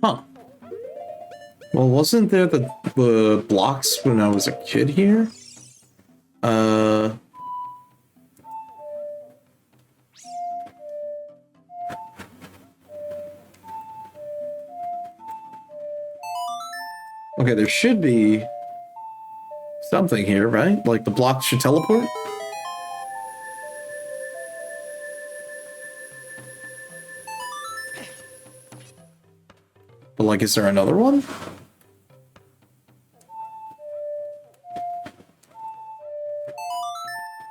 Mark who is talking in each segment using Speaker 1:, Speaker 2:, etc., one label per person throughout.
Speaker 1: Huh. Well, wasn't there the blocks when I was a kid here? Okay, there should be something here, right? Like the blocks should teleport? But like, is there another one?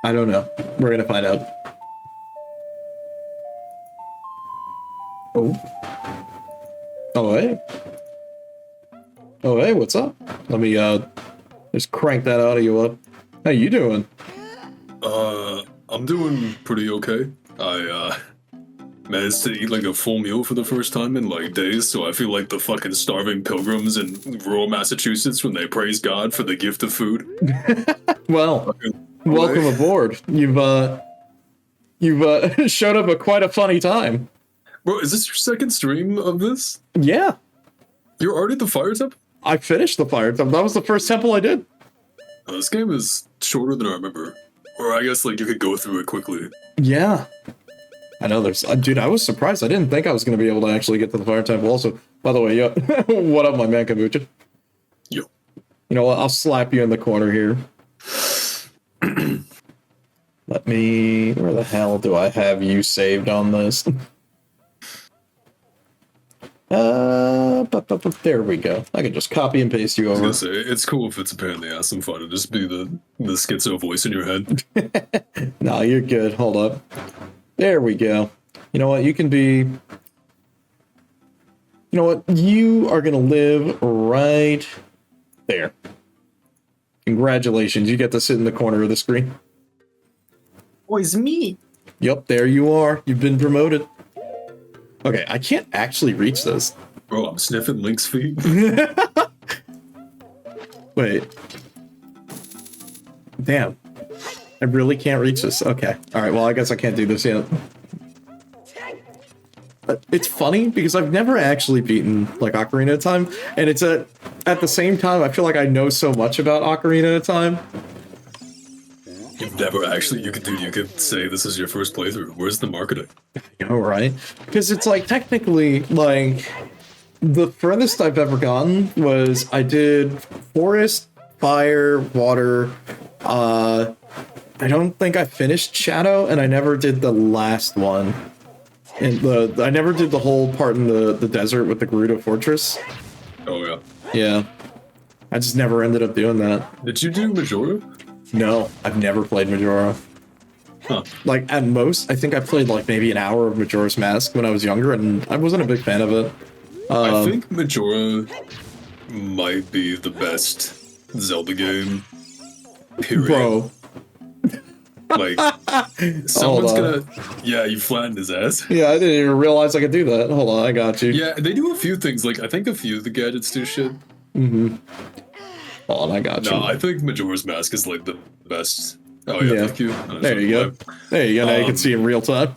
Speaker 1: I don't know. We're gonna find out. Oh. Oh, hey. Oh, hey, what's up? Let me, just crank that audio up. How you doing?
Speaker 2: I'm doing pretty okay. I, managed to eat like a full meal for the first time in like days, so I feel like the fucking starving pilgrims in rural Massachusetts when they praise God for the gift of food.
Speaker 1: Well, welcome aboard. You've showed up at quite a funny time.
Speaker 2: Bro, is this your second stream of this?
Speaker 1: Yeah.
Speaker 2: You're already at the fire temple?
Speaker 1: I finished the fire temple. That was the first temple I did.
Speaker 2: This game is shorter than I remember. Or I guess like you could go through it quickly.
Speaker 1: Yeah. I know there's... dude, I was surprised. I didn't think I was going to be able to actually get to the fire temple. Also, by the way, yo, what up, my man, Kombucha?
Speaker 2: Yo.
Speaker 1: You know what? I'll slap you in the corner here. Let me... Where the hell do I have you saved on this? There we go. I can just copy and paste you over.
Speaker 2: I was gonna say, it's cool if it's a pain in the ass and fun to just be the schizo voice in your head.
Speaker 1: No, you're good. Hold up. There we go. You know what? You can be... You know what? You are gonna live right there. Congratulations. You get to sit in the corner of the screen.
Speaker 2: Oh, it's me.
Speaker 1: Yep, there you are. You've been promoted. Okay, I can't actually reach this.
Speaker 2: Bro, I'm sniffing Link's feet.
Speaker 1: Wait. Damn. I really can't reach this. Okay. Alright, well, I guess I can't do this yet. It's funny because I've never actually beaten, like, Ocarina of Time, and it's at the same time, I feel like I know so much about Ocarina of Time.
Speaker 2: You've never actually, you could say this is your first playthrough. Where's the marketing?
Speaker 1: You know, right? Because it's like, technically, like, the furthest I've ever gotten was I did forest, fire, water, I don't think I finished Shadow, and I never did the last one. And I never did the whole part in the desert with the Gerudo Fortress.
Speaker 2: Oh, yeah.
Speaker 1: Yeah. I just never ended up doing that.
Speaker 2: Did you do Majora?
Speaker 1: No, I've never played Majora.
Speaker 2: Huh.
Speaker 1: Like, at most, I think I played, like, maybe an hour of Majora's Mask when I was younger, and I wasn't a big fan of it.
Speaker 2: I think Majora might be the best Zelda game. Period.
Speaker 1: Bro.
Speaker 2: Like, someone's gonna... Yeah, you flattened his ass.
Speaker 1: Yeah, I didn't even realize I could do that. Hold on, I got you.
Speaker 2: Yeah, they do a few things. Like, I think a few of the gadgets do shit.
Speaker 1: Mm-hmm. Hold on, I got you.
Speaker 2: No, I think Majora's Mask is, like, the best. Oh, yeah, thank you.
Speaker 1: There you go. There you go, now you can see in real time.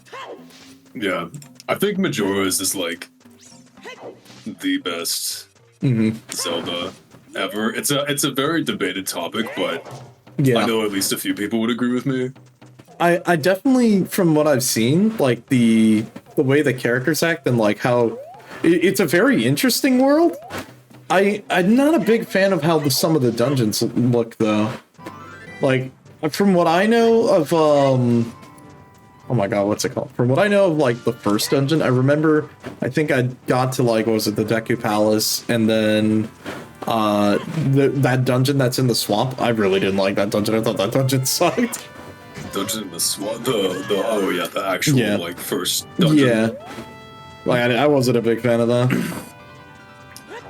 Speaker 2: Yeah, I think Majora is just, like, the best Zelda ever. It's a very debated topic, but yeah. I know at least a few people would agree with me.
Speaker 1: I definitely, from what I've seen, like the way the characters act and like how it's a very interesting world. I'm not a big fan of how some of the dungeons look though. Like from what I know of oh my god, what's it called? From what I know of like the first dungeon, I remember I think I got to like, what was it, the Deku Palace, and then that dungeon that's in the swamp. I really didn't like that dungeon. I thought that dungeon sucked.
Speaker 2: Dungeon in the swamp, the actual like first dungeon.
Speaker 1: Yeah, like I wasn't a big fan of that.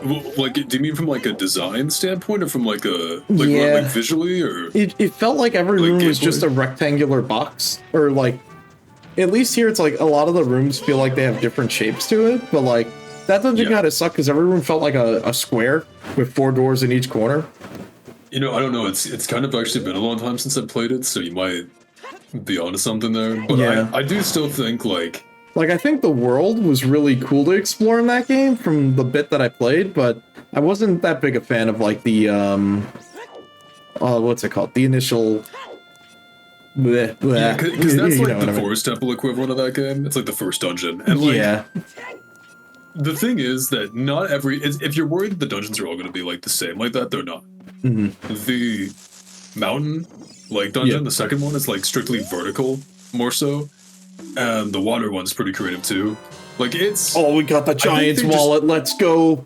Speaker 2: Well, like, do you mean from like a design standpoint, or from like a like visually, or
Speaker 1: it felt like every room was just a rectangular box, or like at least here it's like a lot of the rooms feel like they have different shapes to it, but like that dungeon kind of sucked because every room felt like a square with 4 doors in each corner.
Speaker 2: You know, I don't know. It's kind of actually been a long time since I've played it, so you might be onto something there. But
Speaker 1: Yeah.
Speaker 2: I do still think like
Speaker 1: Like, I think the world was really cool to explore in that game from the bit that I played, but I wasn't that big a fan of, like, the, what's it called? The initial... Bleh, bleh.
Speaker 2: yeah, because that's
Speaker 1: You
Speaker 2: like
Speaker 1: know
Speaker 2: the
Speaker 1: what I mean.
Speaker 2: Forest Temple equivalent of that game. It's like the first dungeon, and like
Speaker 1: Yeah.
Speaker 2: the thing is that not every if you're worried that the dungeons are all going to be like the same like that, they're not. The mountain like dungeon,
Speaker 1: Yeah.
Speaker 2: the second one is like strictly vertical, more so, and the water one's pretty creative too. Like it's
Speaker 1: Oh, we got the Giant's wallet. Let's go.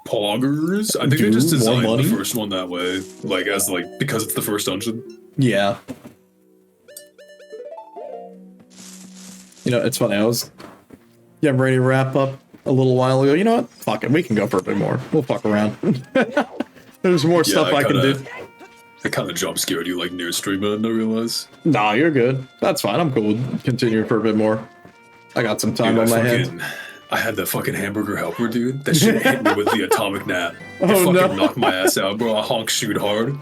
Speaker 2: poggers. I think they
Speaker 1: Dude,
Speaker 2: just
Speaker 1: more
Speaker 2: designed
Speaker 1: money?
Speaker 2: the first one that way, like as like because it's the first dungeon.
Speaker 1: Yeah. You know, it's funny. I was getting ready to wrap up a little while ago. You know what? Fuck it. We can go for a bit more. We'll fuck around. There's more stuff I can do.
Speaker 2: I kind of jump scared you like near stream, I didn't realize.
Speaker 1: Nah, you're good. That's fine. I'm cool with continuing for a bit more. I got some time
Speaker 2: Dude,
Speaker 1: on my hands.
Speaker 2: I had that fucking hamburger helper, dude. That shit hit me with the atomic nap. It
Speaker 1: Oh,
Speaker 2: fucking
Speaker 1: no.
Speaker 2: knocked my ass out, bro. I honk shoot hard.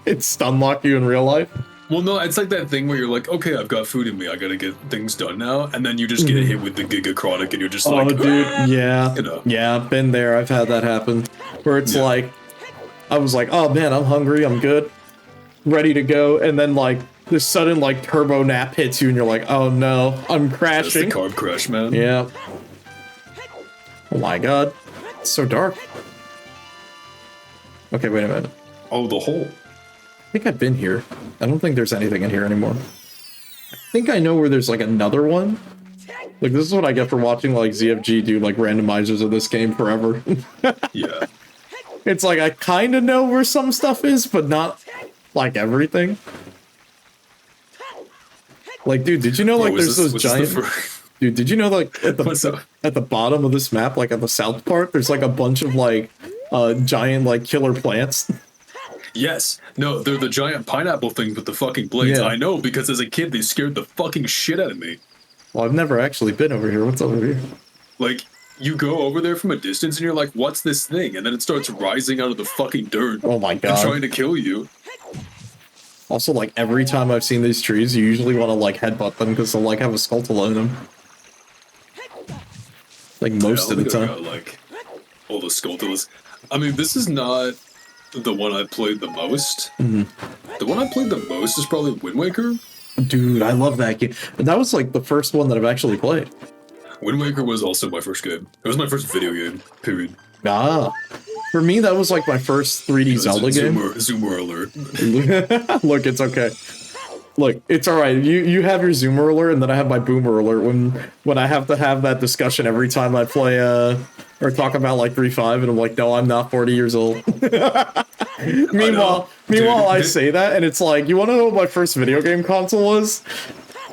Speaker 1: It stun lock you in real life.
Speaker 2: Well, no, it's like that thing where you're like, okay, I've got food in me. I gotta get things done now. And then you just get hit with the Giga Chronic and you're just like,
Speaker 1: dude. Yeah.
Speaker 2: You know.
Speaker 1: Yeah, been there. I've had that happen. Where it's
Speaker 2: Yeah.
Speaker 1: like, I was like, oh man, I'm hungry. I'm good. Ready to go. And then like this sudden like turbo nap hits you and you're like, oh no, I'm
Speaker 2: That's the
Speaker 1: crashing.
Speaker 2: carb crash, man.
Speaker 1: Yeah. Oh my god. It's so dark. Okay, wait a minute.
Speaker 2: Oh, the hole.
Speaker 1: I think I've been here. I don't think there's anything in here anymore. I think I know where there's like another one. Like this is what I get for watching like ZFG do like randomizers of this game forever.
Speaker 2: Yeah.
Speaker 1: It's like I kind of know where some stuff is, but not like everything. Like, dude, did you know like there's those giant... Dude, did you know like at the bottom of this map, like at the south part, there's like a bunch of like giant like killer plants?
Speaker 2: Yes. No, they're the giant pineapple things with the fucking blades.
Speaker 1: Yeah.
Speaker 2: I know, because as a kid, they scared the fucking shit out of me.
Speaker 1: Well, I've never actually been over here. What's over here?
Speaker 2: Like, you go over there from a distance and you're like, what's this thing? And then it starts rising out of the fucking dirt.
Speaker 1: Oh my
Speaker 2: And
Speaker 1: god.
Speaker 2: trying to kill you.
Speaker 1: Also, like, every time I've seen these trees, you usually want to, like, headbutt them because they'll, like, have a skull in them. Like, most of the time.
Speaker 2: Got, like, all the Skulltulas. I mean, this is not the one I played the most. The one I played the most is probably Wind Waker.
Speaker 1: Dude, I love that game. That was, like, the first one that I've actually played.
Speaker 2: Wind Waker was also my first game. It was my first video game, period.
Speaker 1: Ah. For me, that was, like, my first 3D Zelda game.
Speaker 2: Zoomer alert.
Speaker 1: Look, it's okay. Look, it's alright. You have your zoomer alert, and then I have my boomer alert when I have to have that discussion every time I play, or talk about, like, 3.5, and I'm like, no, I'm not 40 years old. Meanwhile, I say that, and it's like, you want to know what my first video game console was?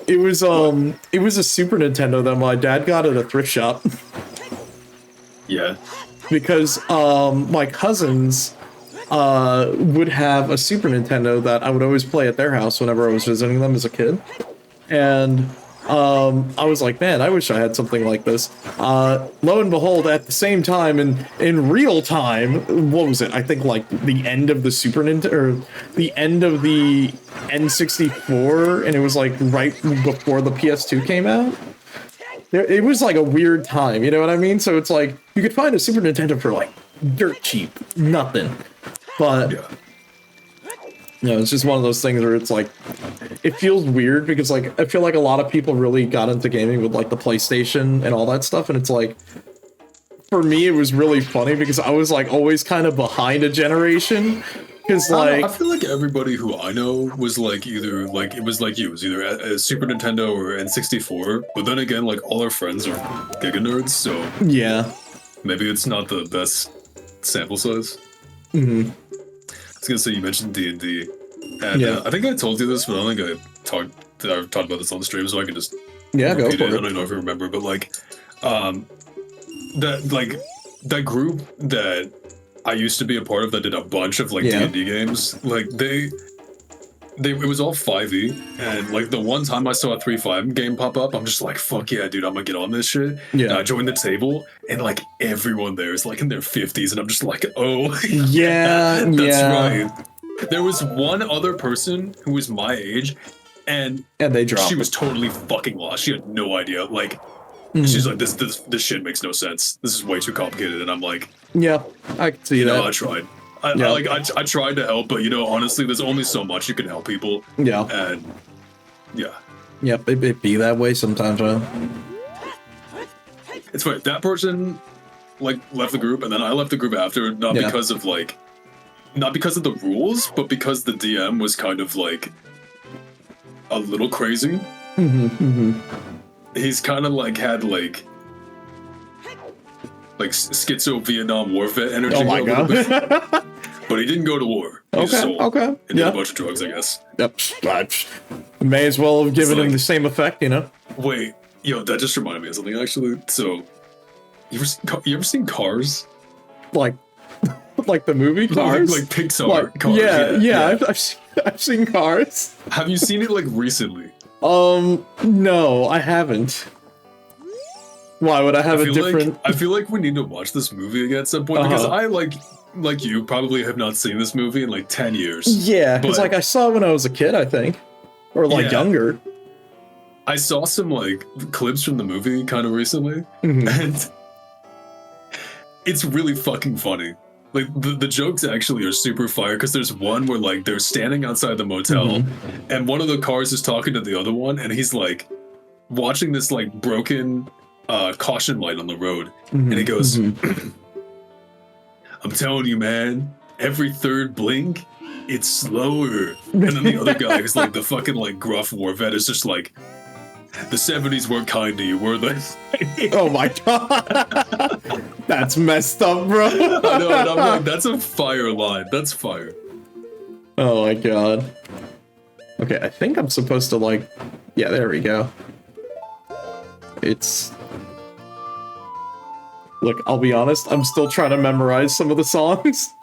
Speaker 1: It was a Super Nintendo that my dad got at a thrift shop.
Speaker 2: Yeah.
Speaker 1: Because my cousins would have a Super Nintendo that I would always play at their house whenever I was visiting them as a kid. And I was like, man, I wish I had something like this. Lo and behold, at the same time, in real time, what was it? I think like the end of the Super Nintendo, or the end of the N64, and it was like right before the PS2 came out. It was like a weird time, you know what I mean? So it's like, you could find a Super Nintendo for like dirt cheap, nothing. But,
Speaker 2: Yeah.
Speaker 1: you know, it's just one of those things where it's like, it feels weird because like, I feel like a lot of people really got into gaming with like the PlayStation and all that stuff. And it's like, for me, it was really funny because I was like always kind of behind a generation. Because like,
Speaker 2: I feel like everybody who I know was like either like it was like you, it was either a Super Nintendo or N64. But then again, like all our friends are Giga nerds, so
Speaker 1: yeah.
Speaker 2: maybe it's not the best sample size.
Speaker 1: Mm-hmm.
Speaker 2: I was gonna say you mentioned D&D, and
Speaker 1: Yeah.
Speaker 2: I think I told you this, but I don't think I've talked about this on the stream, so I can just
Speaker 1: Yeah, go
Speaker 2: repeat
Speaker 1: for
Speaker 2: it. I
Speaker 1: it.
Speaker 2: don't know if you remember, but like, that group that I used to be a part of that did a bunch of like
Speaker 1: Yeah.
Speaker 2: D&D games. Like it was all 5e, and like the one time I saw a 3.5 game pop up, I'm just like, fuck yeah, dude, I'm gonna get on this shit.
Speaker 1: Yeah.
Speaker 2: And I joined the table, and like everyone there is like in their 50s, and I'm just like, oh,
Speaker 1: Yeah,
Speaker 2: that's
Speaker 1: yeah.
Speaker 2: right. There was one other person who was my age, And
Speaker 1: they dropped.
Speaker 2: She was totally fucking lost. She had no idea. Like, she's like, this shit makes no sense. This is way too complicated. And I'm like,
Speaker 1: yeah, I can see that.
Speaker 2: No, I tried. I tried to help, but honestly, there's only so much you can help people.
Speaker 1: Yeah.
Speaker 2: And yeah.
Speaker 1: Yep, it be that way sometimes, man.
Speaker 2: It's funny, that person left the group, and then I left the group after, not because of the rules, but because the DM was kind of like a little crazy. He's kind of had schizo Vietnam War vet energy.
Speaker 1: Oh my god!
Speaker 2: But he didn't go to war. He
Speaker 1: okay.
Speaker 2: And did a bunch of drugs, I guess.
Speaker 1: Yep. May as well have given him the same effect,
Speaker 2: Wait, that just reminded me of something actually. So, you ever seen Cars?
Speaker 1: Like the movie Cars?
Speaker 2: Like Pixar Cars.
Speaker 1: Yeah. I've seen Cars.
Speaker 2: Have you seen it recently?
Speaker 1: No, I haven't. Why would I have a different?
Speaker 2: I feel like we need to watch this movie again at some point because I like you probably have not seen this movie in 10 years.
Speaker 1: Yeah, because I saw it when I was a kid, I think, or younger.
Speaker 2: I saw some clips from the movie kind of recently, and it's really fucking funny. The jokes actually are super fire because there's one where they're standing outside the motel, and one of the cars is talking to the other one, and he's watching this broken caution light on the road, and he goes, I'm telling you, man, every third blink, it's slower. And then the other guy who's the fucking gruff war vet is just the 70s weren't kind to you, were they?
Speaker 1: Oh my god. That's messed up, bro.
Speaker 2: I know, and I'm that's a fire line. That's fire.
Speaker 1: Oh my god. Okay, I think I'm supposed to yeah, there we go. Look, I'll be honest, I'm still trying to memorize some of the songs.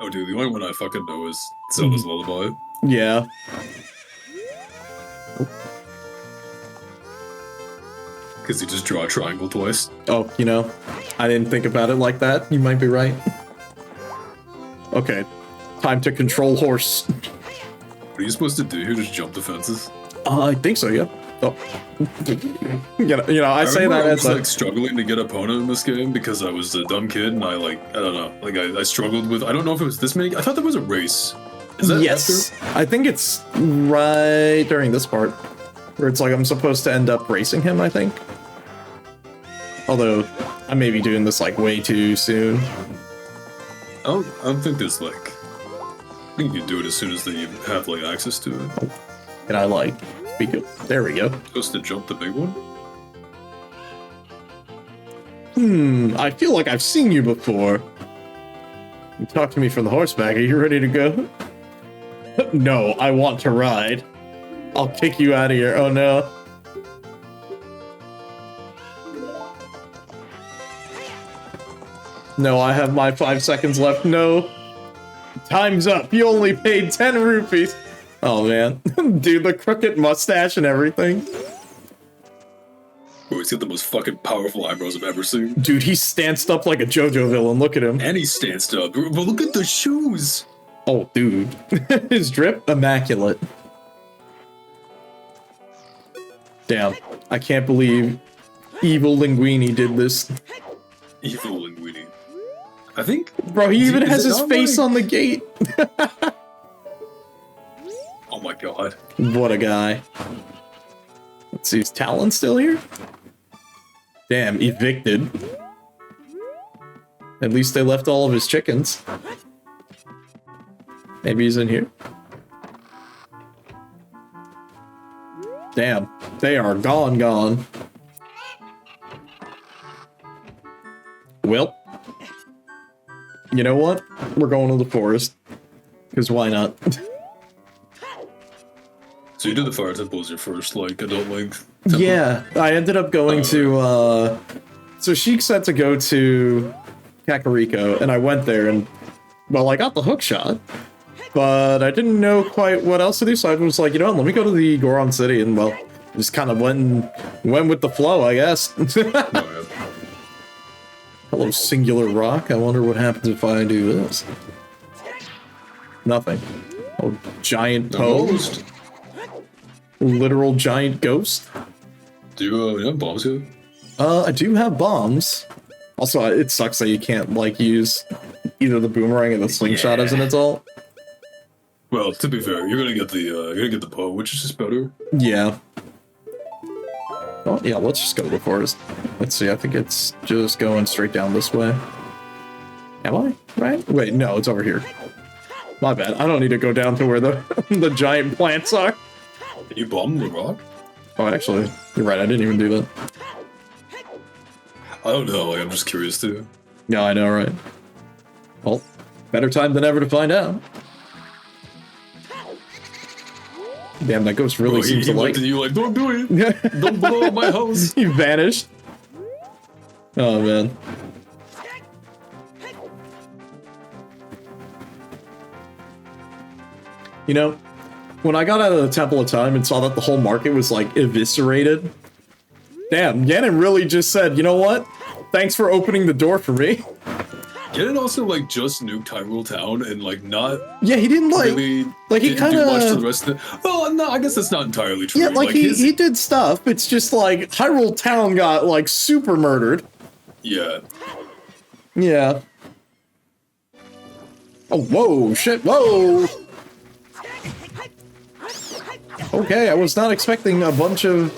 Speaker 2: Oh, dude, the only one I fucking know is Zelda's Lullaby.
Speaker 1: Yeah.
Speaker 2: Because you just draw a triangle twice.
Speaker 1: Oh, I didn't think about it like that. You might be right. Okay, time to control horse.
Speaker 2: What are you supposed to do here? Just jump the fences?
Speaker 1: I think so, yeah. Oh. I say that as
Speaker 2: I was struggling to get opponent in this game because I was a dumb kid and I don't know, I struggled with, I don't know if it was this many, I thought there was a race. Is that after?
Speaker 1: I think it's right during this part where it's I'm supposed to end up racing him, I think. Although I may be doing this way too soon.
Speaker 2: I don't think there's I think you can do it as soon as you have access to it.
Speaker 1: Oh. And I speak of, there we go.
Speaker 2: Supposed to jump the big one?
Speaker 1: I feel like I've seen you before. You talk to me from the horseback. Are you ready to go? No, I want to ride. I'll kick you out of here. Oh no. No, I have my 5 seconds left. No. Time's up. You only paid 10 rupees. Oh man. Dude, the crooked mustache and everything.
Speaker 2: Oh, he's got the most fucking powerful eyebrows I've ever seen.
Speaker 1: Dude, he's stanced up like a JoJo villain. Look at him.
Speaker 2: And he's stanced up. But look at the shoes.
Speaker 1: Oh, dude. His drip, immaculate. Damn. I can't believe Evil Linguini did this.
Speaker 2: Evil Linguini. I think...
Speaker 1: Bro, he even has his face on the gate.
Speaker 2: Oh my god.
Speaker 1: What a guy. Let's see, is Talon still here? Damn, evicted. At least they left all of his chickens. Maybe he's in here. Damn, they are gone. Well, you know what? We're going to the forest. Because why not?
Speaker 2: So you did the fire temple as your first, adult length temple?
Speaker 1: Yeah, I ended up going to, so Sheik said to go to Kakariko, and I went there, and, well, I got the hook shot, but I didn't know quite what else to do, so I was like, you know what, let me go to the Goron City, and, well, just kind of went with the flow, I guess.
Speaker 2: Oh, yeah.
Speaker 1: Hello, Singular Rock. I wonder what happens if I do this. Nothing. Oh, giant pose. literal giant ghost.
Speaker 2: Do you have bombs here?
Speaker 1: I do have bombs. Also, it sucks that you can't like use either the boomerang or the slingshot as an adult.
Speaker 2: Well, to be fair, you're gonna get the bow, which is just better.
Speaker 1: Yeah. Oh yeah, let's just go to the forest. Let's see. I think it's just going straight down this way. Am I right? Wait, no, it's over here. My bad. I don't need to go down to where the the giant plants are.
Speaker 2: Can you bomb the rock?
Speaker 1: Oh, actually, you're right. I didn't even do that.
Speaker 2: I don't know. Like, I'm just curious too.
Speaker 1: Yeah, I know, right? Well, better time than ever to find out. Damn, that ghost really seems to like.
Speaker 2: You like, don't do it. Don't blow up my house.
Speaker 1: He vanished. Oh man. You know, when I got out of the Temple of Time and saw that the whole market was like eviscerated, damn, Ganon really just said, you know what? Thanks for opening the door for me.
Speaker 2: Ganon also like just nuked Hyrule Town and like not.
Speaker 1: Yeah, he didn't like.
Speaker 2: Really
Speaker 1: like he kind
Speaker 2: do much to
Speaker 1: of.
Speaker 2: the rest of the. Oh no, I guess that's not entirely true.
Speaker 1: Yeah, like
Speaker 2: his...
Speaker 1: he did stuff. It's just like Hyrule Town got like super murdered.
Speaker 2: Yeah.
Speaker 1: Yeah. Oh, whoa, shit, whoa! Okay, I was not expecting a bunch of...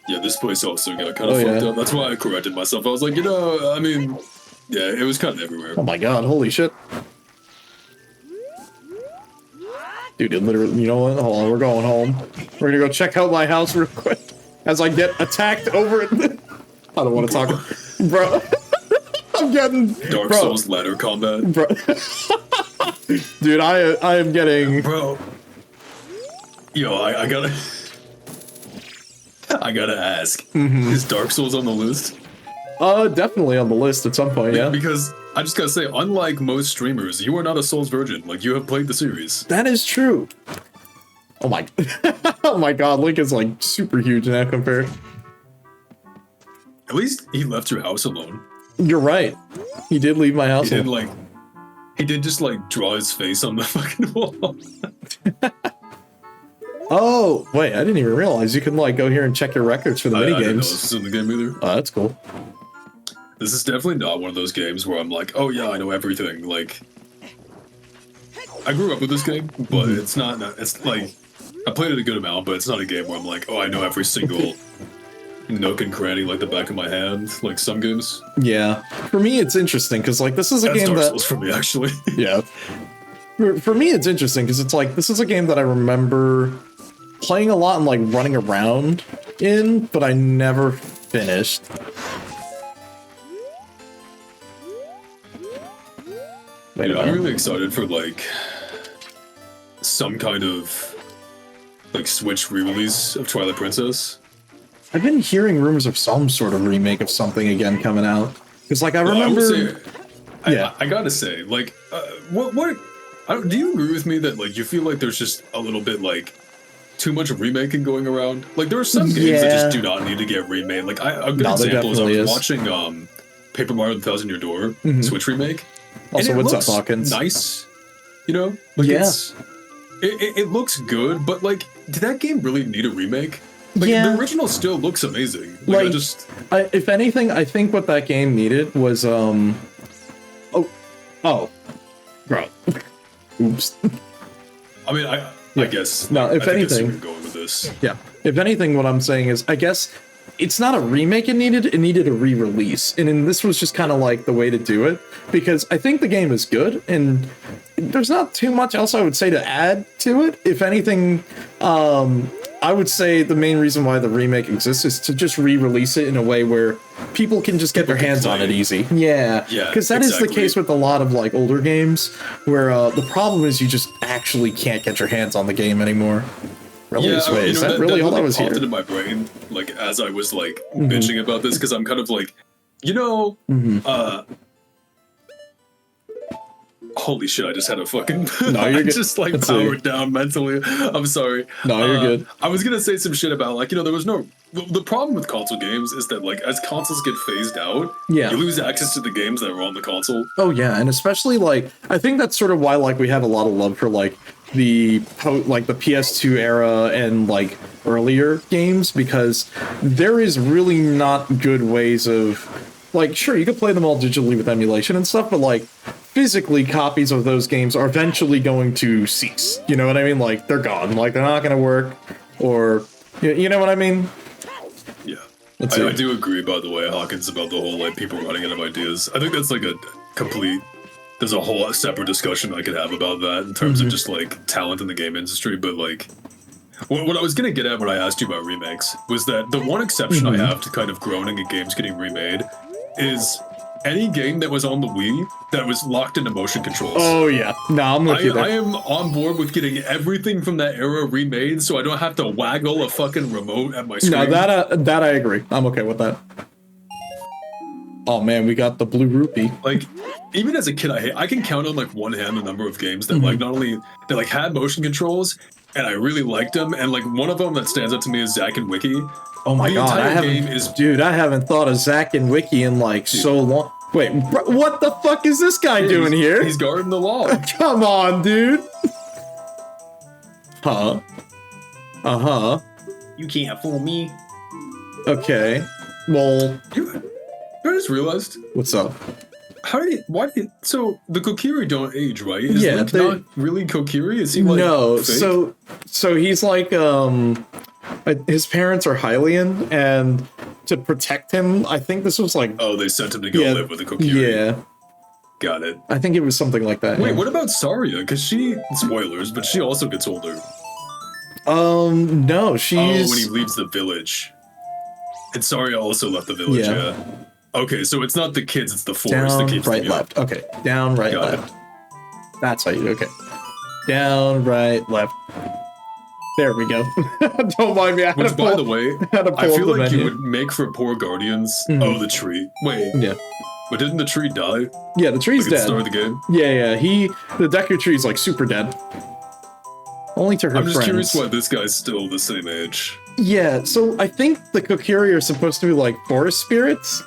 Speaker 2: Yeah, this place also got kind of fucked up. That's why I corrected myself. I was like, you know, I mean, yeah, it was kind of everywhere.
Speaker 1: Oh my god, holy shit. Dude, it literally, you know what? Hold on, we're going home. We're gonna go check out my house real quick as I get attacked over it. I don't want to talk. Bro, I'm getting...
Speaker 2: Dark Souls ladder combat.
Speaker 1: Bro. Dude, I am getting...
Speaker 2: Bro. Yo, I gotta ask. Is Dark Souls on the list?
Speaker 1: Definitely on the list at some point, yeah.
Speaker 2: Because I just gotta say, unlike most streamers, you are not a Souls virgin. Like, you have played the series.
Speaker 1: That is true. Oh my, oh my god, Link is like super huge now compared.
Speaker 2: At least he left your house alone.
Speaker 1: You're right. He did leave my house.
Speaker 2: He did just like draw his face on the fucking wall.
Speaker 1: Oh, wait, I didn't even realize you can like go here and check your records for the mini
Speaker 2: I didn't know
Speaker 1: games.
Speaker 2: this was in the game either.
Speaker 1: Oh, that's cool.
Speaker 2: This is definitely not one of those games where I'm like, oh yeah, I know everything. Like, I grew up with this game, but it's not, it's like, I played it a good amount, but it's not a game where I'm like, oh, I know every single nook and cranny like the back of my hand, like some games.
Speaker 1: Yeah. For me, it's interesting, because like, this is a game
Speaker 2: Dark
Speaker 1: that...
Speaker 2: Souls for me, actually.
Speaker 1: Yeah. For me, it's interesting, because it's like, this is a game that I remember playing a lot and like running around in, but I never finished. Wait,
Speaker 2: I'm really excited for like some kind of like Switch re-release of Twilight Princess.
Speaker 1: I've been hearing rumors of some sort of remake of something again coming out. Because like I remember,
Speaker 2: I gotta say, like, do you agree with me that like you feel like there's just a little bit like too much remaking going around? Like there are some games that just do not need to get remade. Like a good example is I was watching Paper Mario: The Thousand Year Door Switch remake.
Speaker 1: Also, what's up, Hawkins?
Speaker 2: Nice, you know. Like it looks good, but like, did that game really need a remake? Like the original still looks amazing. Like
Speaker 1: if anything, I think what that game needed was bro. Oops.
Speaker 2: I mean, I guess.
Speaker 1: No, if anything,
Speaker 2: we're going with this.
Speaker 1: Yeah. If anything, what I'm saying is, I guess it's not a remake it needed a re-release. And this was just kind of like the way to do it, because I think the game is good and there's not too much else I would say to add to it. If anything, I would say the main reason why the remake exists is to just re-release it in a way where people can just get their hands on it easy. Yeah. Yeah. Because that is the case with a lot of like older games where the problem is you just actually can't get your hands on the game anymore. Really?
Speaker 2: Yeah,
Speaker 1: Is that really all that was here?
Speaker 2: Popped into my brain, like as I was like bitching about this, because I'm kind of like, you know, holy shit! I just had a fucking. No, you're good. Just like powered down mentally. I'm sorry.
Speaker 1: No, you're good.
Speaker 2: I was gonna say some shit about like, you know, there was no. The problem with console games is that like as consoles get phased out, you lose access to the games that were on the console.
Speaker 1: Oh yeah, and especially like I think that's sort of why like we have a lot of love for like the like the PS2 era and like earlier games, because there is really not good ways of, like, sure, you could play them all digitally with emulation and stuff, but like physically copies of those games are eventually going to cease. You know what I mean? Like, they're gone. Like, they're not going to work, or you know what I mean?
Speaker 2: Yeah. I do agree, by the way, Hawkins, about the whole, like, people running out of ideas. I think that's, like, a complete... There's a whole separate discussion I could have about that in terms of just, like, talent in the game industry, but, like... What I was going to get at when I asked you about remakes was that the one exception I have to kind of groaning at games getting remade is any game that was on the Wii that was locked into motion controls.
Speaker 1: Oh, yeah. No, I'm with you there.
Speaker 2: I am on board with getting everything from that era remade so I don't have to waggle a fucking remote at my screen.
Speaker 1: No, that I agree. I'm okay with that. Oh, man, we got the blue rupee.
Speaker 2: Like, even as a kid, I can count on, like, one hand the number of games that, like, not only, they, like, had motion controls, and I really liked them, and, like, one of them that stands out to me is Zack and Wiki.
Speaker 1: Oh my god, I haven't thought of Zack and Wiki in, like, so long. Wait, what the fuck is this guy doing here?
Speaker 2: He's guarding the log.
Speaker 1: Come on, dude. Huh? Uh-huh.
Speaker 2: You can't fool me.
Speaker 1: Okay. Well...
Speaker 2: I just realized.
Speaker 1: What's up?
Speaker 2: So the Kokiri don't age, right? Is
Speaker 1: yeah,
Speaker 2: Link not really Kokiri? Is he like
Speaker 1: no,
Speaker 2: fake?
Speaker 1: so he's like, his parents are Hylian, and to protect him, I think this was like...
Speaker 2: Oh, they sent him to go live with the Kokiri.
Speaker 1: Yeah.
Speaker 2: Got it.
Speaker 1: I think it was something like that.
Speaker 2: Wait, what about Saria? Because spoilers, but she also gets older.
Speaker 1: No, she's...
Speaker 2: Oh, when he leaves the village. And Saria also left the village, yeah. Okay, so it's not the kids, it's the forest that keeps
Speaker 1: them young. Left. Okay, down, right, left. That's how you... Okay. Down, right, left. There we go. Don't mind me.
Speaker 2: Which, by the way, I feel like you would make for poor guardians. Oh, the tree. Wait.
Speaker 1: Yeah.
Speaker 2: But didn't the tree die?
Speaker 1: Yeah, the tree's dead.
Speaker 2: At the start of the game?
Speaker 1: Yeah. The Deku tree's like super dead. Only to her friends.
Speaker 2: I'm just curious why this guy's still the same age.
Speaker 1: Yeah, so I think the Kokiri are supposed to be like forest spirits.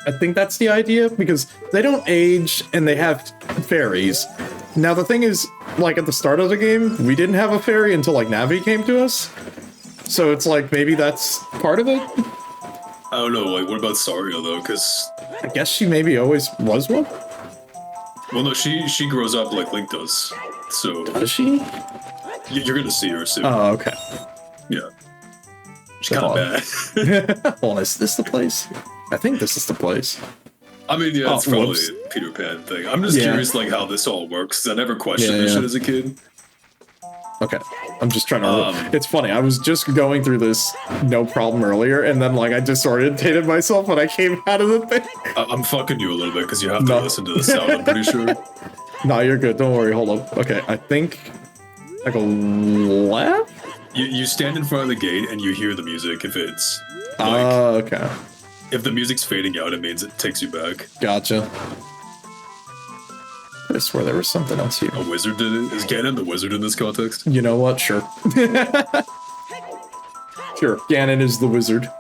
Speaker 1: I think that's the idea, because they don't age and they have fairies. Now the thing is, like at the start of the game, we didn't have a fairy until like Navi came to us. So it's like, maybe that's part of it?
Speaker 2: I don't know, like what about Saria though, because...
Speaker 1: I guess she maybe always was one?
Speaker 2: Well no, she grows up like Link does, so...
Speaker 1: Does she?
Speaker 2: You're gonna see her soon.
Speaker 1: Oh, okay.
Speaker 2: Yeah. She's kind of bad.
Speaker 1: Hold on, is this the place? I think this is the place.
Speaker 2: I mean, yeah, it's probably a Peter Pan thing. I'm just curious, like, how this all works, because I never questioned this shit as a kid.
Speaker 1: Okay, I'm just trying to... it's funny, I was just going through this no problem earlier, and then, like, I disorientated myself when I came out of the thing.
Speaker 2: I'm fucking you a little bit, because you have to listen to the sound, I'm pretty sure.
Speaker 1: No, you're good, don't worry, hold up. Okay, I think I go left?
Speaker 2: You stand in front of the gate, and you hear the music if it's...
Speaker 1: okay.
Speaker 2: If the music's fading out, it means it takes you back.
Speaker 1: Gotcha. I swear there was something else here.
Speaker 2: A wizard did it? Is Ganon the wizard in this context?
Speaker 1: You know what? Sure. Sure, Ganon is the wizard.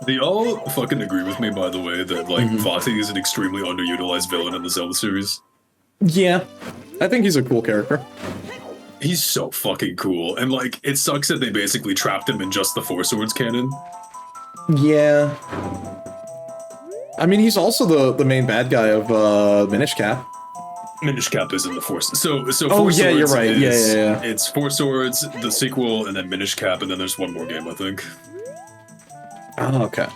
Speaker 2: They all fucking agree with me, by the way, that, like, Vati is an extremely underutilized villain in the Zelda series.
Speaker 1: Yeah. I think he's a cool character.
Speaker 2: He's so fucking cool. And, like, it sucks that they basically trapped him in just the Four Swords canon.
Speaker 1: Yeah. I mean, he's also the main bad guy of Minish Cap.
Speaker 2: Minish Cap is in the Force. So Four
Speaker 1: Swords you're right.
Speaker 2: Is,
Speaker 1: yeah.
Speaker 2: It's Four Swords, the sequel, and then Minish Cap, and then there's one more game, I think.
Speaker 1: Oh, okay.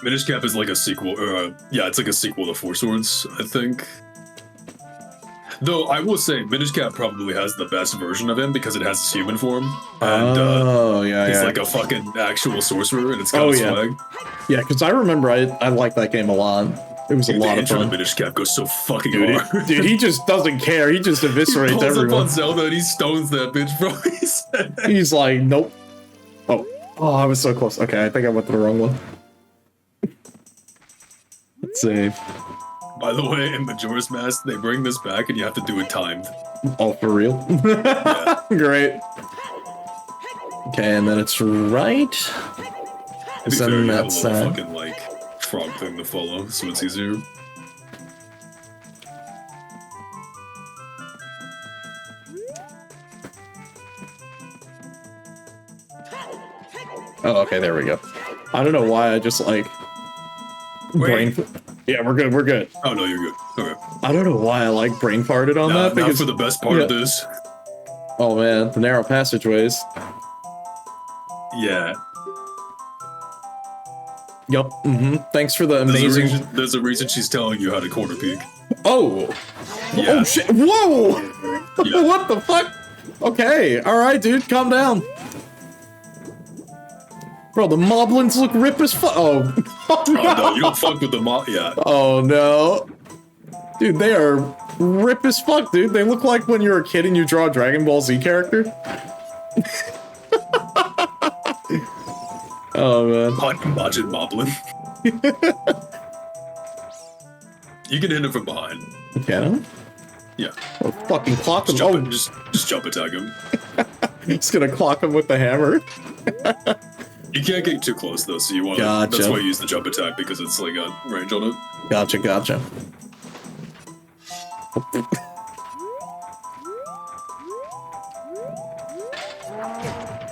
Speaker 2: Minish Cap is like a sequel, it's like a sequel to Four Swords, I think. Though I will say, Minish Cap probably has the best version of him because it has his human form. And he's like a fucking actual sorcerer, and it's got a swag.
Speaker 1: Yeah, because I remember I liked that game a lot. It was a lot of fun.
Speaker 2: Minish Cap goes so fucking hard.
Speaker 1: Dude, he just doesn't care. He just eviscerates everyone. He pulls up
Speaker 2: on Zelda and he stones that bitch, bro.
Speaker 1: He's like, nope. Oh, I was so close. Okay, I think I went to the wrong one. Let's see.
Speaker 2: By the way, in Majora's Mask, they bring this back and you have to do it timed.
Speaker 1: Oh, for real? Yeah. Great. Okay, and then it's right.
Speaker 2: Then that side. Fucking, like, frog thing to follow, so it's easier.
Speaker 1: Oh, okay, there we go. I don't know why I just like brain. Yeah, we're good. We're good.
Speaker 2: Oh no, you're good. Okay.
Speaker 1: I don't know why I like brain farted on that.
Speaker 2: Now
Speaker 1: Because
Speaker 2: for the best part of this.
Speaker 1: oh man, the narrow passageways.
Speaker 2: Yeah.
Speaker 1: Yup. Thanks for the amazing.
Speaker 2: There's a reason she's telling you how to corner peek.
Speaker 1: Oh.
Speaker 2: Yeah.
Speaker 1: Oh shit! Whoa!
Speaker 2: Yeah.
Speaker 1: What the fuck? Okay. All right, dude. Calm down. Bro, the moblins look rip as fuck. Oh. Oh no.
Speaker 2: Oh no, you don't fuck with the mob. Yeah.
Speaker 1: Oh no. Dude, they are rip as fuck, dude. They look like when you're a kid and you draw a Dragon Ball Z character. Oh man.
Speaker 2: Imagine Moblin. You can hit him from behind.
Speaker 1: Can
Speaker 2: Yeah.
Speaker 1: I? Oh, fucking clock him.
Speaker 2: Just jump attack him.
Speaker 1: He's gonna clock him with the hammer.
Speaker 2: You can't get too close though, so you want to.
Speaker 1: Gotcha.
Speaker 2: That's why you use the jump attack because it's like a range on it.
Speaker 1: Gotcha, gotcha.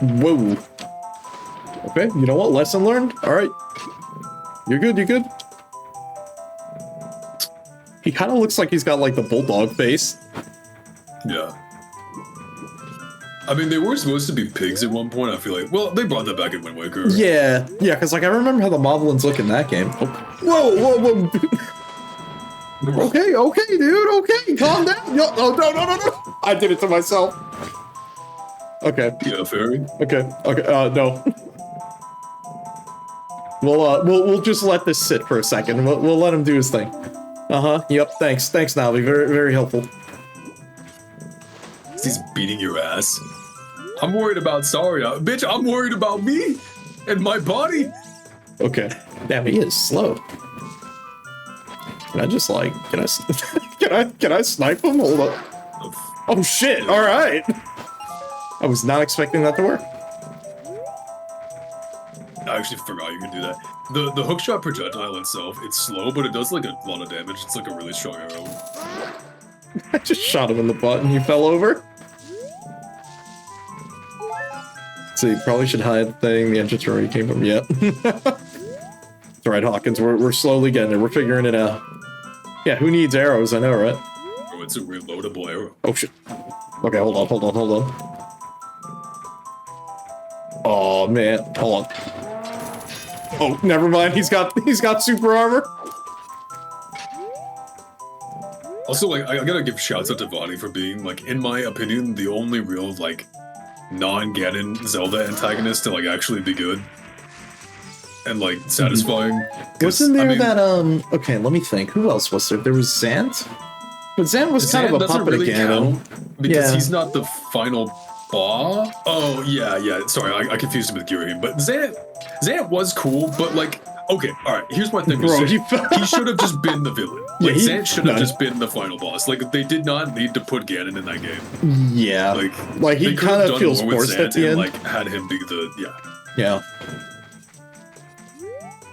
Speaker 1: Whoa. Okay, you know what? Lesson learned. All right. You're good, you're good. He kind of looks like he's got like the bulldog face.
Speaker 2: Yeah. I mean, they were supposed to be pigs at one point, I feel like. Well, they brought that back in Wind Waker.
Speaker 1: Yeah, because like I remember how the moblins look in that game. Oh. Whoa. Okay, dude, okay, calm down. Oh, no. I did it to myself. Okay.
Speaker 2: Yeah, fairy.
Speaker 1: Okay, no. We'll just let this sit for a second. We'll let him do his thing. Yep, thanks, Navi, very, very helpful.
Speaker 2: He's beating your ass. I'm worried about Saria. Bitch, I'm worried about me and my body.
Speaker 1: Okay. Damn, he is slow. Can I just like, can I snipe him? Hold up. Oh shit, alright. I was not expecting that to work.
Speaker 2: I actually forgot you could do that. The hookshot projectile itself, it's slow, but it does like a lot of damage. It's like a really strong arrow.
Speaker 1: I just shot him in the butt and he fell over. So you probably should hide the thing. The entrance where he came from. Yep. It's alright, Hawkins. We're slowly getting there. We're figuring it out. Yeah, who needs arrows? I know, right?
Speaker 2: Oh, it's a reloadable arrow.
Speaker 1: Oh shit. Okay, hold on. Oh man, hold on. Oh, never mind. He's got super armor.
Speaker 2: Also, like, I gotta give shouts out to Vodi for being, like, in my opinion, the only real, like, non-Ganon Zelda antagonist to, like, actually be good. And, like, satisfying.
Speaker 1: Wasn't there that, okay, let me think. Who else was there? There was Zant? But Zant was kind of a puppet
Speaker 2: really
Speaker 1: of Ganon.
Speaker 2: Because he's not the final boss. Oh, yeah. Sorry, I confused him with Girahim. But Zant was cool, but, like, okay, alright, here's my thing.
Speaker 1: Bro,
Speaker 2: he should have just been the villain. Like, Zant should have just been the final boss. Like, they did not need to put Ganon in that game.
Speaker 1: Yeah. Like he kind of feels forced at the end.
Speaker 2: Like, had him be the,
Speaker 1: Yeah.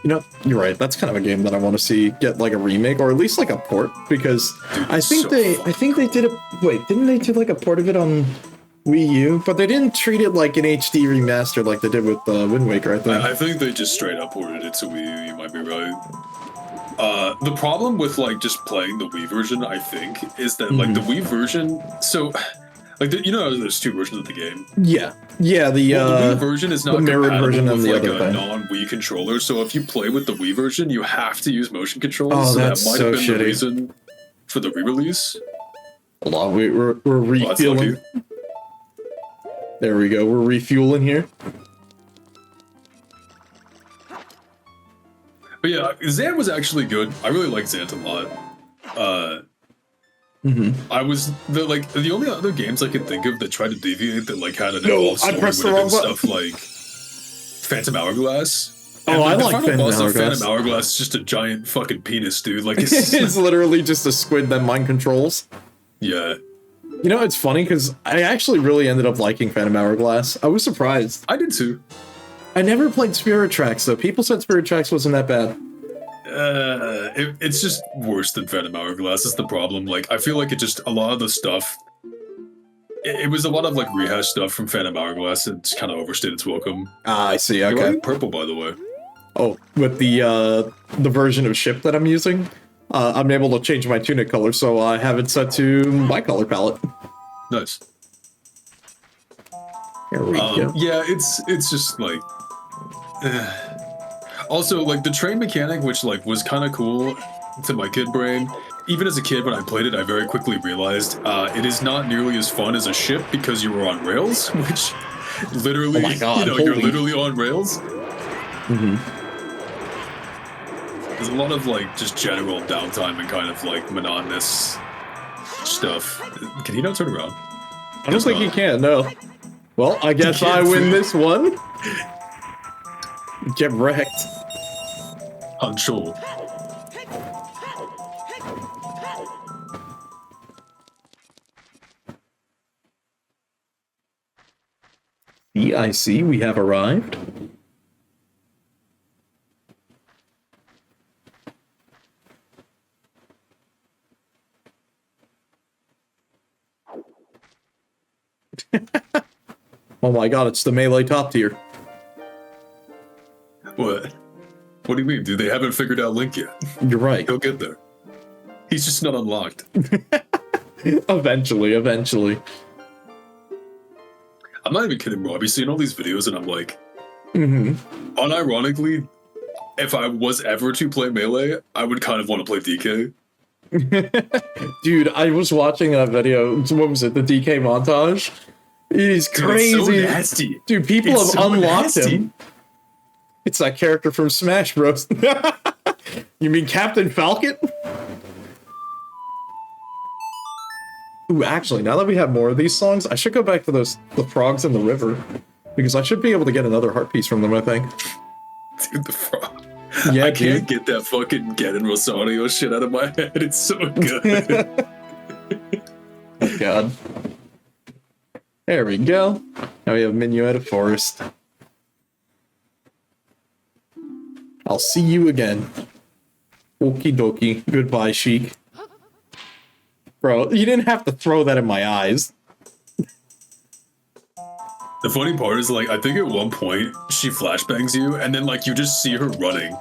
Speaker 1: You know, you're right. That's kind of a game that I want to see get like a remake or at least like a port because
Speaker 2: dude,
Speaker 1: I think they did it. Wait, didn't they do like a port of it on Wii U? But they didn't treat it like an HD remaster like they did with Wind Waker.
Speaker 2: I think they just straight up ported it to Wii U. You might be right. The problem with like just playing the Wii version, I think, is that like the Wii version. So, like there's two versions of the game.
Speaker 1: Yeah. The
Speaker 2: Wii version is not
Speaker 1: the mirrored version of
Speaker 2: with
Speaker 1: the
Speaker 2: like
Speaker 1: other
Speaker 2: a
Speaker 1: thing.
Speaker 2: Non-Wii controller. So if you play with the Wii version, you have to use motion controls.
Speaker 1: Oh,
Speaker 2: so
Speaker 1: that's
Speaker 2: that might
Speaker 1: so
Speaker 2: have been
Speaker 1: shitty.
Speaker 2: the reason for the re-release.
Speaker 1: Hold on, we're refueling. There we go. We're refueling here.
Speaker 2: But yeah, Zant was actually good. I really like Zant a lot. I was the only other games I could think of that tried to deviate that like had an involved story would have been stuff like Phantom Hourglass.
Speaker 1: Oh, I
Speaker 2: the
Speaker 1: like
Speaker 2: final boss of
Speaker 1: Hourglass.
Speaker 2: Phantom Hourglass is just a giant fucking penis, dude. Like
Speaker 1: It's literally just a squid that mind controls.
Speaker 2: Yeah.
Speaker 1: You know, it's funny because I actually really ended up liking Phantom Hourglass. I was surprised.
Speaker 2: I did too.
Speaker 1: I never played Spirit Tracks though. People said Spirit Tracks wasn't that bad.
Speaker 2: It's just worse than Phantom Hourglass is the problem. Like, I feel like it just, a lot of the stuff, it was a lot of like rehash stuff from Phantom Hourglass. It's kind of overstayed its welcome.
Speaker 1: Ah, I see.
Speaker 2: You're
Speaker 1: Okay.
Speaker 2: wearing purple, by the way.
Speaker 1: Oh, with the version of ship that I'm using, I'm able to change my tunic color, so I have it set to my color palette.
Speaker 2: Nice.
Speaker 1: Here we go.
Speaker 2: Yeah, it's just like. Also, like the train mechanic, which like was kind of cool to my kid brain. Even as a kid, when I played it, I very quickly realized it is not nearly as fun as a ship because you were on rails, which literally,
Speaker 1: Oh my God,
Speaker 2: you're
Speaker 1: holy.
Speaker 2: literally on rails.
Speaker 1: Mm-hmm.
Speaker 2: There's a lot of like just general downtime and kind of like monotonous stuff. Can he not turn around?
Speaker 1: I don't think he can, no. Well, I guess I
Speaker 2: can't
Speaker 1: win
Speaker 2: see.
Speaker 1: this one. Get wrecked.
Speaker 2: Hancho.
Speaker 1: I see, we have arrived. Oh my god, it's the melee top tier.
Speaker 2: What? What do you mean, dude? They haven't figured out Link yet.
Speaker 1: You're right.
Speaker 2: He'll get there. He's just not unlocked.
Speaker 1: Eventually.
Speaker 2: I'm not even kidding, bro. I've been seeing all these videos and I'm like,
Speaker 1: Mm-hmm.
Speaker 2: unironically, if I was ever to play Melee, I would kind of want to play DK.
Speaker 1: Dude, I was watching that video. What was it? The DK montage? He's
Speaker 2: Dude,
Speaker 1: crazy.
Speaker 2: it's so nasty.
Speaker 1: Dude, people
Speaker 2: It's
Speaker 1: have
Speaker 2: so
Speaker 1: unlocked
Speaker 2: nasty.
Speaker 1: him. It's that character from Smash Bros. You mean Captain Falcon? Ooh, actually, now that we have more of these songs, I should go back to the frogs in the river. Because I should be able to get another heart piece from them, I think.
Speaker 2: Dude, the frog.
Speaker 1: Yeah,
Speaker 2: I can't
Speaker 1: dude.
Speaker 2: get that fucking Ganon Rosario shit out of my head. It's so good.
Speaker 1: Oh, God. There we go. Now we have Minuet of Forest. I'll see you again. Okie dokie. Goodbye, Sheik. Bro, you didn't have to throw that in my eyes.
Speaker 2: The funny part is, like, I think at one point she flashbangs you, and then, like, you just see her running.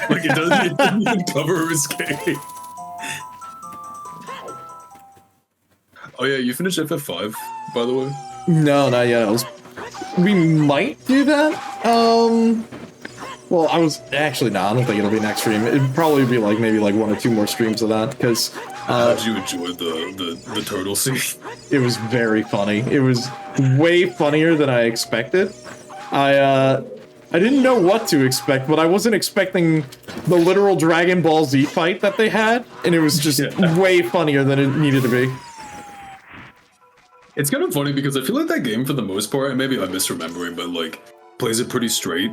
Speaker 2: Like, it doesn't even cover her escape. Oh, yeah, you finished FF5, by the way?
Speaker 1: No, not yet. We might do that. Well, I was actually I don't think it'll be next stream. It'd probably be like maybe like 1 or 2 more streams of that because
Speaker 2: How did you enjoy the turtle scene?
Speaker 1: it was very funny. It was way funnier than I expected. I didn't know what to expect, but I wasn't expecting the literal Dragon Ball Z fight that they had, and it was just way funnier than it needed to be.
Speaker 2: It's kind of funny because I feel like that game, for the most part, and maybe I'm misremembering, but, like, plays it pretty straight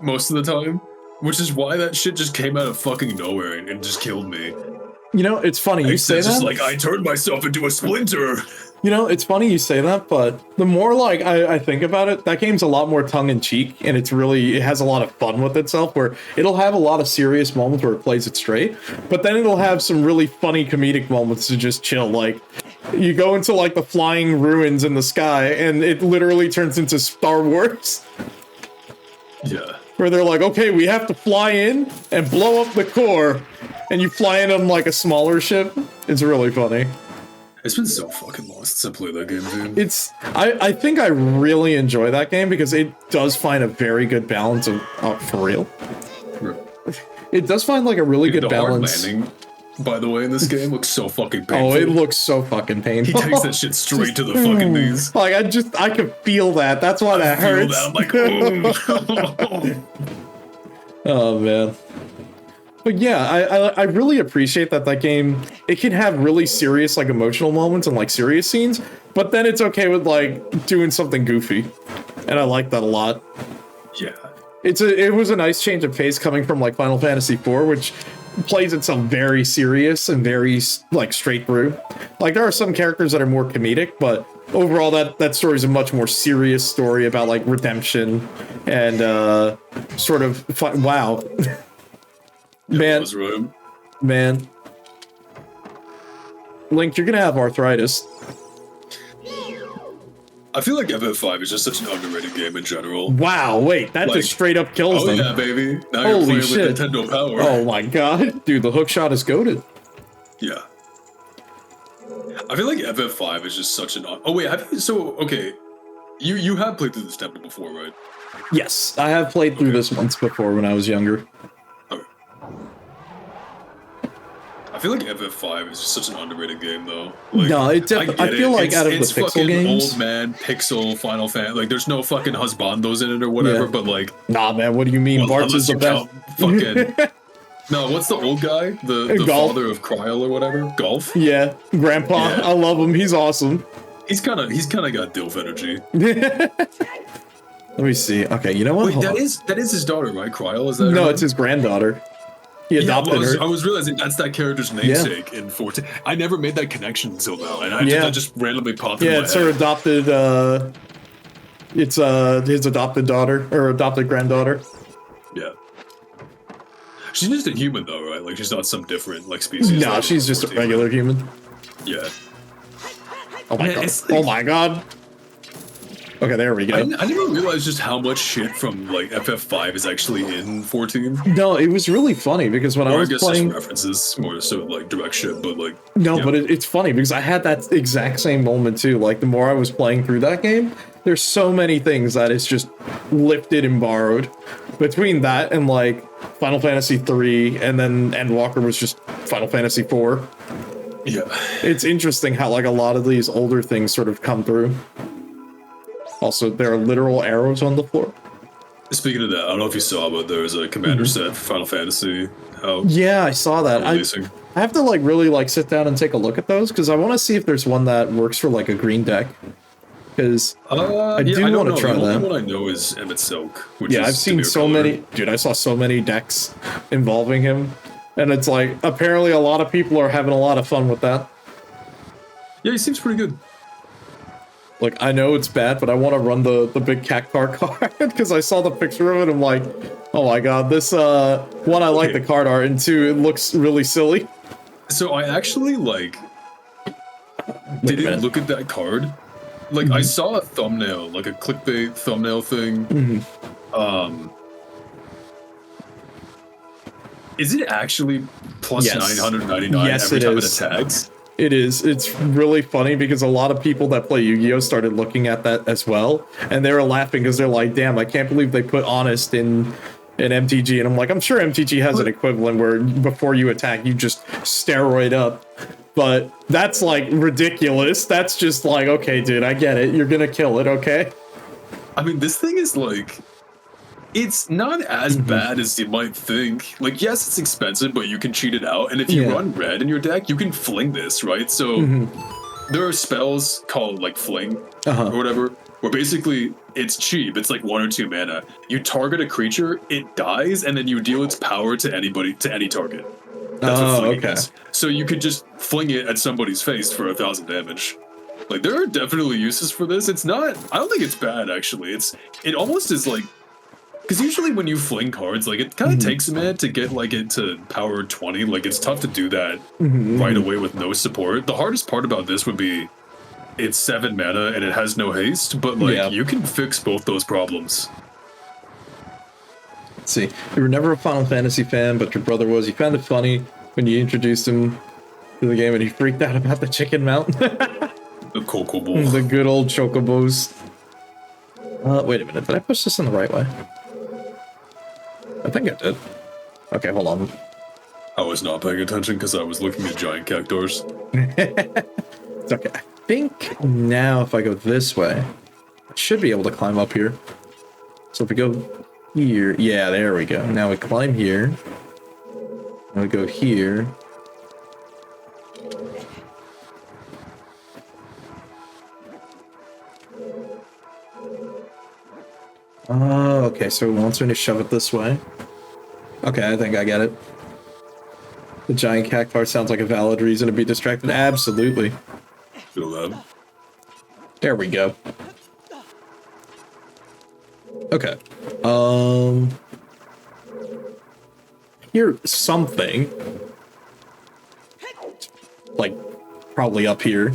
Speaker 2: most of the time. Which is why that shit just came out of fucking nowhere and just killed me.
Speaker 1: You know, it's funny you say
Speaker 2: It's just
Speaker 1: that.
Speaker 2: like, I turned myself into a splinter.
Speaker 1: You know, it's funny you say that, but the more like I think about it, that game's a lot more tongue-in-cheek, and it has a lot of fun with itself, where it'll have a lot of serious moments where it plays it straight, but then it'll have some really funny comedic moments to just chill. Like, you go into like the flying ruins in the sky, and it literally turns into Star Wars.
Speaker 2: Yeah.
Speaker 1: Where they're like, okay, we have to fly in and blow up the core, and you fly in on like a smaller ship. It's really funny.
Speaker 2: It's been so fucking long since I played that game, dude.
Speaker 1: I think I really enjoy that game because it does find a very good balance of, for real. It does find like a really good
Speaker 2: the
Speaker 1: balance.
Speaker 2: hard landing, by the way, in this game looks so fucking painful.
Speaker 1: Oh, it looks so fucking painful.
Speaker 2: He takes that shit straight to the fucking knees.
Speaker 1: Like, I could feel that. That's why that
Speaker 2: Feel
Speaker 1: hurts.
Speaker 2: that, I'm like,
Speaker 1: Oh, man. But yeah, I really appreciate that game, it can have really serious, like, emotional moments and, like, serious scenes, but then it's okay with, like, doing something goofy. And I like that a lot.
Speaker 2: yeah.
Speaker 1: It was a nice change of pace coming from, like, Final Fantasy IV, which plays itself very serious and very, like, straight through. Like, there are some characters that are more comedic, but overall that story is a much more serious story about, like, redemption and, sort of, wow. Man,
Speaker 2: That's right.
Speaker 1: man. Link, you're gonna have arthritis.
Speaker 2: I feel like FF5 is just such an underrated game in general.
Speaker 1: Wow, wait, that
Speaker 2: Like,
Speaker 1: just straight up kills
Speaker 2: Oh
Speaker 1: them.
Speaker 2: yeah, baby! Now
Speaker 1: Holy
Speaker 2: you're playing
Speaker 1: shit.
Speaker 2: with Nintendo Power.
Speaker 1: Oh my god. Dude, the hook shot is goated.
Speaker 2: Yeah. I feel like FF5 is just such an. Oh wait, have you? So okay, you have played through this temple before, right?
Speaker 1: Yes, I have played through this once before when I was younger.
Speaker 2: Okay. I feel like FF5 is just such an underrated game, though. Like,
Speaker 1: No, it definitely. I feel like out of the
Speaker 2: it's
Speaker 1: pixel
Speaker 2: fucking
Speaker 1: games,
Speaker 2: old man pixel Final Fantasy. Like, there's no fucking husbandos in it or whatever.
Speaker 1: Yeah.
Speaker 2: But like,
Speaker 1: nah, man. What do you mean?
Speaker 2: well,
Speaker 1: Bartz is
Speaker 2: unless
Speaker 1: the
Speaker 2: you
Speaker 1: best.
Speaker 2: count fucking. No, what's the old guy? The
Speaker 1: Golf.
Speaker 2: father of Kryl or whatever? Golf?
Speaker 1: Yeah, Grandpa.
Speaker 2: Yeah.
Speaker 1: I love him. He's awesome.
Speaker 2: He's kind of got DILF energy.
Speaker 1: Let me see. Okay, you know what?
Speaker 2: Wait,
Speaker 1: Hold
Speaker 2: that
Speaker 1: on.
Speaker 2: is his daughter, right? Kryl, is that?
Speaker 1: No,
Speaker 2: her
Speaker 1: it's
Speaker 2: name?
Speaker 1: his granddaughter. He
Speaker 2: Yeah,
Speaker 1: adopted
Speaker 2: I
Speaker 1: her.
Speaker 2: was realizing that's that character's namesake in 14. I never made that connection until now, and that just randomly popped in
Speaker 1: Yeah,
Speaker 2: my
Speaker 1: it's
Speaker 2: head.
Speaker 1: her adopted. It's his adopted daughter or adopted granddaughter.
Speaker 2: Yeah. She's just a human though, right? Like she's not some different like species.
Speaker 1: No,
Speaker 2: like
Speaker 1: she's just a
Speaker 2: 14.
Speaker 1: regular human.
Speaker 2: Yeah.
Speaker 1: Oh my
Speaker 2: Yeah,
Speaker 1: god.
Speaker 2: it's like-
Speaker 1: Oh my god. Okay, there we go.
Speaker 2: I never realized just how much shit from like FF5 is actually in 14.
Speaker 1: No, it was really funny because when I
Speaker 2: Or I
Speaker 1: was
Speaker 2: guess
Speaker 1: playing.
Speaker 2: just references more so like direct shit, but like
Speaker 1: No,
Speaker 2: yeah.
Speaker 1: but it's funny because I had that exact same moment too. Like the more I was playing through that game, there's so many things that it's just lifted and borrowed. Between that and like Final Fantasy 3 and then Endwalker was just Final Fantasy 4.
Speaker 2: Yeah.
Speaker 1: It's interesting how like a lot of these older things sort of come through. Also, there are literal arrows on the floor.
Speaker 2: Speaking of that, I don't know if you saw, but there's a commander set for Final Fantasy out.
Speaker 1: Yeah, I saw that.
Speaker 2: Releasing.
Speaker 1: I have to like really like sit down and take a look at those because I want to see if there's one that works for like a green deck. Because I do
Speaker 2: don't
Speaker 1: want
Speaker 2: know.
Speaker 1: to try
Speaker 2: The only
Speaker 1: that.
Speaker 2: one I know is Emmett Silk. Which
Speaker 1: Yeah,
Speaker 2: is
Speaker 1: I've seen
Speaker 2: Demir
Speaker 1: so
Speaker 2: Color.
Speaker 1: many. Dude, I saw so many decks involving him. And it's like, apparently a lot of people are having a lot of fun with that.
Speaker 2: Yeah, he seems pretty good.
Speaker 1: Like, I know it's bad, but I want to run the big Cactar card because I saw the picture of it. I'm like, oh my god, this, one, I like
Speaker 2: Okay.
Speaker 1: the card art, and two, it looks really silly.
Speaker 2: So I actually like
Speaker 1: Wait a
Speaker 2: didn't
Speaker 1: minute.
Speaker 2: look at that card. Like I saw a thumbnail, like a clickbait thumbnail thing. Is it actually plus
Speaker 1: Yes.
Speaker 2: 999
Speaker 1: Yes,
Speaker 2: every
Speaker 1: it
Speaker 2: time
Speaker 1: is.
Speaker 2: it attacks?
Speaker 1: It is. It's really funny because a lot of people that play Yu-Gi-Oh! Started looking at that as well, and they were laughing because they're like, damn, I can't believe they put Honest in MTG. And I'm like, I'm sure MTG has an equivalent where before you attack, you just steroid up. But that's like ridiculous. That's just like, okay, dude, I get it. You're gonna kill it, okay?
Speaker 2: I mean, this thing is like, it's not as bad as you might think. Like, yes, it's expensive, but you can cheat it out. And if you
Speaker 1: Yeah.
Speaker 2: run red in your deck, you can fling this, right? So there are spells called like fling or whatever, where basically it's cheap. It's like 1 or 2 mana. You target a creature, it dies, and then you deal its power to anybody, to any target. That's what
Speaker 1: Oh,
Speaker 2: flinging
Speaker 1: okay.
Speaker 2: is. So you could just fling it at somebody's face for 1,000 damage. Like, there are definitely uses for this. It's not, I don't think it's bad, actually. It almost is like, because usually when you fling cards, like, it kind of takes a minute to get, like, it to power 20. Like, it's tough to do that right away with no support. The hardest part about this would be it's 7 mana and it has no haste, but, like,
Speaker 1: Yeah.
Speaker 2: you can fix both those problems.
Speaker 1: Let's see. You were never a Final Fantasy fan, but your brother was. You found it funny when you introduced him to the game, and he freaked out about the chicken mount.
Speaker 2: The Kokobo.
Speaker 1: The good old chocobos. Wait a minute. Did I push this in the right way? I think I did. Okay, hold on.
Speaker 2: I was not paying attention because I was looking at giant cactuars.
Speaker 1: It's okay. I think now if I go this way, I should be able to climb up here. So if we go here, yeah, there we go. Now we climb here. Now we go here. Oh, okay, so it wants me to shove it this way. Okay, I think I get it. The giant cactuar sounds like a valid reason to be distracted. Absolutely.
Speaker 2: Feel that?
Speaker 1: There we go. Okay. Here's something. Like, probably up here.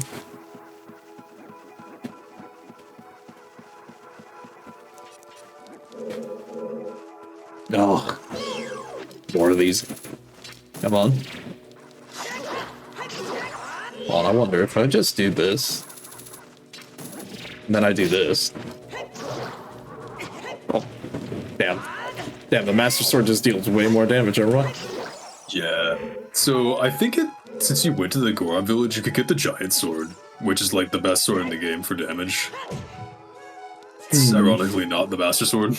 Speaker 1: Oh, more of these. Come on. Well, I wonder if I just do this. And then I do this. Oh, damn. Damn, the Master Sword just deals way more damage, everyone.
Speaker 2: Yeah. So I think since you went to the Goron village, you could get the giant sword, which is like the best sword in the game for damage. It's ironically not the Master Sword.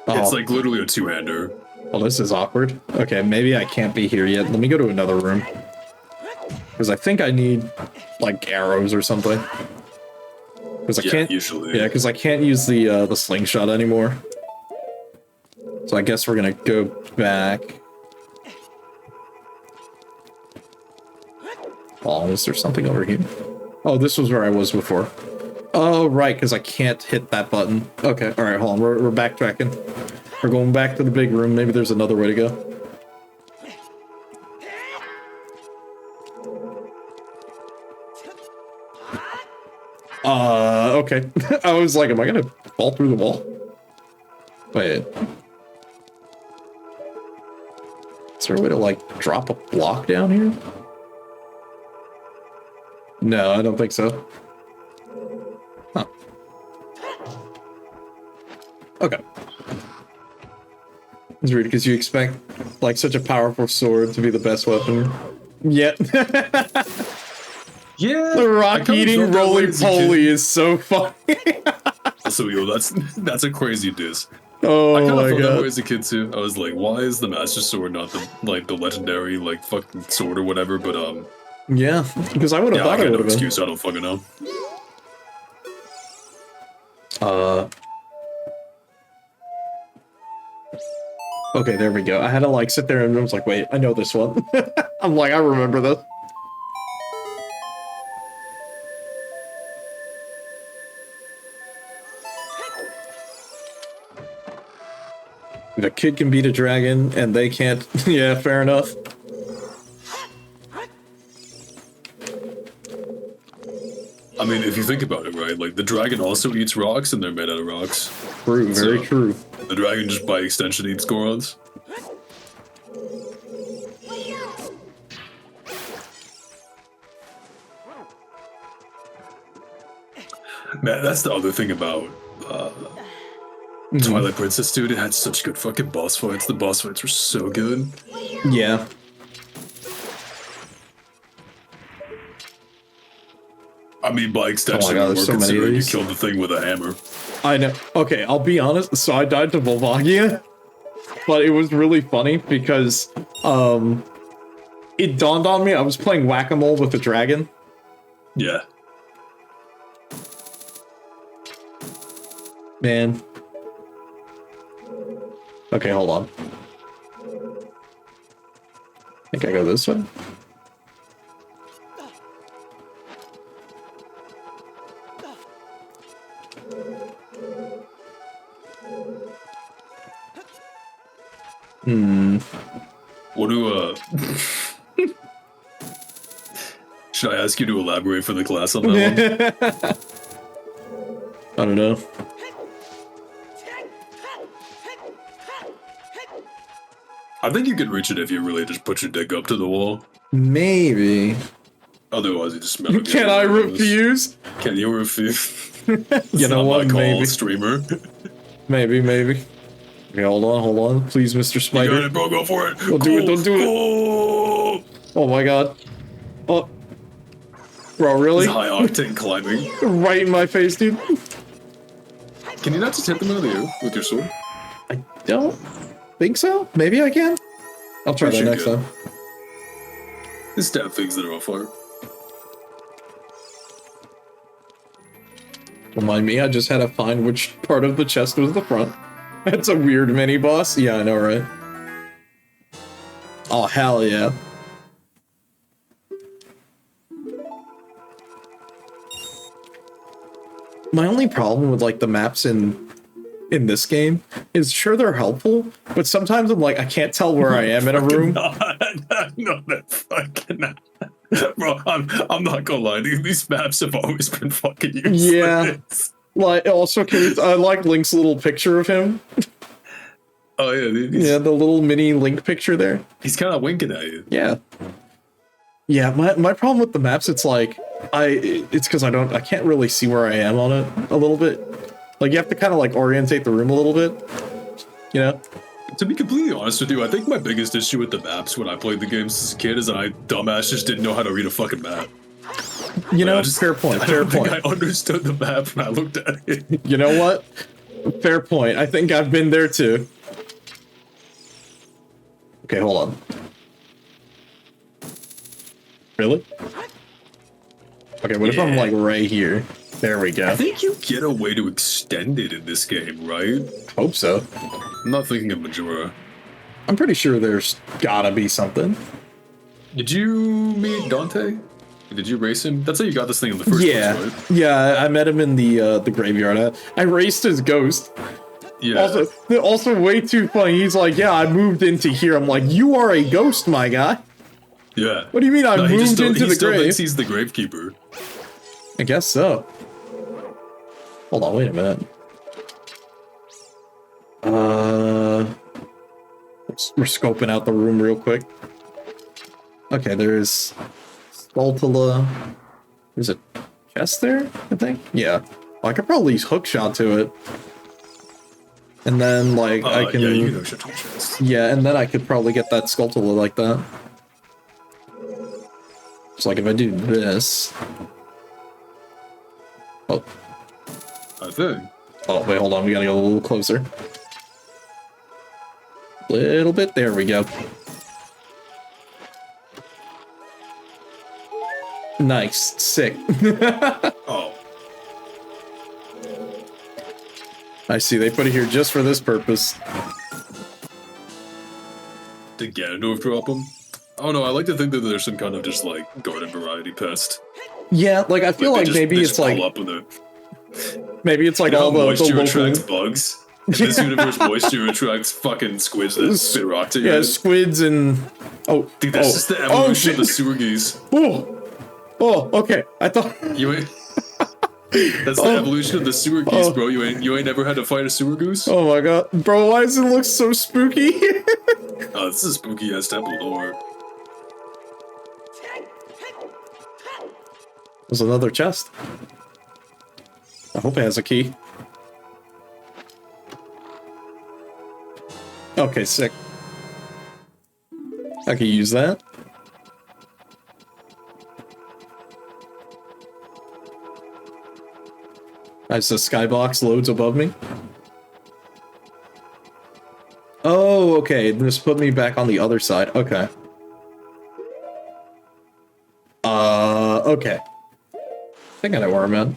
Speaker 1: Oh.
Speaker 2: It's like literally a two-hander.
Speaker 1: Well, this is awkward. Okay, maybe I can't be here yet. Let me go to another room. Because I think I need, like, arrows or something. Because I can't...
Speaker 2: usually.
Speaker 1: Yeah, because I can't use the slingshot anymore. So I guess we're gonna go back. Oh, is there something over here? Oh, this was where I was before. Oh, right, because I can't hit that button. Okay, alright, hold on. We're backtracking. We're going back to the big room. Maybe there's another way to go. Okay. I was like, am I gonna fall through the wall? Wait. Is there a way to, like, drop a block down here? No, I don't think so. Huh. Okay. It's weird because you expect, like, such a powerful sword to be the best weapon. Yet.
Speaker 2: Yeah.
Speaker 1: The rock eating roly-poly is so funny.
Speaker 2: Also, yo, that's a crazy diss.
Speaker 1: Oh
Speaker 2: I kind
Speaker 1: my
Speaker 2: of felt that way
Speaker 1: god.
Speaker 2: as a kid too. I was like, why is the Master Sword not the legendary like fucking sword or whatever? But
Speaker 1: Yeah, because I would have
Speaker 2: yeah, I
Speaker 1: thought it
Speaker 2: got
Speaker 1: would
Speaker 2: no
Speaker 1: have been.
Speaker 2: excuse. I don't fucking know.
Speaker 1: Okay, there we go. I had to like sit there and I was like, wait, I know this one. I'm like, I remember this. The kid can beat a dragon and they can't. Yeah, fair enough.
Speaker 2: I mean, if you think about it, right? Like the dragon also eats rocks, and they're made out of rocks.
Speaker 1: True, very
Speaker 2: So,
Speaker 1: true.
Speaker 2: The dragon just by extension eats Gorons. Man, that's the other thing about Twilight Princess, dude. It had such good fucking boss fights. The boss fights were so good.
Speaker 1: Yeah.
Speaker 2: I mean, by extension,
Speaker 1: God,
Speaker 2: more
Speaker 1: there's so many of
Speaker 2: considering you
Speaker 1: these.
Speaker 2: killed the thing with a hammer.
Speaker 1: I know. Okay, I'll be honest. So I died to Volvagia, but it was really funny because it dawned on me I was playing whack-a-mole with a dragon.
Speaker 2: Yeah.
Speaker 1: Man. Okay, hold on. I think I go this way.
Speaker 2: What do should I ask you to elaborate for the class on that one?
Speaker 1: I don't know.
Speaker 2: I think you could reach it if you really just put your dick up to the wall.
Speaker 1: Maybe.
Speaker 2: Otherwise, you just
Speaker 1: Can I refuse?
Speaker 2: Can you refuse?
Speaker 1: You know what? Maybe.
Speaker 2: Streamer.
Speaker 1: Maybe. Okay, hold on. Please, Mr.
Speaker 2: You
Speaker 1: Spider.
Speaker 2: got it, bro. Go for it.
Speaker 1: Don't do it, don't do it. Oh my god. Oh. Bro, really?
Speaker 2: High octane climbing.
Speaker 1: Right in my face, dude.
Speaker 2: Can you not just hit them out of the air with your sword?
Speaker 1: I don't think so. Maybe I can. I'll try
Speaker 2: Yes,
Speaker 1: that
Speaker 2: you
Speaker 1: next
Speaker 2: can.
Speaker 1: time.
Speaker 2: Just stab things that are on fire.
Speaker 1: Don't mind me, I just had to find which part of the chest was the front. That's a weird mini boss. Yeah, I know, right? Oh, hell yeah. My only problem with like the maps in this game is sure they're helpful, but sometimes I'm like I can't tell where I am in a room.
Speaker 2: No, that fucking. Bro, I'm not gonna lie. These maps have always been fucking useless.
Speaker 1: Yeah. Like, also, I like Link's little picture of him.
Speaker 2: Oh yeah,
Speaker 1: Yeah, the little mini Link picture there.
Speaker 2: he's kind of winking at you.
Speaker 1: Yeah. Yeah, my problem with the maps, it's like, it's because I can't really see where I am on it a little bit. Like, you have to kind of, like, orientate the room a little bit, you know?
Speaker 2: To be completely honest with you, I think my biggest issue with the maps when I played the games as a kid is that I, dumbass, just didn't know how to read a fucking map.
Speaker 1: You know, fair point,
Speaker 2: I
Speaker 1: fair
Speaker 2: don't think
Speaker 1: point.
Speaker 2: I understood the map when I looked at it.
Speaker 1: You know what? Fair point. I think I've been there too. Okay, hold on. Really? Okay, what if I'm like right here? There we go.
Speaker 2: I think you get a way to extend it in this game, right?
Speaker 1: Hope so.
Speaker 2: I'm not thinking of Majora.
Speaker 1: I'm pretty sure there's gotta be something.
Speaker 2: Did you meet Dante? Did you race him? That's how you got this thing in the first
Speaker 1: Yeah,
Speaker 2: place, right?
Speaker 1: yeah. I met him in the graveyard. I raced his ghost.
Speaker 2: Yeah.
Speaker 1: Also, way too funny. He's like, "Yeah, I moved into here." I'm like, "You are a ghost, my guy."
Speaker 2: Yeah.
Speaker 1: What do you mean I
Speaker 2: he
Speaker 1: moved into
Speaker 2: he
Speaker 1: the
Speaker 2: still
Speaker 1: grave?
Speaker 2: thinks he's the gravekeeper.
Speaker 1: I guess so. Hold on, wait a minute. We're scoping out the room real quick. Okay, there's Skulltula. There's a chest there, I think? Yeah. Well, I could probably use hookshot to it. And then, like, I can...
Speaker 2: Yeah, you can hookshot to the chest.
Speaker 1: Yeah, and then I could probably get that Skulltula like that. It's like if I do this... Oh.
Speaker 2: I think.
Speaker 1: Oh, wait, hold on. We gotta go a little closer. Little bit. There we go. Nice. Sick.
Speaker 2: Oh.
Speaker 1: I see. They put it here just for this purpose.
Speaker 2: Did Ganondorf drop him? I don't know, I like to think that there's some kind of just, like, garden variety pest.
Speaker 1: Yeah, like, I feel like maybe it's like...
Speaker 2: Up with it.
Speaker 1: Maybe it's like
Speaker 2: You know
Speaker 1: all
Speaker 2: how
Speaker 1: the
Speaker 2: moisture
Speaker 1: local...
Speaker 2: attracts bugs? In this universe, moisture attracts fucking squids that spit rock to you.
Speaker 1: Yeah, squids and... Oh,
Speaker 2: Dude, that's just the evolution of the sewer geese.
Speaker 1: Oh! Oh, okay. I thought...
Speaker 2: You ain't... That's the evolution of the sewer geese, bro. You ain't never had to fight a sewer goose?
Speaker 1: Oh my god. Bro, why does it look so spooky?
Speaker 2: Oh, this is a spooky ass temple, don't worry.
Speaker 1: There's another chest. I hope it has a key. Okay, sick. I can use that. As the skybox loads above me. Oh, okay. This put me back on the other side. Okay. Okay. I think I know where I'm at.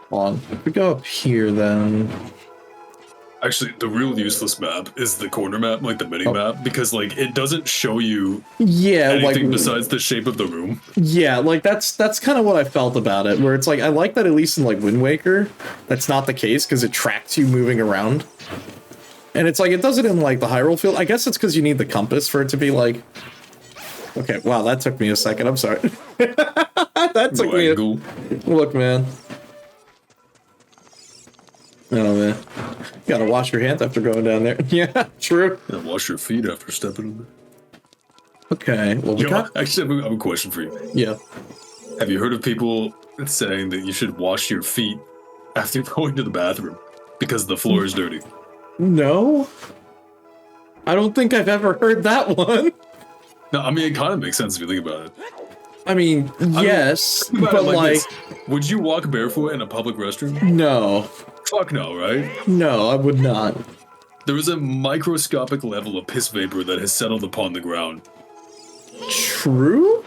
Speaker 1: Hold on. If we go up here, then...
Speaker 2: Actually, the real useless map is the corner map, like the mini map, because like it doesn't show you anything besides the shape of the room.
Speaker 1: Yeah, like that's kind of what I felt about it, where it's like I like that at least in like Wind Waker, that's not the case because it tracks you moving around. And it's like it does it in like the Hyrule field. I guess it's because you need the compass for it to be like. Okay, wow, that took me a second. I'm sorry. That took me. Look, man. Oh man, gotta wash your hands after going down there. Yeah, true.
Speaker 2: And wash your feet after stepping in there.
Speaker 1: Okay, well,
Speaker 2: actually, I have a question for you.
Speaker 1: Yeah.
Speaker 2: Have you heard of people saying that you should wash your feet after going to the bathroom because the floor is dirty?
Speaker 1: No. I don't think I've ever heard that one.
Speaker 2: No, I mean, it kind of makes sense if you think about it.
Speaker 1: I mean, yes, but like...
Speaker 2: Would you walk barefoot in a public restroom?
Speaker 1: No.
Speaker 2: Fuck no, right?
Speaker 1: No, I would not.
Speaker 2: There is a microscopic level of piss vapor that has settled upon the ground.
Speaker 1: True?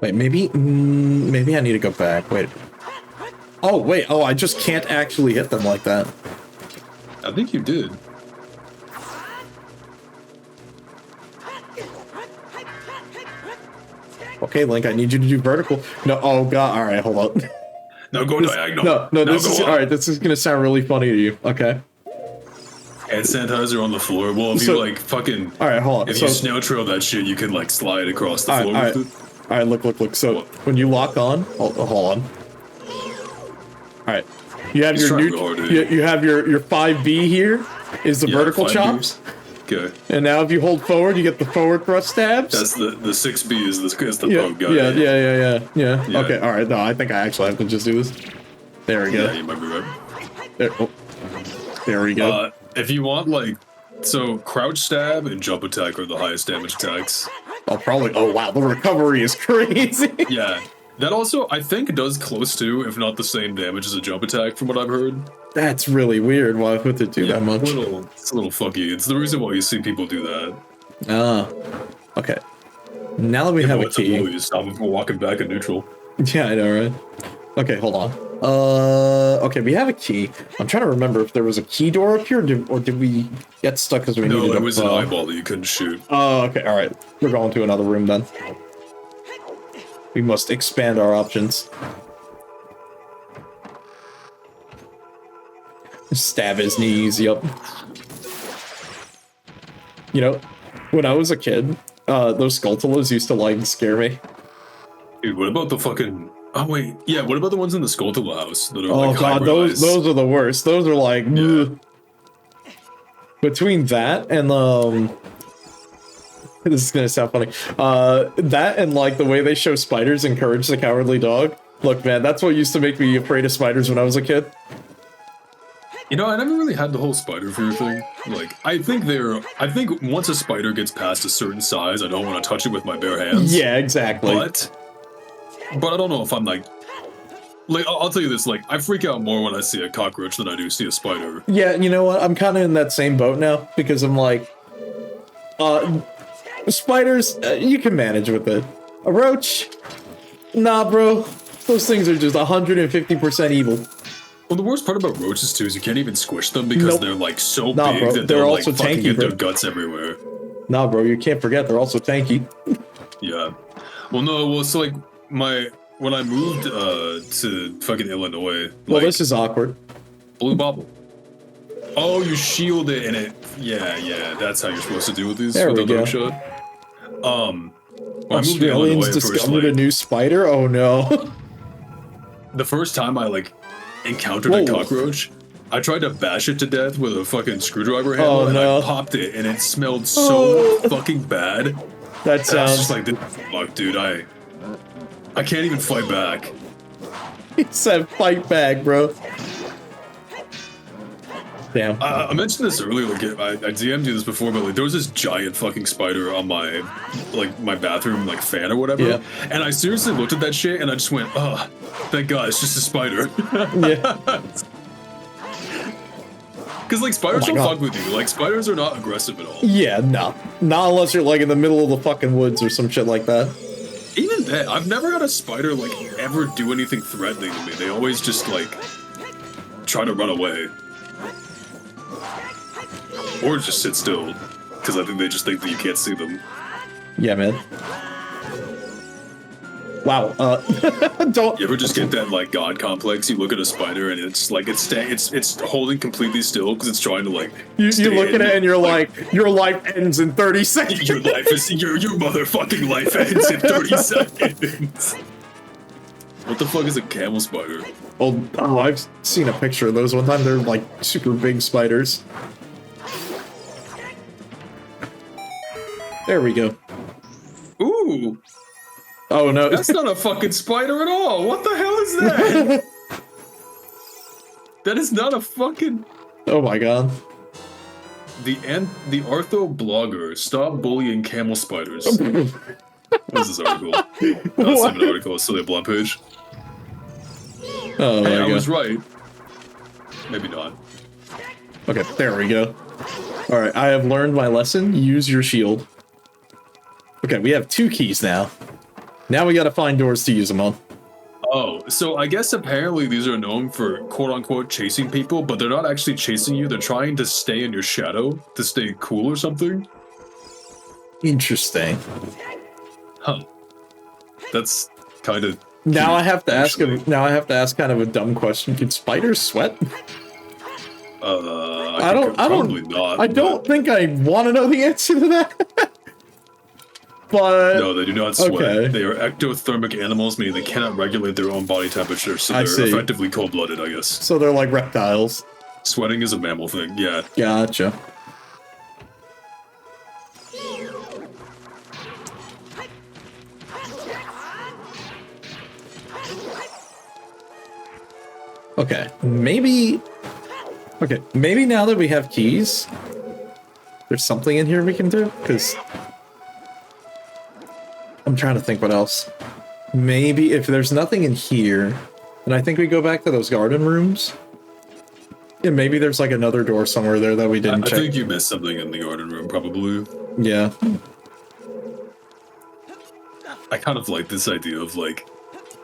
Speaker 1: Wait, maybe I need to go back. Wait. Oh, wait. Oh, I just can't actually hit them like that.
Speaker 2: I think you did.
Speaker 1: Okay, Link, I need you to do vertical. No, oh god, alright, hold on.
Speaker 2: No, go diagonal.
Speaker 1: No, this is alright, this is gonna sound really funny to you, okay?
Speaker 2: hand sanitizer on the floor. Well, if
Speaker 1: So-
Speaker 2: you like fucking,
Speaker 1: All right, hold on.
Speaker 2: if
Speaker 1: So,
Speaker 2: you snail trail that shit, you can like slide across the
Speaker 1: all
Speaker 2: floor
Speaker 1: right,
Speaker 2: with it.
Speaker 1: all right, look. So
Speaker 2: What?
Speaker 1: when you lock on, hold on. All right, you have
Speaker 2: He's
Speaker 1: your
Speaker 2: trying
Speaker 1: new,
Speaker 2: hard,
Speaker 1: you have your 5B here is the
Speaker 2: Yeah,
Speaker 1: vertical
Speaker 2: 5B.
Speaker 1: chops,
Speaker 2: Okay,
Speaker 1: and now if you hold forward, you get the forward thrust stabs.
Speaker 2: that's the 6B is the
Speaker 1: yeah,
Speaker 2: poke guy.
Speaker 1: yeah.
Speaker 2: Yeah.
Speaker 1: Okay, all right. No, I think I actually have to just do this. There we go.
Speaker 2: Yeah, you might be right.
Speaker 1: There we go.
Speaker 2: If you want like, so crouch stab and jump attack are the highest damage attacks.
Speaker 1: Oh, probably. Oh, wow. The recovery is crazy.
Speaker 2: Yeah, that also I think does close to, if not the same damage as a jump attack, from what I've heard.
Speaker 1: That's really weird. Why would it do that much?
Speaker 2: It's a little funky. It's the reason why you see people do that.
Speaker 1: Ah. Okay. Now that we have a key.
Speaker 2: You stop them from walking back in neutral.
Speaker 1: Yeah, I know, right? Okay, hold on. Okay, we have a key. I'm trying to remember if there was a key door up here, or did we get stuck because we needed
Speaker 2: No,
Speaker 1: a...
Speaker 2: it was an eyeball that you couldn't shoot.
Speaker 1: Oh, okay, alright. We're going to another room then. We must expand our options. Stab his knees, yup. You know, when I was a kid, those Skulltulas used to, like, scare me.
Speaker 2: Dude, what about the fucking... Oh, wait. Yeah, what about the ones in the Skulltula house that are,
Speaker 1: Oh
Speaker 2: like,
Speaker 1: god,
Speaker 2: hybridized?
Speaker 1: those are the worst. Those are like...
Speaker 2: Yeah.
Speaker 1: ugh. Between that and, this is gonna sound funny. That and, like, the way they show spiders in Courage the Cowardly Dog. Look, man, that's what used to make me afraid of spiders when I was a kid.
Speaker 2: You know, I never really had the whole spider fear thing. Like, I think once a spider gets past a certain size, I don't want to touch it with my bare hands.
Speaker 1: Yeah, exactly.
Speaker 2: But I don't know if I'm like, I'll tell you this, like, I freak out more when I see a cockroach than I do see a spider.
Speaker 1: Yeah, you know what? I'm kind of in that same boat now, because I'm like, spiders, you can manage with it. A roach? Nah, bro. Those things are just 150% evil.
Speaker 2: Well, the worst part about roaches, too, is you can't even squish them because
Speaker 1: Nope.
Speaker 2: they're, like, so
Speaker 1: Nah,
Speaker 2: big
Speaker 1: bro,
Speaker 2: that
Speaker 1: they're
Speaker 2: they'll,
Speaker 1: also
Speaker 2: like, fucking
Speaker 1: tanky,
Speaker 2: get
Speaker 1: bro.
Speaker 2: their guts everywhere.
Speaker 1: Nah, bro, you can't forget, they're also tanky.
Speaker 2: Yeah. Well, so, like, when I moved, to fucking Illinois,
Speaker 1: Well,
Speaker 2: like,
Speaker 1: this is awkward.
Speaker 2: Blue Bobble. Oh, you shield it and it... Yeah, that's how you're supposed to do with these.
Speaker 1: There
Speaker 2: with
Speaker 1: we
Speaker 2: the
Speaker 1: go.
Speaker 2: hook shot. When I moved to
Speaker 1: Australians
Speaker 2: Illinois first,
Speaker 1: discovered a
Speaker 2: like,
Speaker 1: new spider? Oh no.
Speaker 2: the first time I, like, encountered a
Speaker 1: Whoa.
Speaker 2: cockroach, I tried to bash it to death with a fucking screwdriver handle,
Speaker 1: Oh,
Speaker 2: and
Speaker 1: no.
Speaker 2: I popped it, and it smelled so fucking bad.
Speaker 1: That
Speaker 2: I was
Speaker 1: sounds...
Speaker 2: just like, fuck, dude, I can't even fight back.
Speaker 1: He said fight back, bro. Damn.
Speaker 2: I mentioned this earlier, like, I DM'd you this before, but, like, there was this giant fucking spider on my bathroom, like, fan or whatever,
Speaker 1: Yeah.
Speaker 2: and I seriously looked at that shit, and I just went, oh, thank God, it's just a spider.
Speaker 1: Yeah.
Speaker 2: Because, like, spiders
Speaker 1: Oh my
Speaker 2: don't
Speaker 1: God.
Speaker 2: fuck with you. Like, spiders are not aggressive at all.
Speaker 1: Yeah, no. Not unless you're, like, in the middle of the fucking woods or some shit like that.
Speaker 2: Even then, I've never had a spider, like, ever do anything threatening to me. They always just, like, try to run away. Or just sit still. Because I think they just think that you can't see them.
Speaker 1: Yeah, man. Wow, don't...
Speaker 2: You ever just get that, like, god complex? You look at a spider and it's, like, it's holding completely still because it's trying to, like,
Speaker 1: You
Speaker 2: stay
Speaker 1: look at
Speaker 2: in.
Speaker 1: it and you're like, your life ends in 30 seconds.
Speaker 2: Your life is... Your motherfucking life ends in 30 seconds. What the fuck is a camel spider?
Speaker 1: Oh, I've seen a picture of those one time. They're like super big spiders. There we go.
Speaker 2: Ooh!
Speaker 1: Oh no.
Speaker 2: That's not a fucking spider at all! What the hell is that? That is not a fucking...
Speaker 1: Oh my god.
Speaker 2: The Artho blogger, stop bullying camel spiders. What is this article? That's not an article, it's still a blog page.
Speaker 1: Oh
Speaker 2: Hey,
Speaker 1: my
Speaker 2: I
Speaker 1: god.
Speaker 2: was right. Maybe not.
Speaker 1: Okay, there we go. Alright, I have learned my lesson. Use your shield. Okay, we have 2 keys now. Now we gotta find doors to use them on.
Speaker 2: Oh, so I guess apparently these are known for quote-unquote chasing people, but they're not actually chasing you, they're trying to stay in your shadow, to stay cool or something?
Speaker 1: Interesting.
Speaker 2: Huh. That's kind of...
Speaker 1: Now I have to ask
Speaker 2: actually.
Speaker 1: now I have to ask kind of a dumb question. Can spiders sweat?
Speaker 2: I Probably not.
Speaker 1: I don't think I want to know the answer to that. But
Speaker 2: no, they do not sweat.
Speaker 1: Okay.
Speaker 2: They are ectothermic animals, meaning they cannot regulate their own body temperature, so they're effectively cold-blooded, I guess.
Speaker 1: So they're like reptiles.
Speaker 2: Sweating is a mammal thing, yeah.
Speaker 1: Gotcha. Okay, maybe now that we have keys, there's something in here we can do, because I'm trying to think what else. Maybe if there's nothing in here, then I think we go back to those garden rooms. Yeah, maybe there's like another door somewhere there that we didn't check.
Speaker 2: I think you missed something in the garden room, probably.
Speaker 1: Yeah.
Speaker 2: I kind of like this idea of like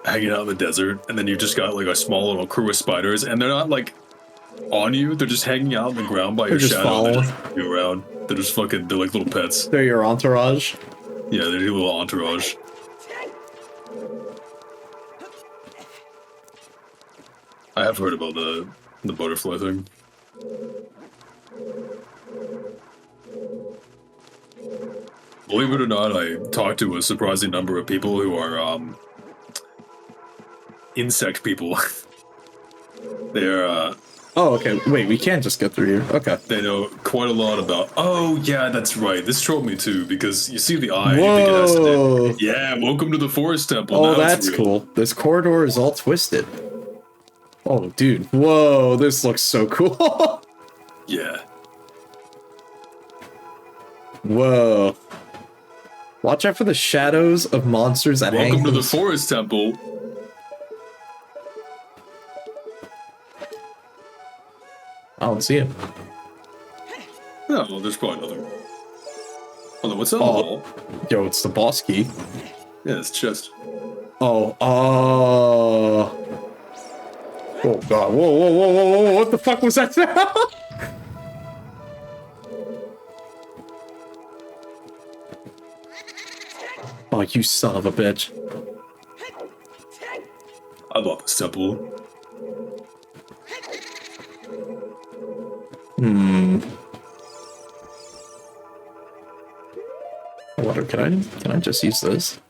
Speaker 2: hanging out in the desert, and then you just got like a small little crew of spiders, and they're not like on you, they're just hanging out on the ground by your shadow. They just follow you around. They're just fucking, they're like little pets.
Speaker 1: They're your entourage.
Speaker 2: Yeah, they're your little entourage. I have heard about the butterfly thing. Believe it or not, I talked to a surprising number of people who are insect people. They're
Speaker 1: oh, okay. Wait, we can't just get through here. Okay.
Speaker 2: They know quite a lot about. Oh, yeah, that's right. This trolled me too, because you see the eye.
Speaker 1: Whoa.
Speaker 2: You think yeah, welcome to the forest temple.
Speaker 1: Oh,
Speaker 2: now
Speaker 1: that's cool. This corridor is all twisted. Oh, dude. Whoa, this looks so cool.
Speaker 2: Yeah.
Speaker 1: Whoa. Watch out for the shadows of monsters at angles.
Speaker 2: Welcome to the forest temple.
Speaker 1: I don't see him.
Speaker 2: No, well, there's probably nothing. Hold on, what's that on the wall?
Speaker 1: Yo, it's the boss key.
Speaker 2: Yeah, it's chest.
Speaker 1: Oh, oh god, whoa, whoa, whoa, whoa, whoa, what the fuck was that sound? Oh, you son of a bitch.
Speaker 2: I love this temple.
Speaker 1: I wonder, can I just use this?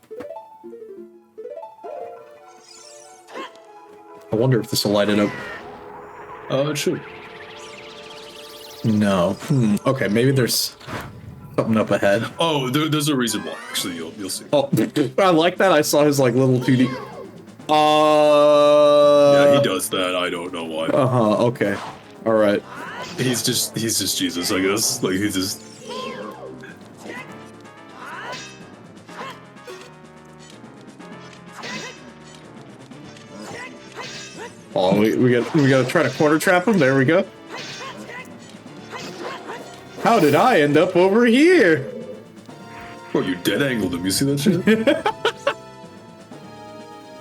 Speaker 1: I wonder if this will light it up.
Speaker 2: It should.
Speaker 1: No. Okay, maybe there's something up ahead.
Speaker 2: Oh, there's a reason why. Actually, you'll see.
Speaker 1: Oh, I like that. I saw his like little 2D.
Speaker 2: Yeah, he does that. I don't know why.
Speaker 1: Okay. All right.
Speaker 2: He's just Jesus, I guess. Like he's just.
Speaker 1: Oh, we gotta try to corner trap him. There we go. How did I end up over here?
Speaker 2: Oh, you dead angled him. You see that shit?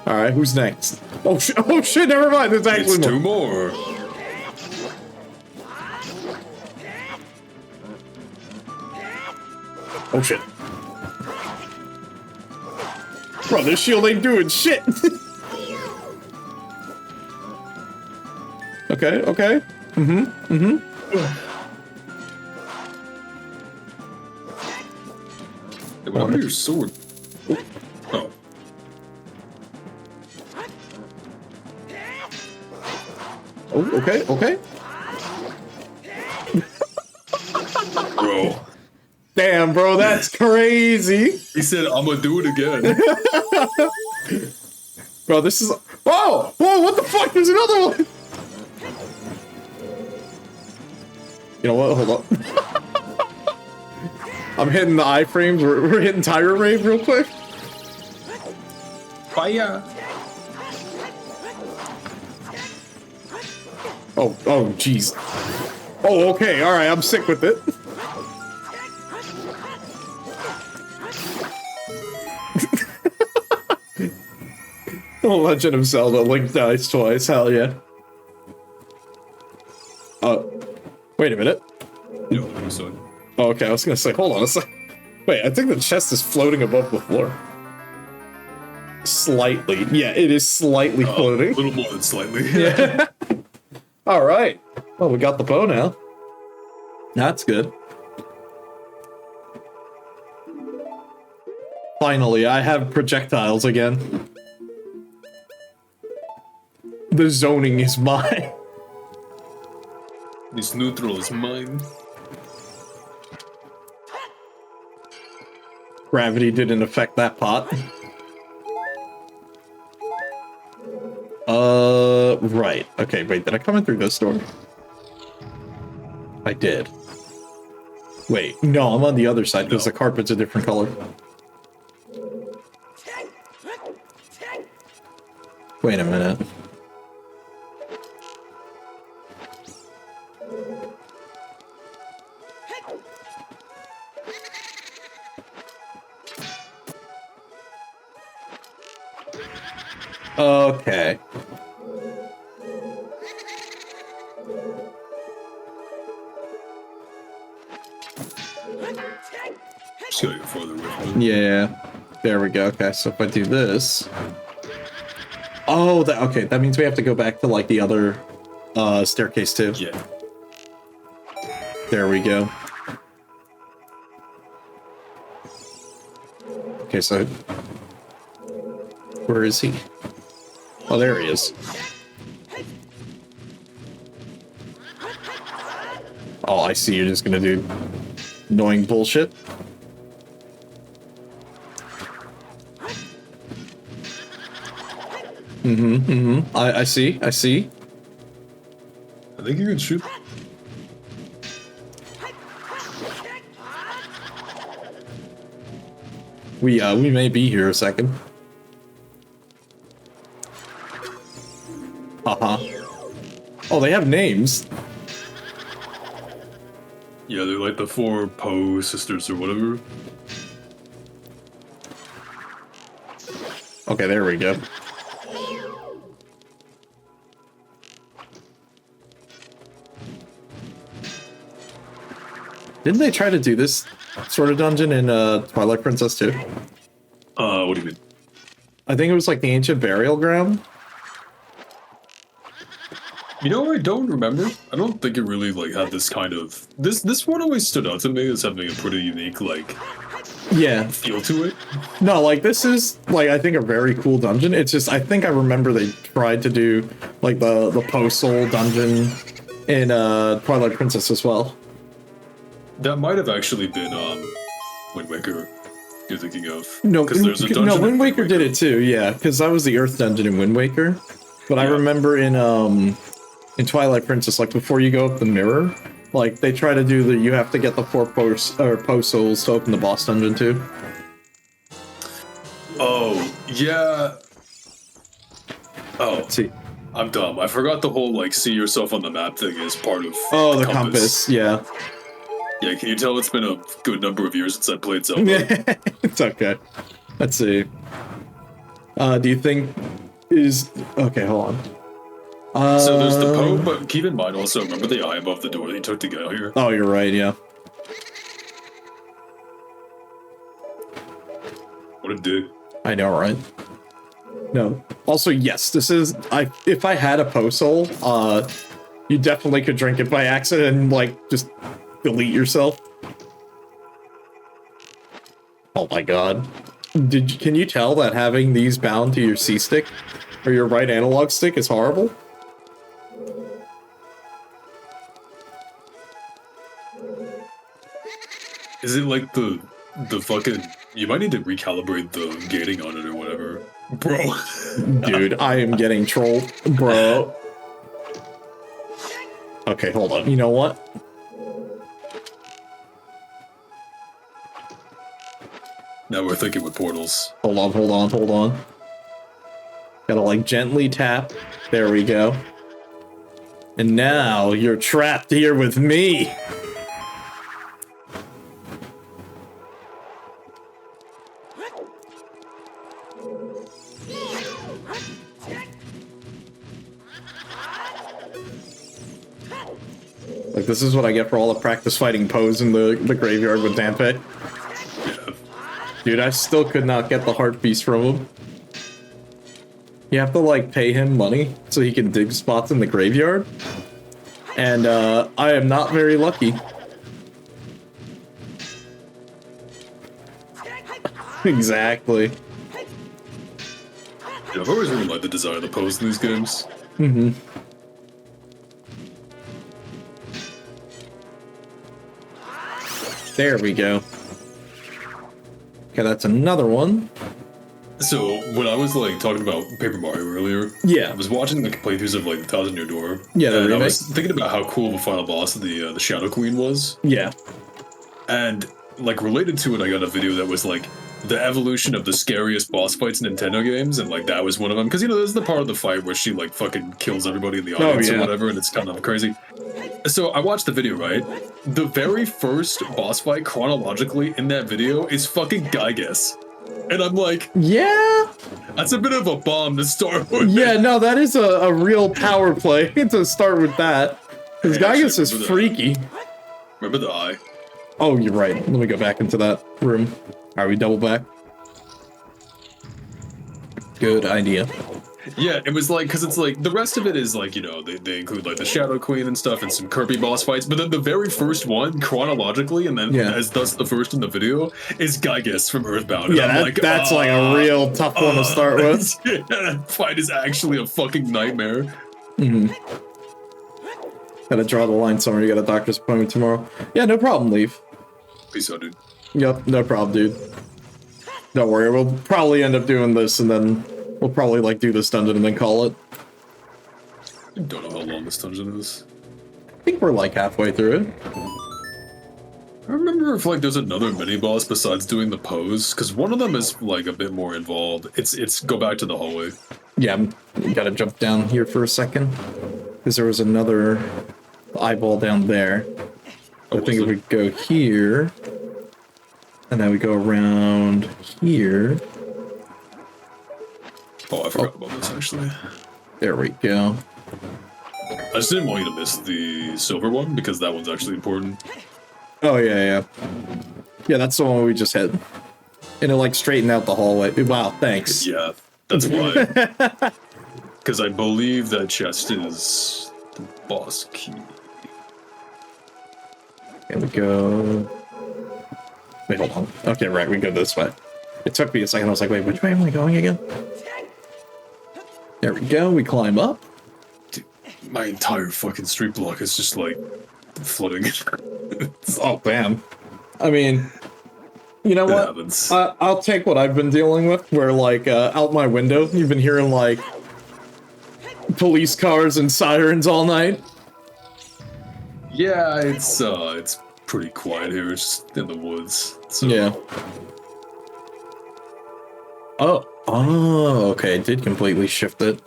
Speaker 1: All right, who's next? Oh shit! Oh shit! Never mind. There's actually
Speaker 2: it's two more.
Speaker 1: Oh shit! Bro, this shield ain't doing shit. Okay. Okay.
Speaker 2: Hey, what happened to your sword? Oh.
Speaker 1: Oh, okay, okay.
Speaker 2: Bro.
Speaker 1: Damn, bro, that's crazy.
Speaker 2: He said, I'm gonna do it again.
Speaker 1: Bro, this is... Whoa! Whoa, what the fuck? There's another one! You know what? Hold up. I'm hitting the iframes. We're hitting Tyrant Rave real quick.
Speaker 2: Fire!
Speaker 1: Oh, jeez. Oh, okay, alright, I'm sick with it. The Legend of Zelda, Link dies twice, hell yeah. Wait a minute.
Speaker 2: No, I'm sorry.
Speaker 1: Oh, okay, I was gonna say, hold on a sec. Wait, I think the chest is floating above the floor. Slightly. Yeah, it is slightly floating.
Speaker 2: A little more than slightly.
Speaker 1: Yeah. Alright. Well, we got the bow now. That's good. Finally, I have projectiles again. The zoning is mine.
Speaker 2: This neutral is mine.
Speaker 1: Gravity didn't affect that pot. Right. Okay, wait, did I come in through this door? I did. Wait, no, I'm on the other side because the carpet's a different color. Wait a minute. Okay.
Speaker 2: Just gotta go farther away from it.
Speaker 1: Yeah. There we go. Okay, so if I do this... Oh, that, okay, that means we have to go back to, like, the other staircase, too.
Speaker 2: Yeah.
Speaker 1: There we go. Okay, so... Where is he? Oh, there he is. Oh, I see, you're just gonna do annoying bullshit. I see, I see.
Speaker 2: I think you can shoot.
Speaker 1: We may be here a second. Oh, they have names.
Speaker 2: Yeah, they're like the 4 Poe sisters or whatever.
Speaker 1: Okay, there we go. Didn't they try to do this sort of dungeon in Twilight Princess too?
Speaker 2: What do you mean?
Speaker 1: I think it was like the ancient burial ground.
Speaker 2: You know, I don't remember. I don't think it really like had this kind of this one always stood out to me as having a pretty unique like
Speaker 1: Yeah.
Speaker 2: feel to it.
Speaker 1: No, like this is like I think a very cool dungeon. It's just I think I remember they tried to do like the post-soul dungeon in Twilight Princess as well.
Speaker 2: That might have actually been Wind Waker you're thinking of.
Speaker 1: No,
Speaker 2: because there's a dungeon
Speaker 1: no,
Speaker 2: in
Speaker 1: Wind Waker did it too. Yeah, because that was the Earth dungeon in Wind Waker. But I remember in Twilight Princess, like before you go up the mirror, like they try to do you have to get the 4 post souls to open the boss dungeon too.
Speaker 2: Oh yeah. Oh,
Speaker 1: Let's see.
Speaker 2: I'm dumb. I forgot the whole like see yourself on the map thing is part of.
Speaker 1: Oh, the compass. Yeah.
Speaker 2: Yeah, can you tell it's been a good number of years since I played Zelda?
Speaker 1: It's okay. Let's see. Do you think okay? Hold on.
Speaker 2: So there's the Poe, but keep in mind also, remember the eye above the door that you took to get out here?
Speaker 1: Oh, you're right, yeah.
Speaker 2: What a dick.
Speaker 1: I know, right? No. Also, yes, this is... if I had a Poe soul, you definitely could drink it by accident and, like, just delete yourself. Oh my god. Can you tell that having these bound to your C-stick, or your right analog stick, is horrible?
Speaker 2: Is it like the fucking... You might need to recalibrate the gating on it or whatever. Bro.
Speaker 1: Dude, I am getting trolled. Bro. Okay, hold on. You know what?
Speaker 2: Now we're thinking with portals.
Speaker 1: Hold on, hold on, hold on. Gotta, like, gently tap. There we go. And now you're trapped here with me. Like, this is what I get for all the practice fighting Poes in the graveyard with Dampe. Dude, I still could not get the heart beast from him. You have to, like, pay him money so he can dig spots in the graveyard. And, I am not very lucky. Exactly.
Speaker 2: Yeah, I've always really liked the design of the pose in these games.
Speaker 1: Mm-hmm. There we go. Okay, that's another one.
Speaker 2: So when I was like talking about Paper Mario earlier,
Speaker 1: Yeah.
Speaker 2: I was watching like playthroughs of like the Thousand Year Door.
Speaker 1: Yeah, the
Speaker 2: and I
Speaker 1: remake.
Speaker 2: was thinking about how cool the final boss of the Shadow Queen was.
Speaker 1: Yeah.
Speaker 2: And like related to it, I got a video that was like the evolution of the scariest boss fights in Nintendo games, and like that was one of them. Because you know, there's the part of the fight where she like fucking kills everybody in the audience or whatever, and it's kind of crazy. So I watched the video, right? The very first boss fight chronologically in that video is fucking Gygas. And I'm like,
Speaker 1: yeah,
Speaker 2: that's a bit of a bomb to start with.
Speaker 1: Yeah, no, that is a real power play to start with that. Because Gygas is freaky.
Speaker 2: Remember the eye?
Speaker 1: Oh, you're right. Let me go back into that room. Are we double back? Good idea.
Speaker 2: Yeah, it was like, because it's like, the rest of it is like, you know, they include like the Shadow Queen and stuff and some Kirby boss fights, but then the very first one, chronologically, and then as thus the first in the video, is Gygas from Earthbound.
Speaker 1: Yeah, that's like a real tough one to start with.
Speaker 2: Yeah, that fight is actually a fucking nightmare.
Speaker 1: Mm-hmm. Gotta draw the line somewhere, you got a doctor's appointment tomorrow. Yeah, no problem, Leaf.
Speaker 2: Peace out, dude.
Speaker 1: Yep, no problem, dude. Don't worry, we'll probably end up doing this and then we'll probably like do this dungeon and then call it.
Speaker 2: I don't know how long this dungeon is.
Speaker 1: I think we're like halfway through it.
Speaker 2: I remember if like there's another mini boss besides doing the pose, because one of them is like a bit more involved. It's go back to the hallway.
Speaker 1: Yeah, we gotta jump down here for a second. Because there was another eyeball down there. I think if we go here, and then we go around here.
Speaker 2: Oh, I forgot about this actually.
Speaker 1: There we go.
Speaker 2: I just didn't want you to miss the silver one because that one's actually important.
Speaker 1: Oh yeah. Yeah, that's the one we just hit. And it like straightened out the hallway. Wow, thanks.
Speaker 2: Yeah, that's why. Because I believe that chest is the boss key.
Speaker 1: There we go. Wait, hold on. Okay, right, we go this way. It took me a second. I was like, wait, which way am I going again? There we go. We climb up.
Speaker 2: Dude, my entire fucking street block is just like flooding.
Speaker 1: Oh, damn. I mean, you know what?
Speaker 2: Happens.
Speaker 1: I'll take what I've been dealing with, where like out my window, you've been hearing like police cars and sirens all night.
Speaker 2: Yeah, it's pretty quiet here. It's just in the woods. So.
Speaker 1: Yeah. Oh, okay. It did completely shift it.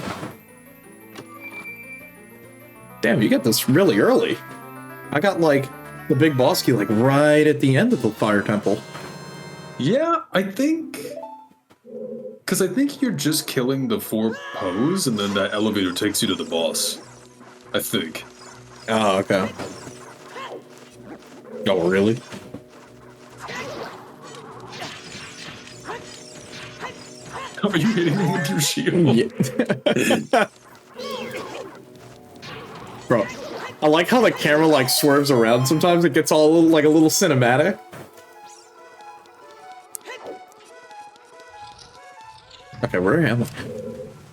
Speaker 1: Damn, you got this really early. I got like the big boss key like right at the end of the fire temple.
Speaker 2: Yeah, I think. Because I think you're just killing the 4 pose, and then that elevator takes you to the boss. I think.
Speaker 1: Oh, okay. Oh, really?
Speaker 2: Are you hitting me with your shield?
Speaker 1: Yeah. Bro, I like how the camera like swerves around. Sometimes it gets all like a little cinematic. Okay, where am I?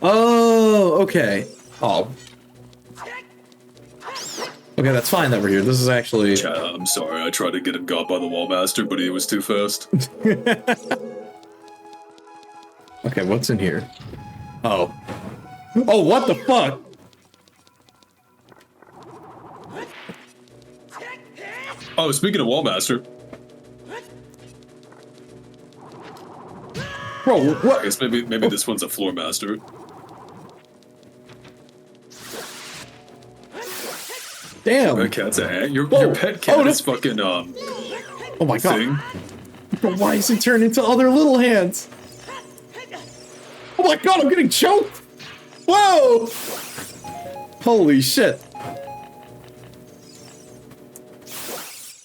Speaker 1: Oh, okay. Oh. Okay, that's fine that we're here. This is actually...
Speaker 2: I'm sorry, I tried to get him got by the wall master, but he was too fast.
Speaker 1: Okay, what's in here? Oh. Oh, what the fuck?
Speaker 2: Oh, speaking of wall master.
Speaker 1: Bro, what?
Speaker 2: I guess maybe this one's a floor master.
Speaker 1: Damn.
Speaker 2: Your cat's a hand. Your pet cat is fucking
Speaker 1: oh my god.
Speaker 2: thing.
Speaker 1: But why is he turned into other little hands? Oh my god, I'm getting choked! Whoa! Holy shit.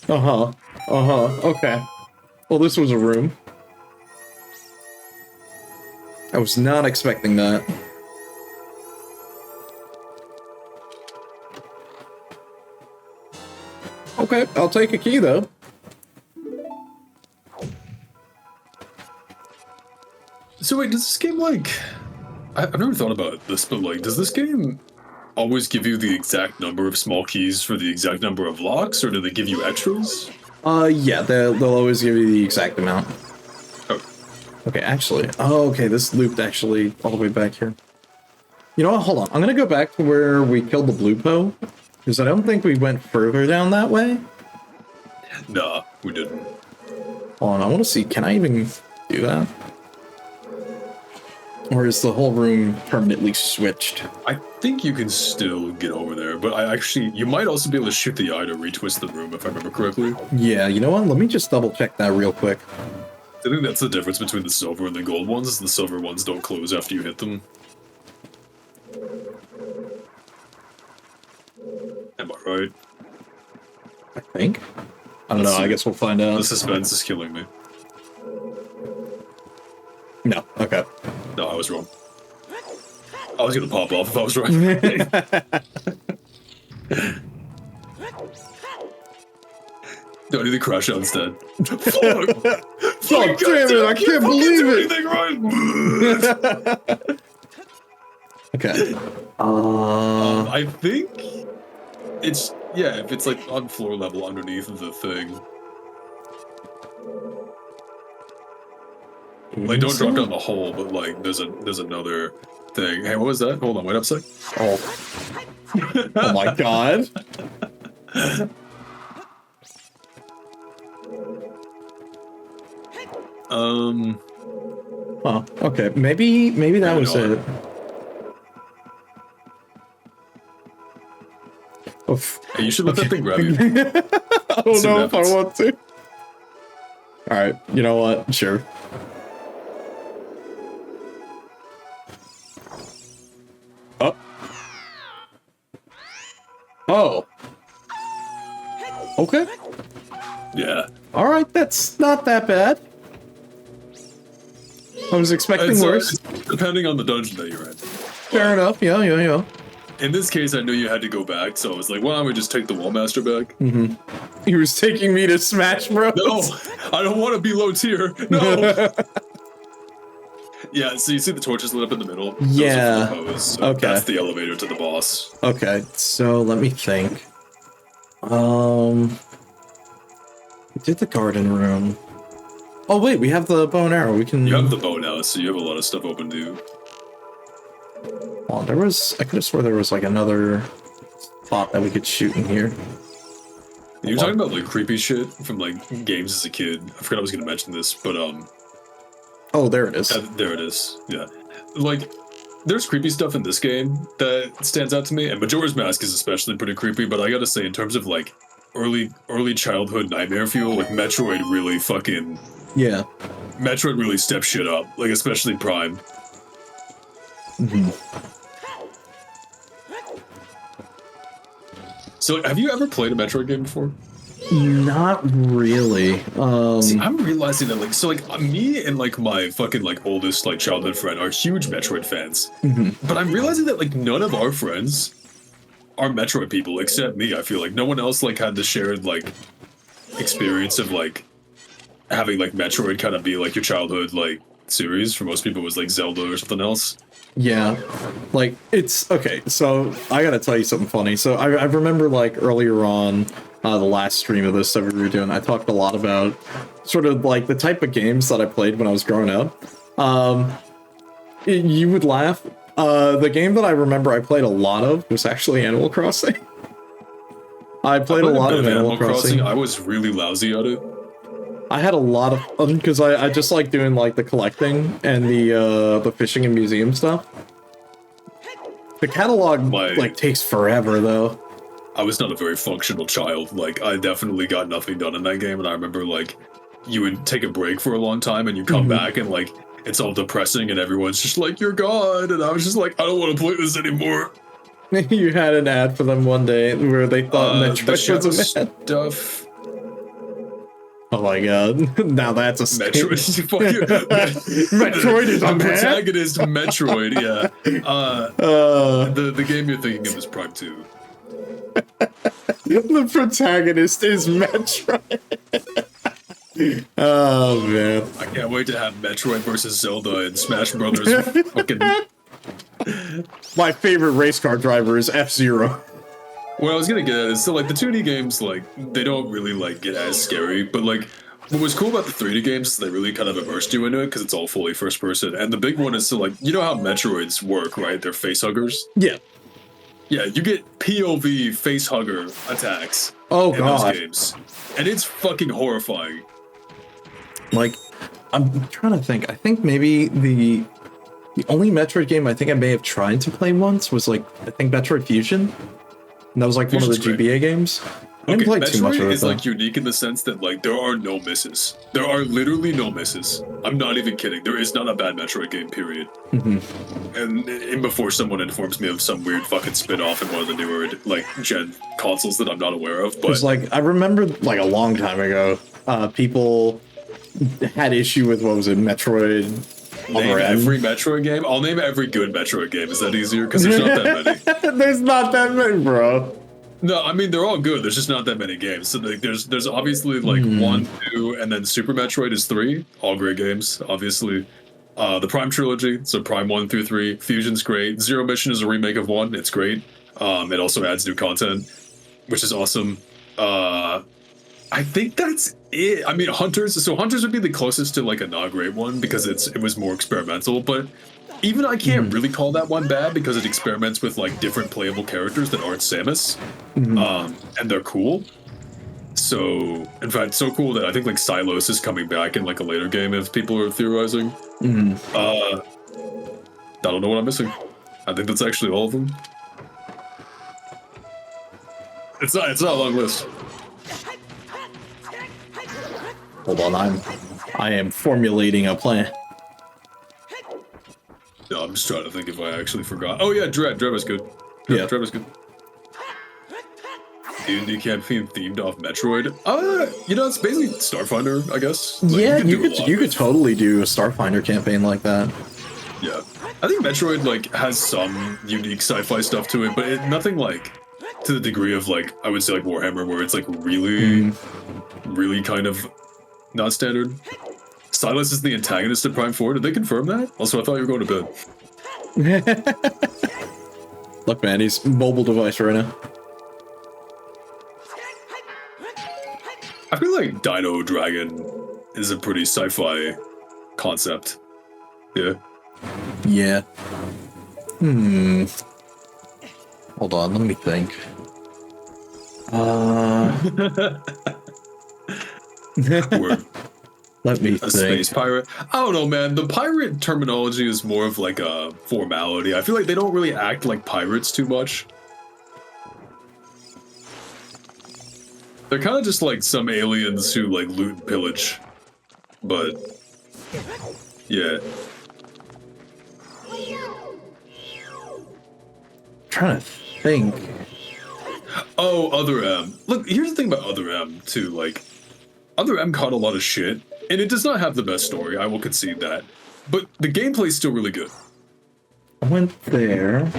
Speaker 1: Okay. Well, this was a room. I was not expecting that. Okay, I'll take a key though.
Speaker 2: So wait, does this game like... I've never thought about this, but like, does this game always give you the exact number of small keys for the exact number of locks, or do they give you extras?
Speaker 1: Yeah, they'll always give you the exact amount.
Speaker 2: Oh.
Speaker 1: Okay, actually, okay, this looped actually all the way back here. You know what, hold on, I'm gonna go back to where we killed the blue po, because I don't think we went further down that way.
Speaker 2: Nah, we didn't.
Speaker 1: Hold on, I want to see, can I even do that? Or is the whole room permanently switched?
Speaker 2: I think you can still get over there, but you might also be able to shoot the eye to retwist the room, if I remember correctly.
Speaker 1: Yeah, you know what, let me just double check that real quick.
Speaker 2: I think that's the difference between the silver and the gold ones. The silver ones don't close after you hit them. Am I right?
Speaker 1: I think. I don't know, I guess we'll find out.
Speaker 2: The suspense is killing me.
Speaker 1: No, okay.
Speaker 2: No, I was wrong. I was gonna pop off if I was right. No, I need to crash out instead. Fuck!
Speaker 1: Fuck, damn it, I can't believe it!
Speaker 2: Right.
Speaker 1: Okay.
Speaker 2: I think it's, yeah, if it's like on floor level underneath the thing. Like, don't drop down the hole, but like, there's another thing. Hey, what was that? Hold on, wait up a sec.
Speaker 1: Oh. Oh my god. Huh, okay, maybe that was it. Oof.
Speaker 2: Hey, you should let that thing grab you.
Speaker 1: I don't know if I want to. Alright, you know what? Sure. Oh. Oh. Okay.
Speaker 2: Yeah.
Speaker 1: Alright, that's not that bad. I was expecting worse.
Speaker 2: Depending on the dungeon that you're in.
Speaker 1: Fair enough, yeah.
Speaker 2: In this case, I knew you had to go back, so I was like, why don't we just take the Wallmaster back?
Speaker 1: Mm-hmm. He was taking me to Smash Bros.
Speaker 2: No, I don't want to be low tier. No. Yeah, so you see the torches lit up in the middle?
Speaker 1: Yeah.
Speaker 2: Those so
Speaker 1: okay.
Speaker 2: That's the elevator to the boss.
Speaker 1: Okay, so let me think. We did the garden room. Oh wait, we have the bow and arrow. We can.
Speaker 2: You have the bow now, so you have a lot of stuff open to you.
Speaker 1: Oh, I could have swore there was like another spot that we could shoot in here.
Speaker 2: You're talking about like creepy shit from like games as a kid. I forgot I was gonna mention this, but
Speaker 1: oh, there it is.
Speaker 2: There it is. Yeah, like there's creepy stuff in this game that stands out to me, and Majora's Mask is especially pretty creepy. But I gotta say, in terms of like early childhood nightmare fuel, like Metroid really fucking Metroid really steps shit up, like especially Prime.
Speaker 1: Mm-hmm.
Speaker 2: So, have you ever played a Metroid game before?
Speaker 1: Not really.
Speaker 2: See, I'm realizing that, like, so, like, me and, like, my fucking, like, oldest, like, childhood friend are huge Metroid fans.
Speaker 1: Mm-hmm.
Speaker 2: But I'm realizing that, like, none of our friends are Metroid people, except me, I feel like. No one else, like, had the shared, like, experience of, like, having, like, Metroid kind of be, like, your childhood, like, series. For most people, it was, like, Zelda or something else.
Speaker 1: Yeah, like, it's, okay, so I gotta tell you something funny. So I remember, like, earlier on, the last stream of this that we were doing, I talked a lot about sort of, like, the type of games that I played when I was growing up. You would laugh. The game that I remember I played a lot of was actually Animal Crossing. I played a lot of Animal Crossing.
Speaker 2: I was really lousy at it.
Speaker 1: I had a lot of fun because I just like doing like the collecting and the fishing and museum stuff. The catalog like takes forever though.
Speaker 2: I was not a very functional child. Like I definitely got nothing done in that game, and I remember like you would take a break for a long time and you come back and like it's all depressing and everyone's just like you're gone, and I was just like I don't want to play this anymore.
Speaker 1: You had an ad for them one day where they thought Metroid was a
Speaker 2: stuff.
Speaker 1: Oh my god! Now that's a
Speaker 2: Metroid.
Speaker 1: Metroid is a
Speaker 2: protagonist. Metroid, yeah. The game you're thinking of is Prime 2.
Speaker 1: The protagonist is Metroid. Oh man.
Speaker 2: I can't wait to have Metroid versus Zelda and Smash Brothers. Fucking.
Speaker 1: My favorite race car driver is F-Zero.
Speaker 2: What I was gonna get at is, so like the 2D games, like they don't really like get as scary, but like what was cool about the 3D games is they really kind of immersed you into it because it's all fully first person. And the big one is, so like, you know how Metroids work, right? They're face huggers.
Speaker 1: Yeah.
Speaker 2: Yeah, you get POV face hugger attacks
Speaker 1: Oh
Speaker 2: in
Speaker 1: god.
Speaker 2: those games, and it's fucking horrifying.
Speaker 1: Like, I'm trying to think. I think maybe the only Metroid game I think I may have tried to play once was like, I think Metroid Fusion. And that was like one of the
Speaker 2: Fusion's
Speaker 1: GBA games. I didn't play too much of
Speaker 2: Metroid
Speaker 1: it,
Speaker 2: is
Speaker 1: though.
Speaker 2: like unique in the sense that like there are no misses. There are literally no misses. I'm not even kidding. There is not a bad Metroid game, period. And before someone informs me of some weird fucking spin-off in one of the newer like gen consoles that I'm not aware of, but
Speaker 1: It's like, I remember like a long time ago, people had issue with, what was it, Metroid
Speaker 2: name
Speaker 1: Other M?
Speaker 2: every Metroid game. I'll name every good Metroid game. Is that easier? Because there's not that many.
Speaker 1: There's not that many, bro.
Speaker 2: No, I mean they're all good. There's just not that many games. So like, there's obviously like 1, 2, and then Super Metroid is 3. All great games, obviously. The Prime trilogy, so Prime 1 through 3. Fusion's great. Zero Mission is a remake of 1. It's great. It also adds new content, which is awesome. I think that's it. I mean, Hunters. So Hunters would be the closest to like a not great one because it was more experimental, but. Even I can't really call that one bad because it experiments with like different playable characters that aren't Samus, and they're cool. So, in fact, so cool that I think like Silos is coming back in like a later game if people are theorizing. I don't know what I'm missing. I think that's actually all of them. It's not a long list.
Speaker 1: Hold on, I am formulating a plan.
Speaker 2: No, I'm just trying to think if I actually forgot. Oh yeah, Dread. Dread was good.
Speaker 1: Yeah.
Speaker 2: Dread was good. D&D campaign themed off Metroid. You know, it's basically Starfinder, I guess. Like,
Speaker 1: Yeah,
Speaker 2: do a lot
Speaker 1: you could
Speaker 2: with-
Speaker 1: totally do a Starfinder campaign like that.
Speaker 2: Yeah, I think Metroid like has some unique sci-fi stuff to it, but nothing like to the degree of like I would say like Warhammer, where it's like really, really kind of not standard. Silas is the antagonist of Prime 4. Did they confirm that? Also, I thought you were going to bed.
Speaker 1: Look, man, he's mobile device right now.
Speaker 2: I feel like Dino Dragon is a pretty sci-fi concept. Yeah.
Speaker 1: Yeah. Hold on, let me think.
Speaker 2: Word.
Speaker 1: Let me
Speaker 2: A
Speaker 1: think.
Speaker 2: space pirate. I don't know, man. The pirate terminology is more of like a formality. I feel like they don't really act like pirates too much. They're kind of just like some aliens who like loot and pillage. But yeah.
Speaker 1: Trying to think.
Speaker 2: Oh, Other M. Look, here's the thing about Other M too. Like, Other M caught a lot of shit, and it does not have the best story. I will concede that, but the gameplay's still really good.
Speaker 1: I went there.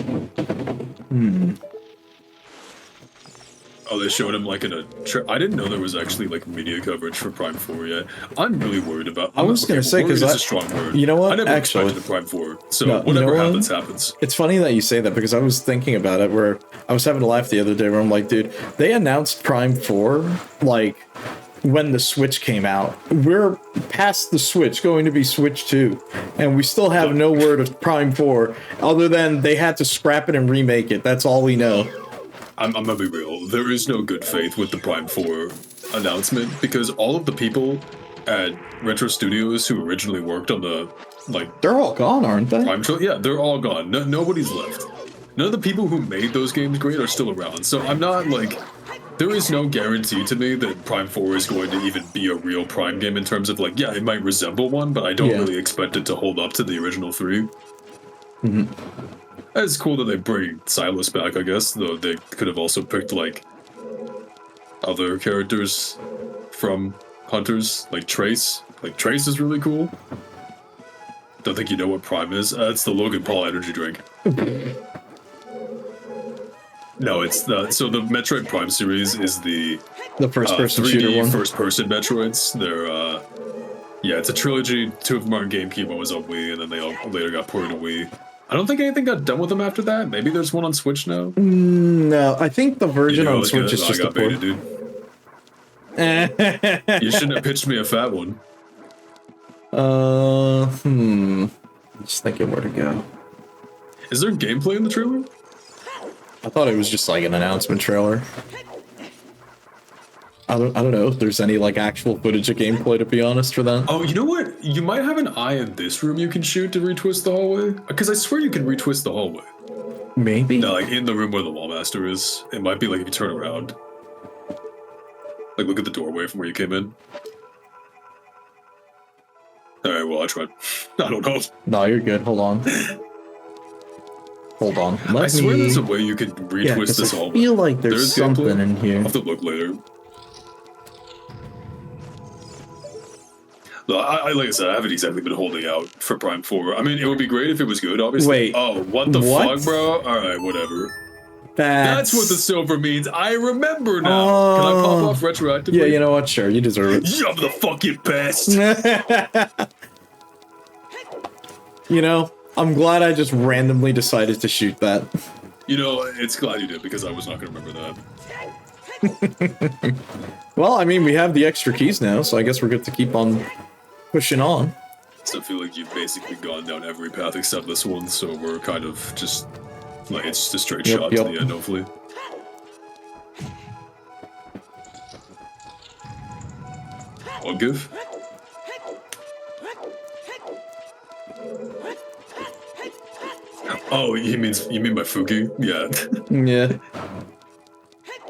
Speaker 2: Oh, they showed him like in a. I didn't know there was actually like media coverage for Prime 4 yet. I'm really worried about.
Speaker 1: I was gonna say, 'cause
Speaker 2: it's
Speaker 1: I-
Speaker 2: a strong word.
Speaker 1: you know what?
Speaker 2: I never
Speaker 1: Actually-
Speaker 2: expected a Prime 4, so
Speaker 1: No, you
Speaker 2: whatever
Speaker 1: know what?
Speaker 2: happens, happens.
Speaker 1: It's funny that you say that because I was thinking about it where I was having a laugh the other day where I'm like, dude, they announced Prime 4 like when the Switch came out. We're past the Switch, going to be Switch 2, and we still have no word of Prime 4 other than they had to scrap it and remake it. That's all we know.
Speaker 2: I'm gonna be real. There is no good faith with the Prime 4 announcement because all of the people at Retro Studios who originally worked on the like
Speaker 1: They're all gone, aren't they?
Speaker 2: Prime yeah, they're all gone. Nobody's left. None of the people who made those games great are still around. So I'm not like there is no guarantee to me that Prime 4 is going to even be a real Prime game in terms of like, yeah, it might resemble one, but I don't
Speaker 1: Yeah.
Speaker 2: really expect it to hold up to the original 3. It's cool that they bring Silas back, I guess, though they could have also picked like other characters from Hunters, like Trace. Like Trace is really cool. Don't think you know what Prime is. It's the Logan Paul energy drink. No, it's the Metroid Prime series is the
Speaker 1: The first-person
Speaker 2: 3D
Speaker 1: shooter one.
Speaker 2: first-person Metroids. They're yeah, it's a trilogy. 2 of them are on GameCube, one was on Wii, and then they all later got ported to Wii. I don't think anything got done with them after that. Maybe there's one on Switch now.
Speaker 1: No, I think the version on Switch is just a port.
Speaker 2: Baited, dude. You shouldn't have pitched me a fat one.
Speaker 1: Just thinking where to go.
Speaker 2: Is there gameplay in the trailer?
Speaker 1: I thought it was just like an announcement trailer. I don't know if there's any like actual footage of gameplay, to be honest, for that.
Speaker 2: Oh, you know what? You might have an eye in this room you can shoot to retwist the hallway. Because I swear you can retwist the hallway.
Speaker 1: Maybe?
Speaker 2: No, like in the room where the Wallmaster is. It might be like if you turn around. Like look at the doorway from where you came in. Alright, well I tried. I don't know.
Speaker 1: No, you're good. Hold on. Hold on.
Speaker 2: I swear there's a way you can retwist this hallway.
Speaker 1: I feel like there's something in here.
Speaker 2: I'll have to look later. No, like I said, I haven't exactly been holding out for Prime 4. I mean, it would be great if it was good, obviously.
Speaker 1: Wait.
Speaker 2: Oh, what the fuck, bro? Alright, whatever. That's what the silver means. I remember now. Can I pop off retroactively?
Speaker 1: Yeah, you know what? Sure, you deserve it.
Speaker 2: I'm the fucking best.
Speaker 1: You know, I'm glad I just randomly decided to shoot that.
Speaker 2: You know, it's glad you did, because I was not going to remember that.
Speaker 1: Well, I mean, we have the extra keys now, so I guess we're good to keep on pushing on.
Speaker 2: So I feel like you've basically gone down every path except this one, so we're kind of just... Like, it's just a straight shot to the end, hopefully. I'll give. Oh, you mean by Fuki? Yeah.
Speaker 1: Yeah.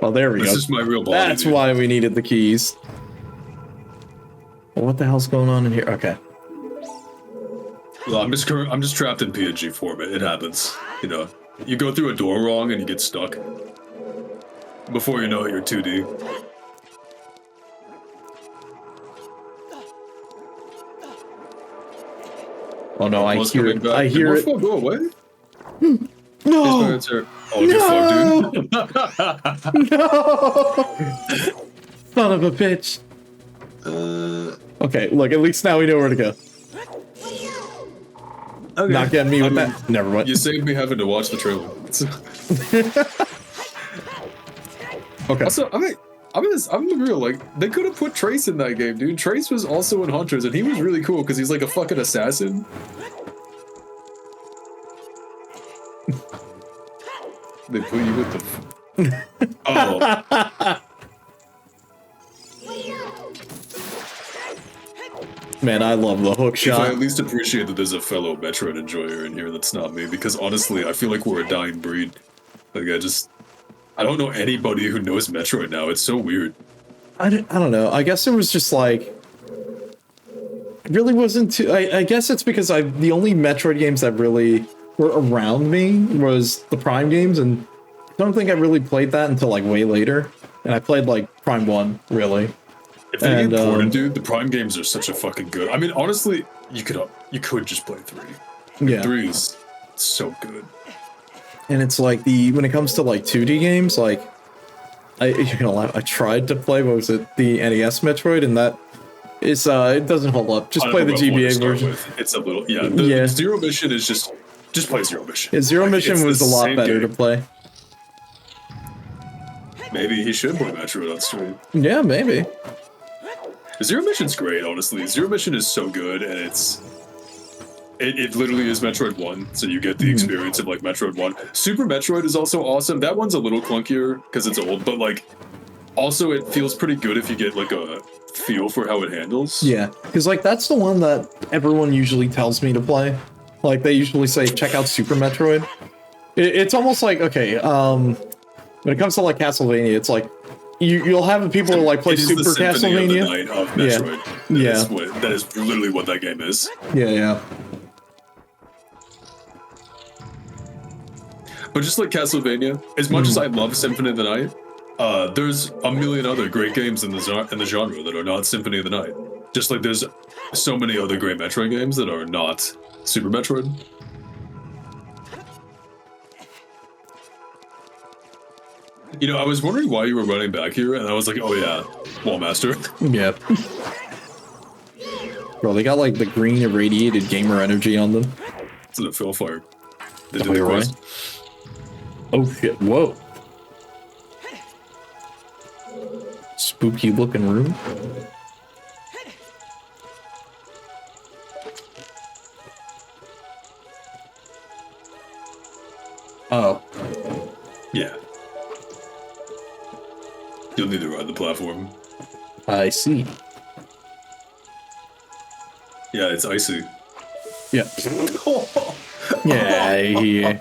Speaker 1: Well, there we go.
Speaker 2: This is my real body.
Speaker 1: That's why we needed the keys. Well, what the hell's going on in here? Okay.
Speaker 2: Well, I'm just trapped in PNG format. It happens, you know. You go through a door wrong and you get stuck. Before you know it, you're 2D.
Speaker 1: Oh no, I hear it. I hear it.
Speaker 2: Go away.
Speaker 1: No!
Speaker 2: Oh, no!
Speaker 1: Dude. No! Son of a bitch. Okay, look, at least now we know where to go. Okay. Not getting me with that. Never mind.
Speaker 2: You saved me having to watch the trailer.
Speaker 1: Okay.
Speaker 2: Also, I'm real. Like, they could have put Trace in that game, dude. Trace was also in Hunters, and he was really cool because he's like a fucking assassin. They put you with the. Oh.
Speaker 1: Man, I love the hook shot.
Speaker 2: I at least appreciate that there's a fellow Metroid enjoyer in here that's not me, because honestly, I feel like we're a dying breed. Like, I don't know anybody who knows Metroid now. It's so weird.
Speaker 1: I don't know. I guess it was just like... It really wasn't too... I guess it's because the only Metroid games that really were around me was the Prime games, and I don't think I really played that until like way later. And I played like Prime 1, really.
Speaker 2: If they get ported, dude, the Prime games are such a fucking good. I mean, honestly, you could just play 3.
Speaker 1: Yeah.
Speaker 2: 3 is so good.
Speaker 1: And it's like when it comes to like 2D games, like I tried to play, what was it, the NES Metroid, and that is it doesn't hold up. Just play the GBA version.
Speaker 2: It's a little Zero Mission is just play Zero Mission.
Speaker 1: Yeah, Zero Mission was a lot better to play.
Speaker 2: Maybe he should play Metroid on stream.
Speaker 1: Yeah, maybe.
Speaker 2: Zero Mission's great, honestly. Zero Mission is so good, and it literally is Metroid 1, so you get the experience of like Metroid 1. Super Metroid is also awesome. That one's a little clunkier because it's old, but like also it feels pretty good if you get like a feel for how it handles. Yeah, because like that's the one that everyone usually tells me to play. Like they usually say, check out Super Metroid. It's almost like, okay, when it comes to like Castlevania, it's like you'll have people who like play Super Castlevania. Of the night of Metroid. Yeah, that is literally what that game is. Yeah. But just like Castlevania, as much as I love Symphony of the Night, there's a million other great games in the genre that are not Symphony of the Night. Just like there's so many other great Metroid games that are not Super Metroid. You know, I was wondering why you were running back here, and I was like, oh yeah, Wallmaster.
Speaker 1: Yeah. Bro, they got like the green irradiated gamer energy on them.
Speaker 2: It's a fill fire. They did
Speaker 1: Wait,
Speaker 2: the
Speaker 1: right?
Speaker 2: quest.
Speaker 1: Oh shit, whoa. Spooky looking room. Oh.
Speaker 2: Yeah. You'll need to ride the platform.
Speaker 1: I see.
Speaker 2: Yeah, it's icy.
Speaker 1: Yeah. Yeah.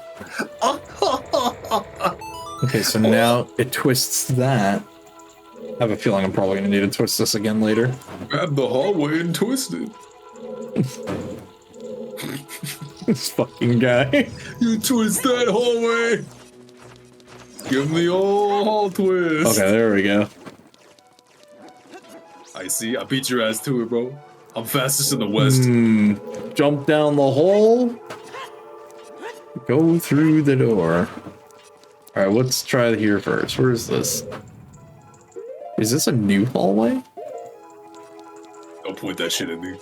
Speaker 1: Okay, so now it twists that. I have a feeling I'm probably gonna need to twist this again later.
Speaker 2: Grab the hallway and twist it.
Speaker 1: This fucking guy.
Speaker 2: You twist that hallway. Give me all hall twist.
Speaker 1: Okay, there we go.
Speaker 2: I see. I beat your ass to it, bro. I'm fastest in the West.
Speaker 1: Jump down the hole. Go through the door. Alright, let's try here first. Where is this? Is this a new hallway?
Speaker 2: Don't point that shit at me.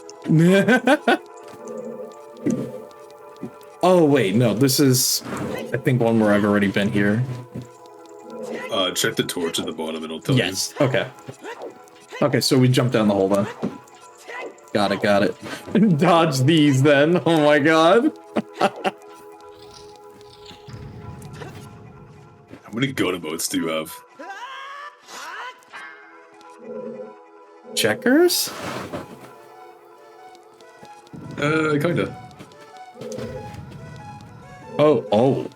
Speaker 1: Oh, wait, no, this is, I think, one where I've already been here.
Speaker 2: Check the torch at the bottom and it'll tell
Speaker 1: Yes, okay. Okay, so we jump down the hole then. Got it. Dodge these then. Oh my god.
Speaker 2: How many gun emotes do you have?
Speaker 1: Checkers?
Speaker 2: Kinda.
Speaker 1: Oh.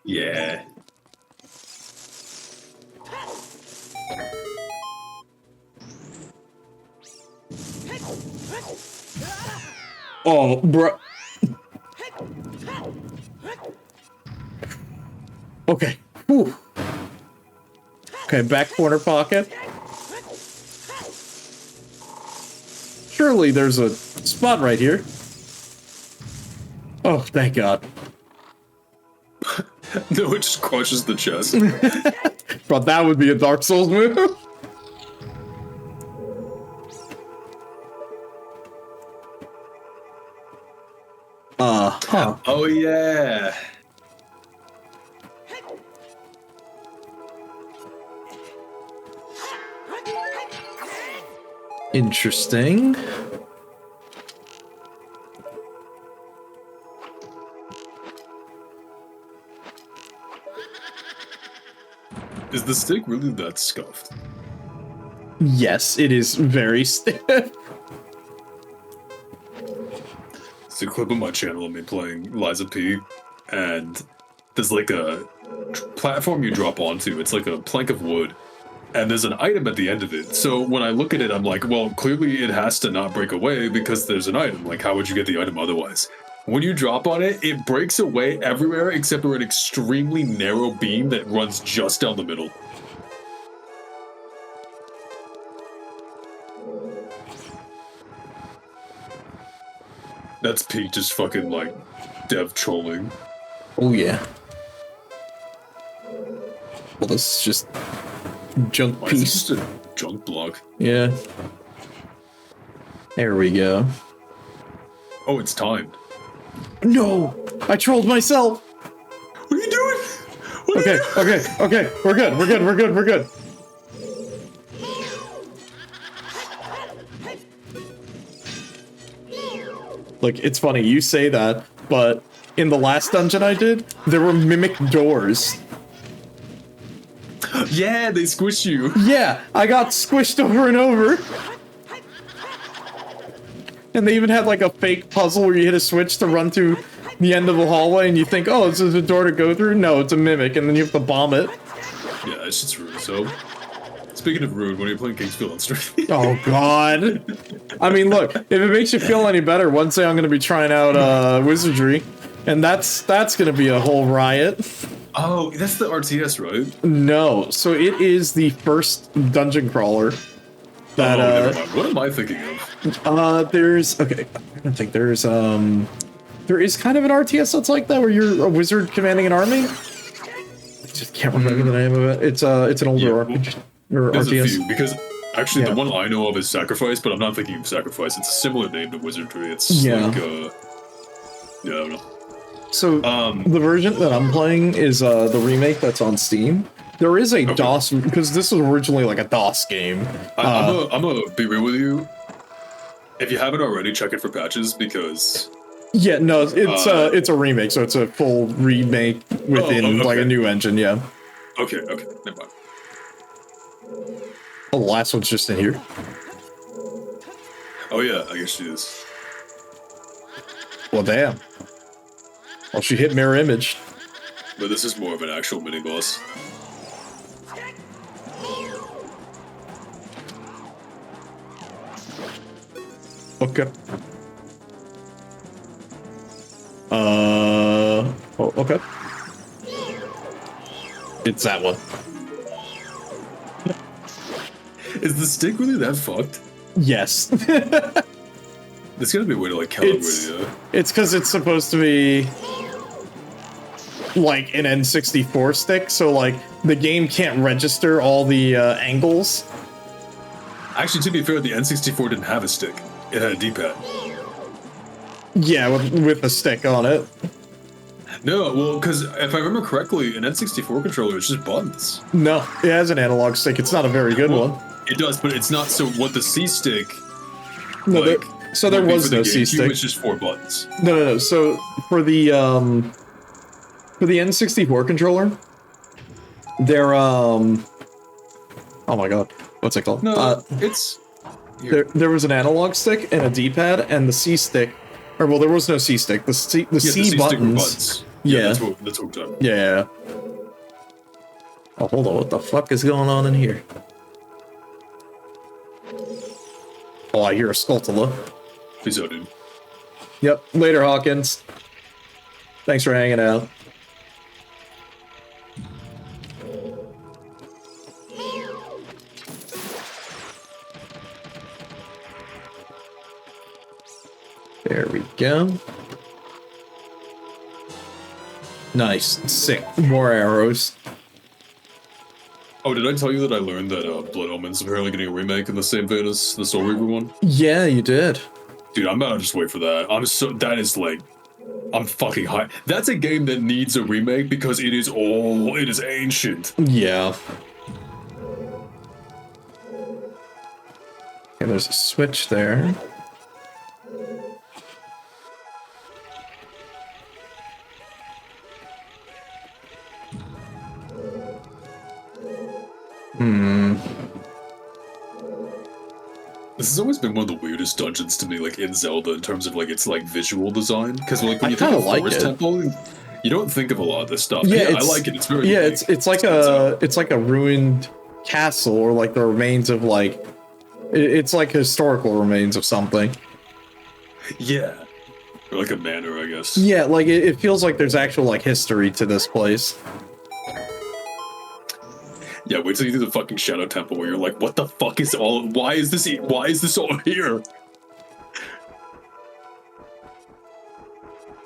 Speaker 2: Yeah.
Speaker 1: Oh, bro. Okay. Whew. Okay, back corner pocket. Surely there's a spot right here. Oh, thank God.
Speaker 2: No, it just crushes the chest.
Speaker 1: Bro, that would be a Dark Souls move. Huh.
Speaker 2: Oh, yeah.
Speaker 1: Interesting.
Speaker 2: Is the stick really that scuffed?
Speaker 1: Yes, it is very stiff.
Speaker 2: It's a clip of my channel of me playing Liza P, and there's like a platform you drop onto. It's like a plank of wood, and there's an item at the end of it. So when I look at it, I'm like, well, clearly it has to not break away because there's an item. Like, how would you get the item otherwise? When you drop on it, it breaks away everywhere except for an extremely narrow beam that runs just down the middle. That's peak just fucking, like, dev trolling.
Speaker 1: Oh, yeah. Well, this is just junk
Speaker 2: Why is
Speaker 1: piece.
Speaker 2: this just a junk block?
Speaker 1: Yeah. There we go.
Speaker 2: Oh, it's timed.
Speaker 1: No! I trolled myself!
Speaker 2: What are you doing? What are
Speaker 1: Okay,
Speaker 2: you doing?
Speaker 1: okay. We're good. Look, it's funny, you say that, but in the last dungeon I did, there were mimic doors.
Speaker 2: Yeah, they squish you.
Speaker 1: Yeah, I got squished over and over. And they even had like a fake puzzle where you hit a switch to run through the end of the hallway and you think, oh, this is a door to go through? No, it's a mimic, and then you have to bomb it.
Speaker 2: Yeah, it's just rude. So, speaking of rude, when you're playing Kingsfield on stream.
Speaker 1: Oh, God. I mean, look, if it makes you feel any better, one day I'm going to be trying out Wizardry, and that's going to be a whole riot.
Speaker 2: Oh, that's the RTS, right?
Speaker 1: No, so it is the first dungeon crawler. That,
Speaker 2: never mind. What am I thinking of?
Speaker 1: there's, okay, I don't think there is kind of an RTS that's like that, where you're a wizard commanding an army. just can't remember the name of it. It's an older RPG or
Speaker 2: There's
Speaker 1: RTS.
Speaker 2: a few, because actually
Speaker 1: Yeah.
Speaker 2: the one I know of is Sacrifice, but I'm not thinking of Sacrifice. It's a similar name to Wizardry. It's
Speaker 1: Yeah.
Speaker 2: like, yeah, I don't know.
Speaker 1: So the version that I'm playing is the remake that's on Steam. There is a DOS, because this was originally like a DOS game.
Speaker 2: I'm gonna be real with you. If you haven't already, check it for patches, because
Speaker 1: Yeah, no, it's a remake, so it's a full remake within like a new engine. Yeah.
Speaker 2: Okay, never mind.
Speaker 1: Oh, the last one's just in here.
Speaker 2: Oh yeah, I guess she is.
Speaker 1: Well, damn. Well, she hit mirror image.
Speaker 2: But this is more of an actual mini boss.
Speaker 1: Okay. Oh, okay. It's that one.
Speaker 2: Is the stick really that fucked?
Speaker 1: Yes.
Speaker 2: There's gotta be a way to like calibrate it.
Speaker 1: It's because it's supposed to be like an N64 stick, so like the game can't register all the angles.
Speaker 2: Actually, to be fair, the N64 didn't have a stick. It had a D-pad.
Speaker 1: Yeah, with a stick on it.
Speaker 2: No, well, because if I remember correctly, an N64 controller is just buttons.
Speaker 1: No, it has an analog stick. It's not a very good one.
Speaker 2: It does, but it's not. So what the C stick?
Speaker 1: No,
Speaker 2: like,
Speaker 1: there was no C stick.
Speaker 2: It's just 4 buttons.
Speaker 1: No. So for the N64 controller, there oh my god, what's it called?
Speaker 2: No, it's
Speaker 1: there was an analog stick and a D-pad, and the C stick, or well, there was no C stick. The C buttons.
Speaker 2: Yeah, that's what we're talking about.
Speaker 1: Yeah. Oh, hold on. What the fuck is going on in here? Oh, I hear a Skulltula.
Speaker 2: Peace out, dude.
Speaker 1: Yep. Later, Hawkins. Thanks for hanging out. There we go. Nice. Sick. More arrows.
Speaker 2: Oh, did I tell you that I learned that Blood Omen's apparently getting a remake in the same vein as the Soul Reaver one?
Speaker 1: Yeah, you did.
Speaker 2: Dude, I'm about to just wait for that. That is like, I'm fucking high. That's a game that needs a remake because it is ancient.
Speaker 1: Yeah. Okay, there's a switch there.
Speaker 2: This has always been one of the weirdest dungeons to me, like in Zelda, in terms of like its like visual design. Because like when you think of Forest Temple, you don't think of a lot of this stuff. Yeah, I like it. It's very unique.
Speaker 1: It's like a ruined castle, or like the remains of like it's like historical remains of something.
Speaker 2: Yeah, or like a manor, I guess.
Speaker 1: Yeah, like it feels like there's actual like history to this place.
Speaker 2: Yeah, wait till you do the fucking Shadow Temple where you're like, what the fuck is all? Why is this all here?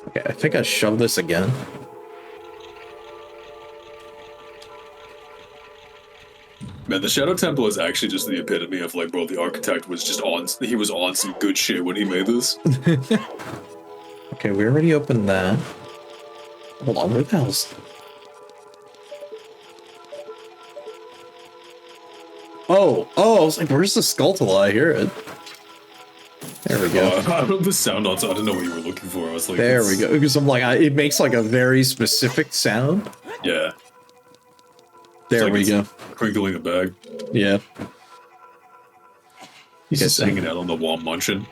Speaker 1: Okay, I think I shoved this again.
Speaker 2: Man, the Shadow Temple is actually just the epitome of like, bro, the architect was just he was on some good shit when he made this.
Speaker 1: Okay, we already opened that. Hold on, where the hell's... Oh, I was like, where's the Skulltula? I hear it. There we go.
Speaker 2: I don't know the sound on, so I didn't know what you were looking for. I was like,
Speaker 1: there we go. Because I'm like, it makes like a very specific sound.
Speaker 2: Yeah.
Speaker 1: There
Speaker 2: like
Speaker 1: we go.
Speaker 2: Crinkling a bag.
Speaker 1: Yeah.
Speaker 2: He's just hanging out on the wall munching.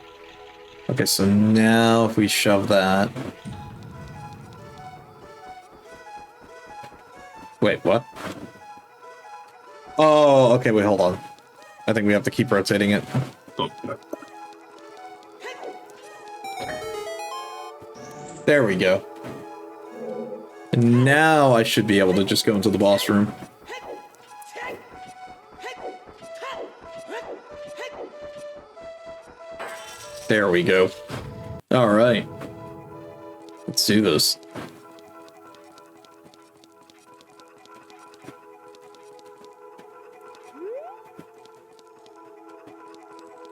Speaker 1: Okay, so now if we shove that... Wait, what? Oh, okay, wait, hold on. I think we have to keep rotating it.
Speaker 2: Oh.
Speaker 1: There we go. And now I should be able to just go into the boss room. There we go. Alright. Let's do this.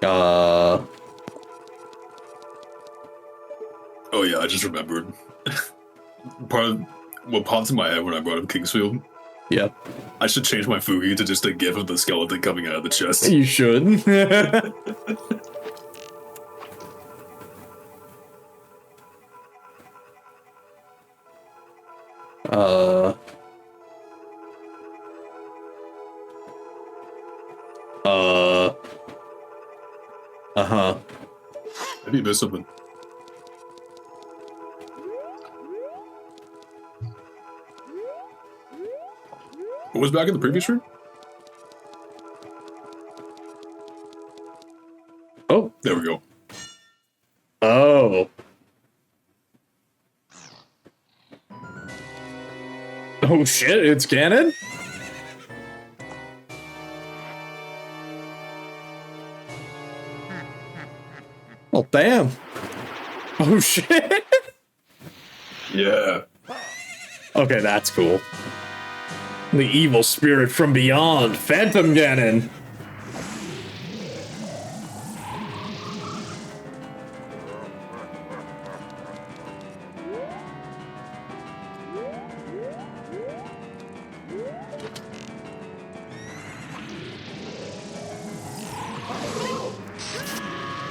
Speaker 1: Uh,
Speaker 2: Oh yeah, I just remembered. Part of what popped in my head when I brought up Kingsfield.
Speaker 1: yeah.
Speaker 2: I should change my Fugi to just a gif of the skeleton coming out of the chest.
Speaker 1: You should. uh... Uh-huh.
Speaker 2: Maybe you missed something. What was back in the previous room?
Speaker 1: Oh.
Speaker 2: There we go.
Speaker 1: Oh. Oh shit, it's Ganon? Oh damn. Oh shit.
Speaker 2: Yeah.
Speaker 1: Okay, that's cool. The evil spirit from beyond, Phantom Ganon.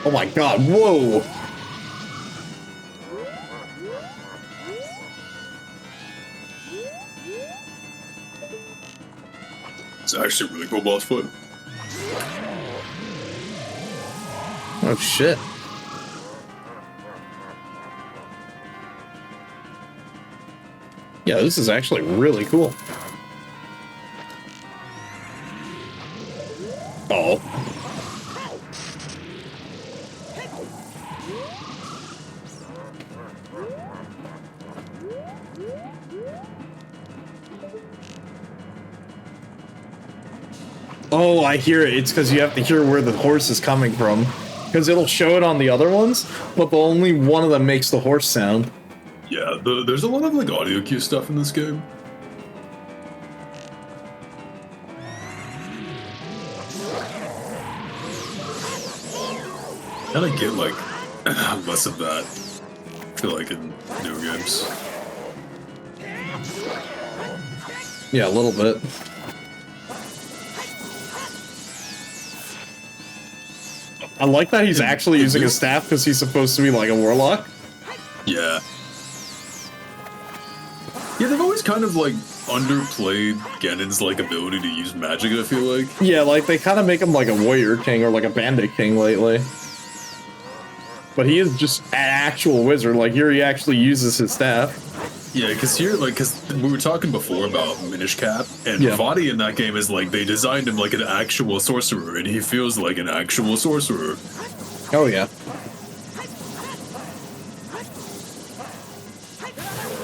Speaker 1: Oh my god, whoa!
Speaker 2: It's actually a really cool boss fight.
Speaker 1: Oh shit. Yeah, this is actually really cool. Oh. Oh, I hear it. It's because you have to hear where the horse is coming from. Because it'll show it on the other ones, but the only one of them makes the horse sound.
Speaker 2: Yeah, there's a lot of like audio cue stuff in this game. And I get like less of that. I feel like in newer games.
Speaker 1: Yeah, a little bit. I like that he's actually using a staff because he's supposed to be like a warlock.
Speaker 2: Yeah. Yeah, they've always kind of like underplayed Ganon's like ability to use magic, I feel like.
Speaker 1: Yeah, like they kind of make him like a warrior king or like a bandit king lately. But he is just an actual wizard. Like here he actually uses his staff.
Speaker 2: Yeah, because here, like, because we were talking before about Minish Cap, and
Speaker 1: Yeah.
Speaker 2: Vodi in that game is like, they designed him like an actual sorcerer, and he feels like an actual sorcerer.
Speaker 1: Oh yeah.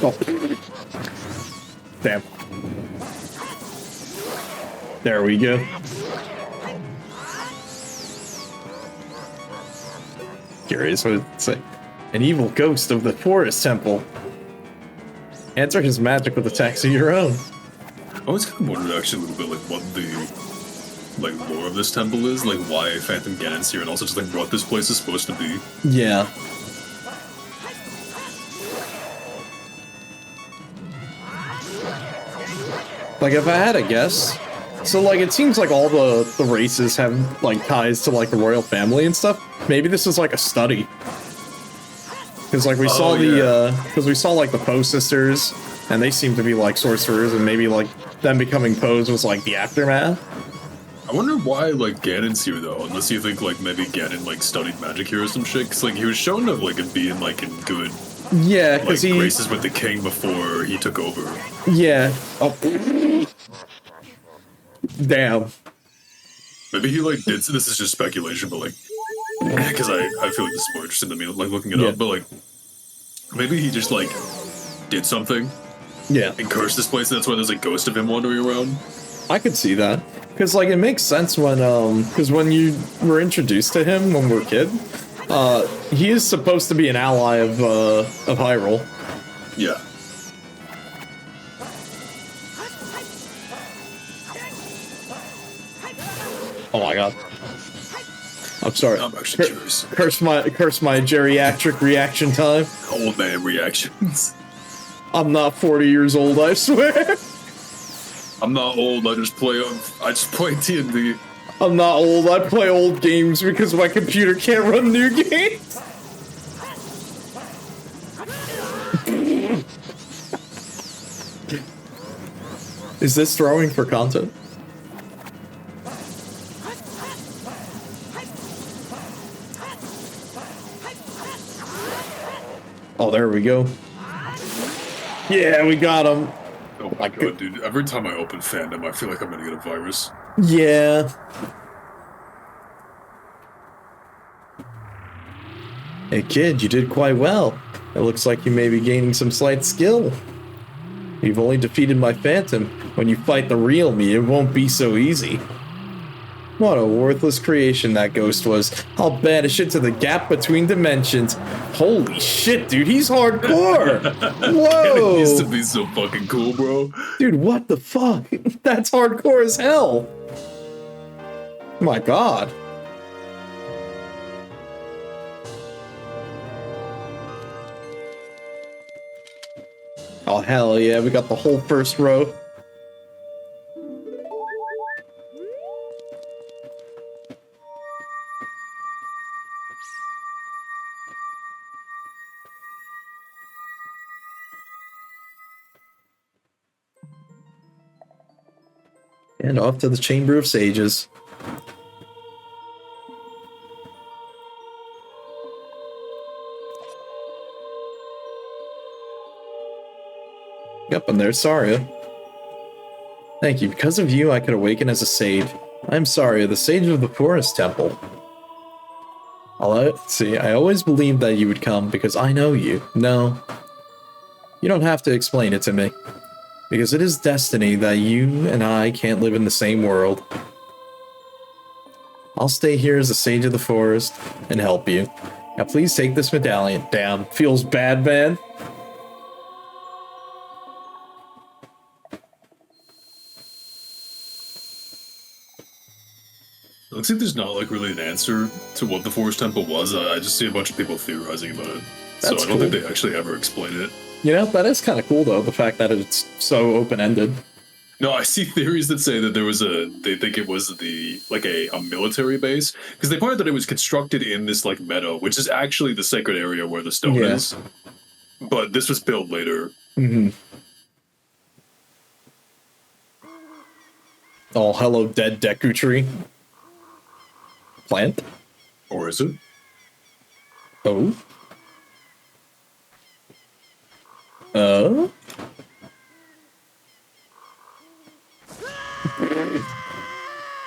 Speaker 1: Oh. Damn. There we go. Curious what it's say. An evil ghost of the forest temple. Answer his magic with attacks of your own.
Speaker 2: I always kind of wondered actually a little bit like what the like lore of this temple is, like why Phantom Ganon's here, and also just like what this place is supposed to be.
Speaker 1: Yeah. Like if I had a guess, so like it seems like all the races have like ties to like the royal family and stuff. Maybe this is like a study. Because like we saw because we saw like the Poe sisters, and they seem to be like sorcerers, and maybe like them becoming Poes was like the aftermath.
Speaker 2: I wonder why like Ganon's here though, unless you think like maybe Ganon like studied magic here or some shit. Cause like he was shown to like being like in good
Speaker 1: Yeah,
Speaker 2: like
Speaker 1: because he
Speaker 2: graces with the king before he took over.
Speaker 1: yeah. Oh. Damn.
Speaker 2: Maybe he like did. This is just speculation, but like, because I feel like this is more interesting than me like looking it up. But like, maybe he just like did something
Speaker 1: Yeah.
Speaker 2: and cursed this place, and that's why there's a ghost of him wandering around.
Speaker 1: I could see that. Because, like, it makes sense when, because when you were introduced to him when we were a kid, he is supposed to be an ally of Hyrule.
Speaker 2: Yeah.
Speaker 1: Oh my god. I'm sorry.
Speaker 2: I'm actually curious.
Speaker 1: Curse my geriatric reaction time.
Speaker 2: Old man reactions.
Speaker 1: I'm not 40 years old, I swear.
Speaker 2: I'm not old. I just play D&D.
Speaker 1: I'm not old. I play old games because my computer can't run new games. Is this throwing for content? Oh, there we go. Yeah, we got him.
Speaker 2: Oh my god, dude. Every time I open fandom, I feel like I'm gonna get a virus.
Speaker 1: Yeah. Hey kid, you did quite well. It looks like you may be gaining some slight skill. You've only defeated my Phantom. When you fight the real me, it won't be so easy. What a worthless creation that ghost was. I'll banish it to the gap between dimensions. Holy shit, dude, he's hardcore! Whoa!
Speaker 2: It used to be so fucking cool, bro.
Speaker 1: Dude, what the fuck? That's hardcore as hell! My god. Oh, hell yeah, we got the whole first row. And off to the Chamber of Sages. Yep, and there's Saria. Thank you. Because of you, I could awaken as a sage. I'm Saria, the sage of the Forest Temple. See, I always believed that you would come because I know you. No. You don't have to explain it to me. Because it is destiny that you and I can't live in the same world. I'll stay here as a sage of the forest and help you. Now please take this medallion. Damn, feels bad, man.
Speaker 2: It looks like there's not like really an answer to what the Forest Temple was. I just see a bunch of people theorizing about it. So I don't think they actually ever explain it.
Speaker 1: You know, that is kind of cool though, the fact that it's so open-ended.
Speaker 2: No, I see theories that say that there was they think it was a military base, because they pointed that it was constructed in this like meadow, which is actually the sacred area where the stone is. But this was built later.
Speaker 1: Mm-hmm. Oh, hello, dead Deku tree. Plant?
Speaker 2: Or is it?
Speaker 1: Oh?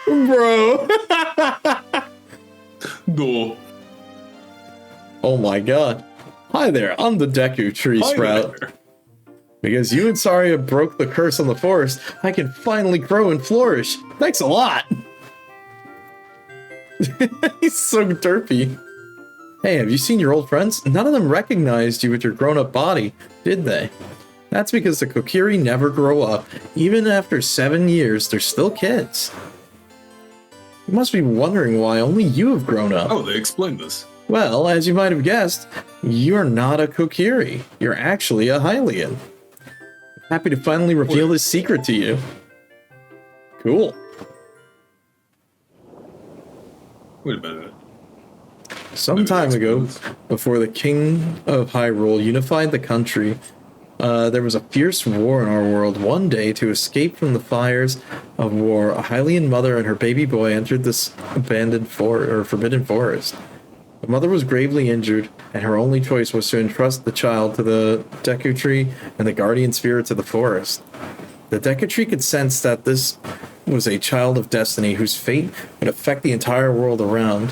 Speaker 1: Bro!
Speaker 2: No.
Speaker 1: Oh my god. Hi there, I'm the Deku Tree Sprout.
Speaker 2: There.
Speaker 1: Because you and Saria broke the curse on the forest, I can finally grow and flourish. Thanks a lot! He's so derpy. Hey, have you seen your old friends? None of them recognized you with your grown-up body, did they? That's because the Kokiri never grow up. Even after 7 years, they're still kids. You must be wondering why only you have grown up.
Speaker 2: Oh, they explained this.
Speaker 1: Well, as you might have guessed, you're not a Kokiri. You're actually a Hylian. Happy to finally reveal this secret to you. Cool.
Speaker 2: Wait a minute.
Speaker 1: Some time ago, before the King of Hyrule unified the country, there was a fierce war in our world. One day, to escape from the fires of war, a Hylian mother and her baby boy entered this abandoned forbidden forest. The mother was gravely injured, and her only choice was to entrust the child to the Deku Tree and the guardian spirits of the forest. The Deku Tree could sense that this was a child of destiny whose fate would affect the entire world around.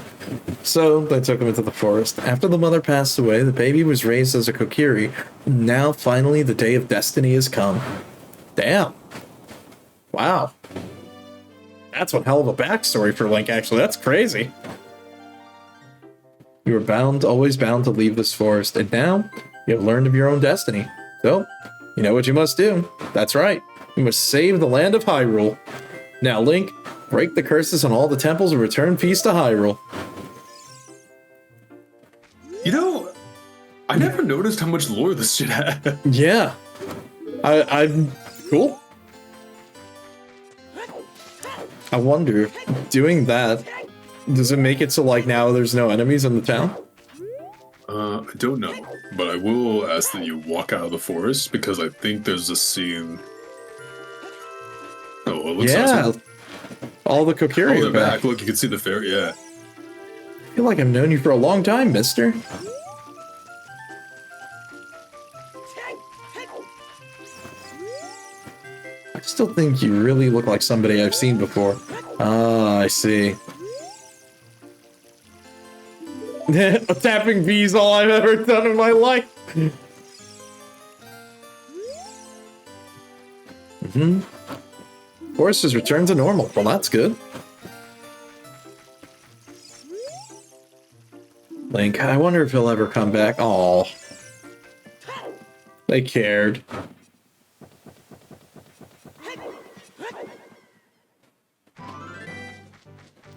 Speaker 1: So they took him into the forest. After the mother passed away, the baby was raised as a Kokiri. Now, finally, the day of destiny has come. Damn. Wow. That's one hell of a backstory for Link, actually. That's crazy. You were always bound to leave this forest, and now you have learned of your own destiny. So, you know what you must do. That's right. You must save the land of Hyrule. Now, Link, break the curses on all the temples and return peace to Hyrule.
Speaker 2: I never noticed how much lore this shit had.
Speaker 1: Yeah. I'm cool. I wonder, doing that, does it make it so like now there's no enemies in the town?
Speaker 2: I don't know, but I will ask that you walk out of the forest because I think there's a scene. Oh, it looks awesome.
Speaker 1: All the Kokiri
Speaker 2: Oh,
Speaker 1: are
Speaker 2: they're
Speaker 1: back.
Speaker 2: back. Look, you can see the fairy. Yeah.
Speaker 1: I feel like I've known you for a long time, mister. I still think you really look like somebody I've seen before. Ah, I see. Tapping B's all I've ever done in my life. Forest has returned to normal. Well, that's good. Link, I wonder if he'll ever come back. Aw. They cared.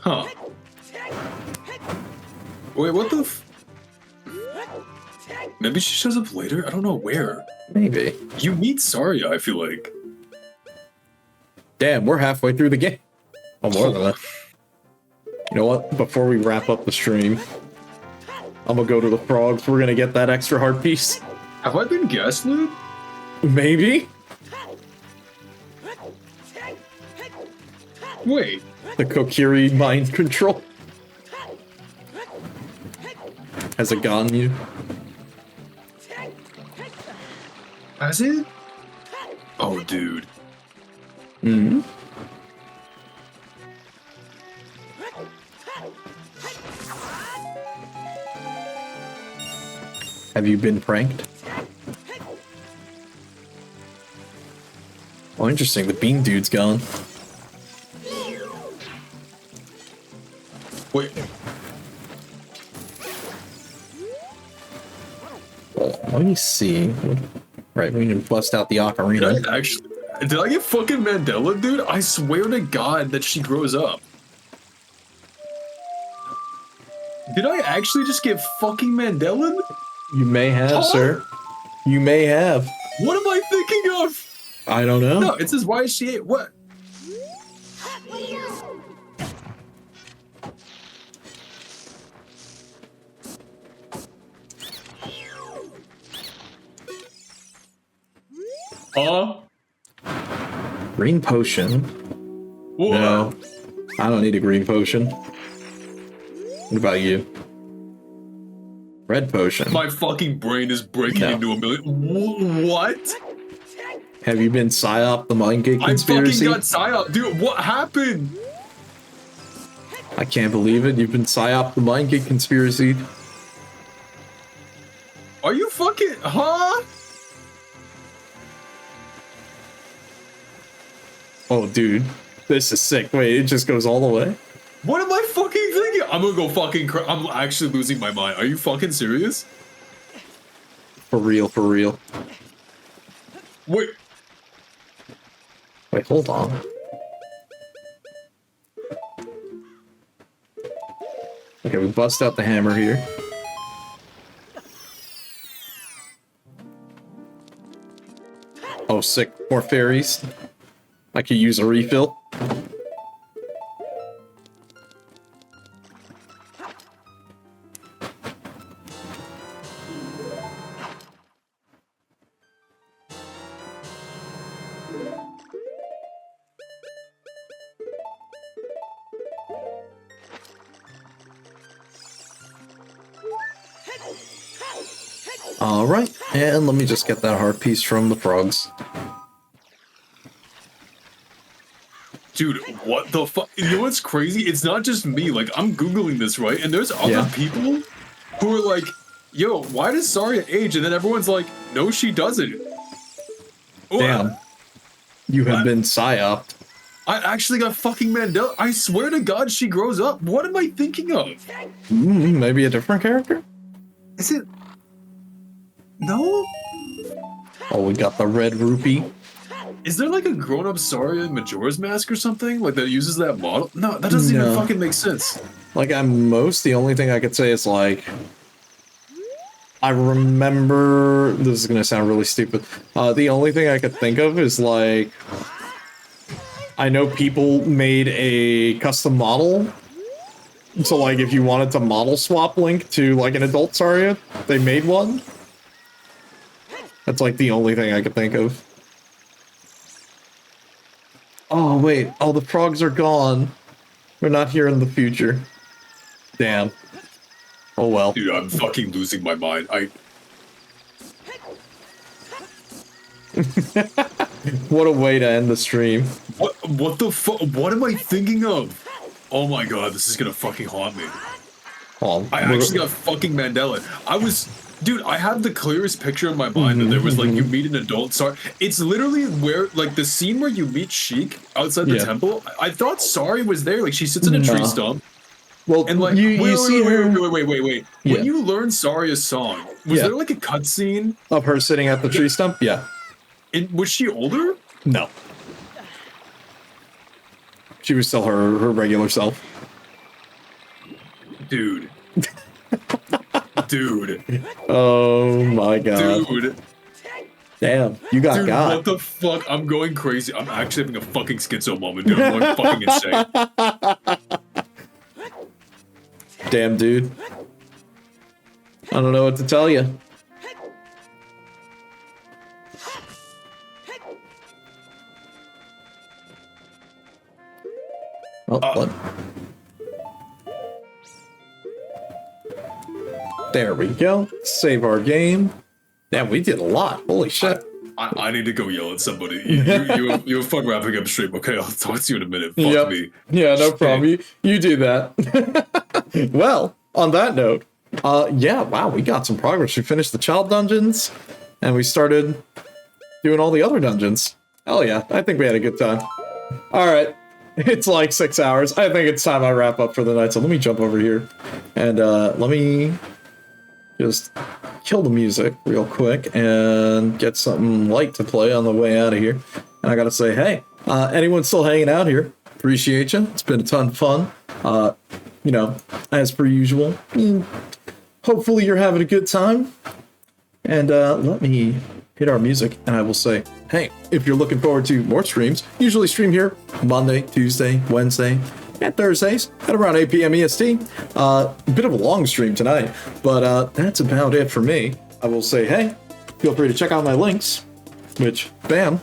Speaker 2: Huh. Wait, what the Maybe she shows up later? I don't know where.
Speaker 1: Maybe.
Speaker 2: You meet Saria, I feel like.
Speaker 1: Damn, we're halfway through the game. Oh, more than that. You know what? Before we wrap up the stream, I'm gonna go to the frogs. We're gonna get that extra heart piece.
Speaker 2: Have I been gaslit?
Speaker 1: Maybe?
Speaker 2: Wait.
Speaker 1: The Kokiri mind control. Has it gotten you?
Speaker 2: Has it? Oh, dude.
Speaker 1: Mm-hmm. Have you been pranked? Oh, interesting. The bean dude's gone.
Speaker 2: Wait.
Speaker 1: Well, let me see. Right, we need to bust out the ocarina.
Speaker 2: Did I get fucking Mandela, dude? I swear to God that she grows up. Did I actually just get fucking Mandela?
Speaker 1: You may have, sir. You may have.
Speaker 2: What am I thinking of?
Speaker 1: I don't know.
Speaker 2: No, it says, why is she... What?
Speaker 1: Green potion.
Speaker 2: What?
Speaker 1: No, I don't need a green potion. What about you? Red potion.
Speaker 2: My fucking brain is breaking into a million. What?
Speaker 1: Have you been psyop the mind gate conspiracy?
Speaker 2: I fucking got psyop. Dude, what happened?
Speaker 1: I can't believe it. You've been psyop the mind gate conspiracy.
Speaker 2: Are you fucking... Huh?
Speaker 1: Oh, dude. This is sick. Wait, it just goes all the way?
Speaker 2: What am I fucking thinking? I'm gonna go fucking I'm actually losing my mind. Are you fucking serious?
Speaker 1: For real, for real.
Speaker 2: Wait.
Speaker 1: Wait, hold on. Okay, we bust out the hammer here. Oh, sick. More fairies. I could use a refill. Alright, and let me just get that heart piece from the frogs.
Speaker 2: Dude, what the fuck? You know what's crazy? It's not just me. Like, I'm Googling this, right? And there's other people who are like, yo, why does Saria age? And then everyone's like, no, she doesn't.
Speaker 1: Damn. You have been psyoped.
Speaker 2: I actually got fucking Mandela. I swear to God, she grows up. What am I thinking of?
Speaker 1: Maybe a different character?
Speaker 2: Is it... No?
Speaker 1: Oh, we got the red rupee.
Speaker 2: Is there like a grown-up Saria in Majora's Mask or something? Like that uses that model? No, that doesn't even fucking make sense.
Speaker 1: Like at most, the only thing I could say is like... I remember, this is gonna sound really stupid. The only thing I could think of is like, I know people made a custom model. So like if you wanted to model swap Link to like an adult Saria, they made one. That's like the only thing I could think of. Oh wait, all the frogs are gone. We're not here in the future. Damn. Oh well.
Speaker 2: Dude, I'm fucking losing my mind.
Speaker 1: What a way to end the stream.
Speaker 2: What the fuck? What am I thinking of? Oh my god, this is gonna fucking haunt me. I actually got fucking Mandela. Dude, I have the clearest picture in my mind that there was like, you meet an adult Sari. It's literally where, like, the scene where you meet Sheik outside the temple. I thought Sari was there. Like, she sits in a tree stump.
Speaker 1: Well,
Speaker 2: and like,
Speaker 1: you see her.
Speaker 2: Wait. When you learn Saria's song, was there like a cutscene
Speaker 1: of her sitting at the tree stump? Yeah.
Speaker 2: Was she older?
Speaker 1: No. She was still her regular self.
Speaker 2: Dude. Dude.
Speaker 1: Oh my god.
Speaker 2: Dude.
Speaker 1: Damn, you got
Speaker 2: Dude,
Speaker 1: God.
Speaker 2: what the fuck? I'm going crazy. I'm actually having a fucking schizo moment, dude. I'm going fucking insane.
Speaker 1: Damn, dude. I don't know what to tell you. Oh, what? There we go. Save our game. Damn, we did a lot. Holy shit.
Speaker 2: I need to go yell at somebody. You fun wrapping up stream. Okay, I'll talk to you in a minute. Fuck me.
Speaker 1: Yeah, no problem. You do that. Well, on that note, yeah, wow, we got some progress. We finished the child dungeons, and we started doing all the other dungeons. Hell yeah, I think we had a good time. All right, it's like 6 hours. I think it's time I wrap up for the night, so let me jump over here, and let me just kill the music real quick and get something light to play on the way out of here. And I gotta say, hey, anyone still hanging out here, appreciate you. It's been a ton of fun. You know, as per usual. Hopefully you're having a good time. And let me hit our music and I will say, hey, if you're looking forward to more streams, usually stream here Monday, Tuesday, Wednesday, and Thursdays at around 8 p.m. EST. A bit of a long stream tonight, but that's about it for me. I will say, hey, feel free to check out my links, which, bam,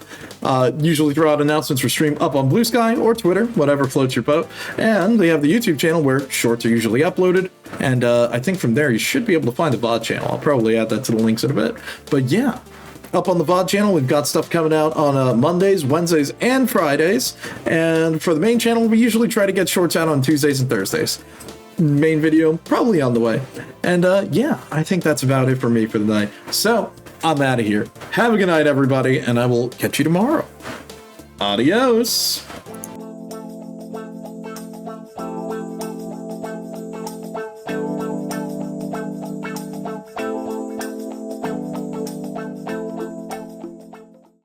Speaker 1: usually throw out announcements for stream up on Blue Sky or Twitter, whatever floats your boat. And they have the YouTube channel where shorts are usually uploaded. And I think from there you should be able to find the Vod channel. I'll probably add that to the links in a bit. But yeah. Up on the Vod channel, we've got stuff coming out on Mondays, Wednesdays, and Fridays. And for the main channel, we usually try to get shorts out on Tuesdays and Thursdays. Main video probably on the way. And yeah, I think that's about it for me for the night. So I'm out of here. Have a good night, everybody, and I will catch you tomorrow. Adios.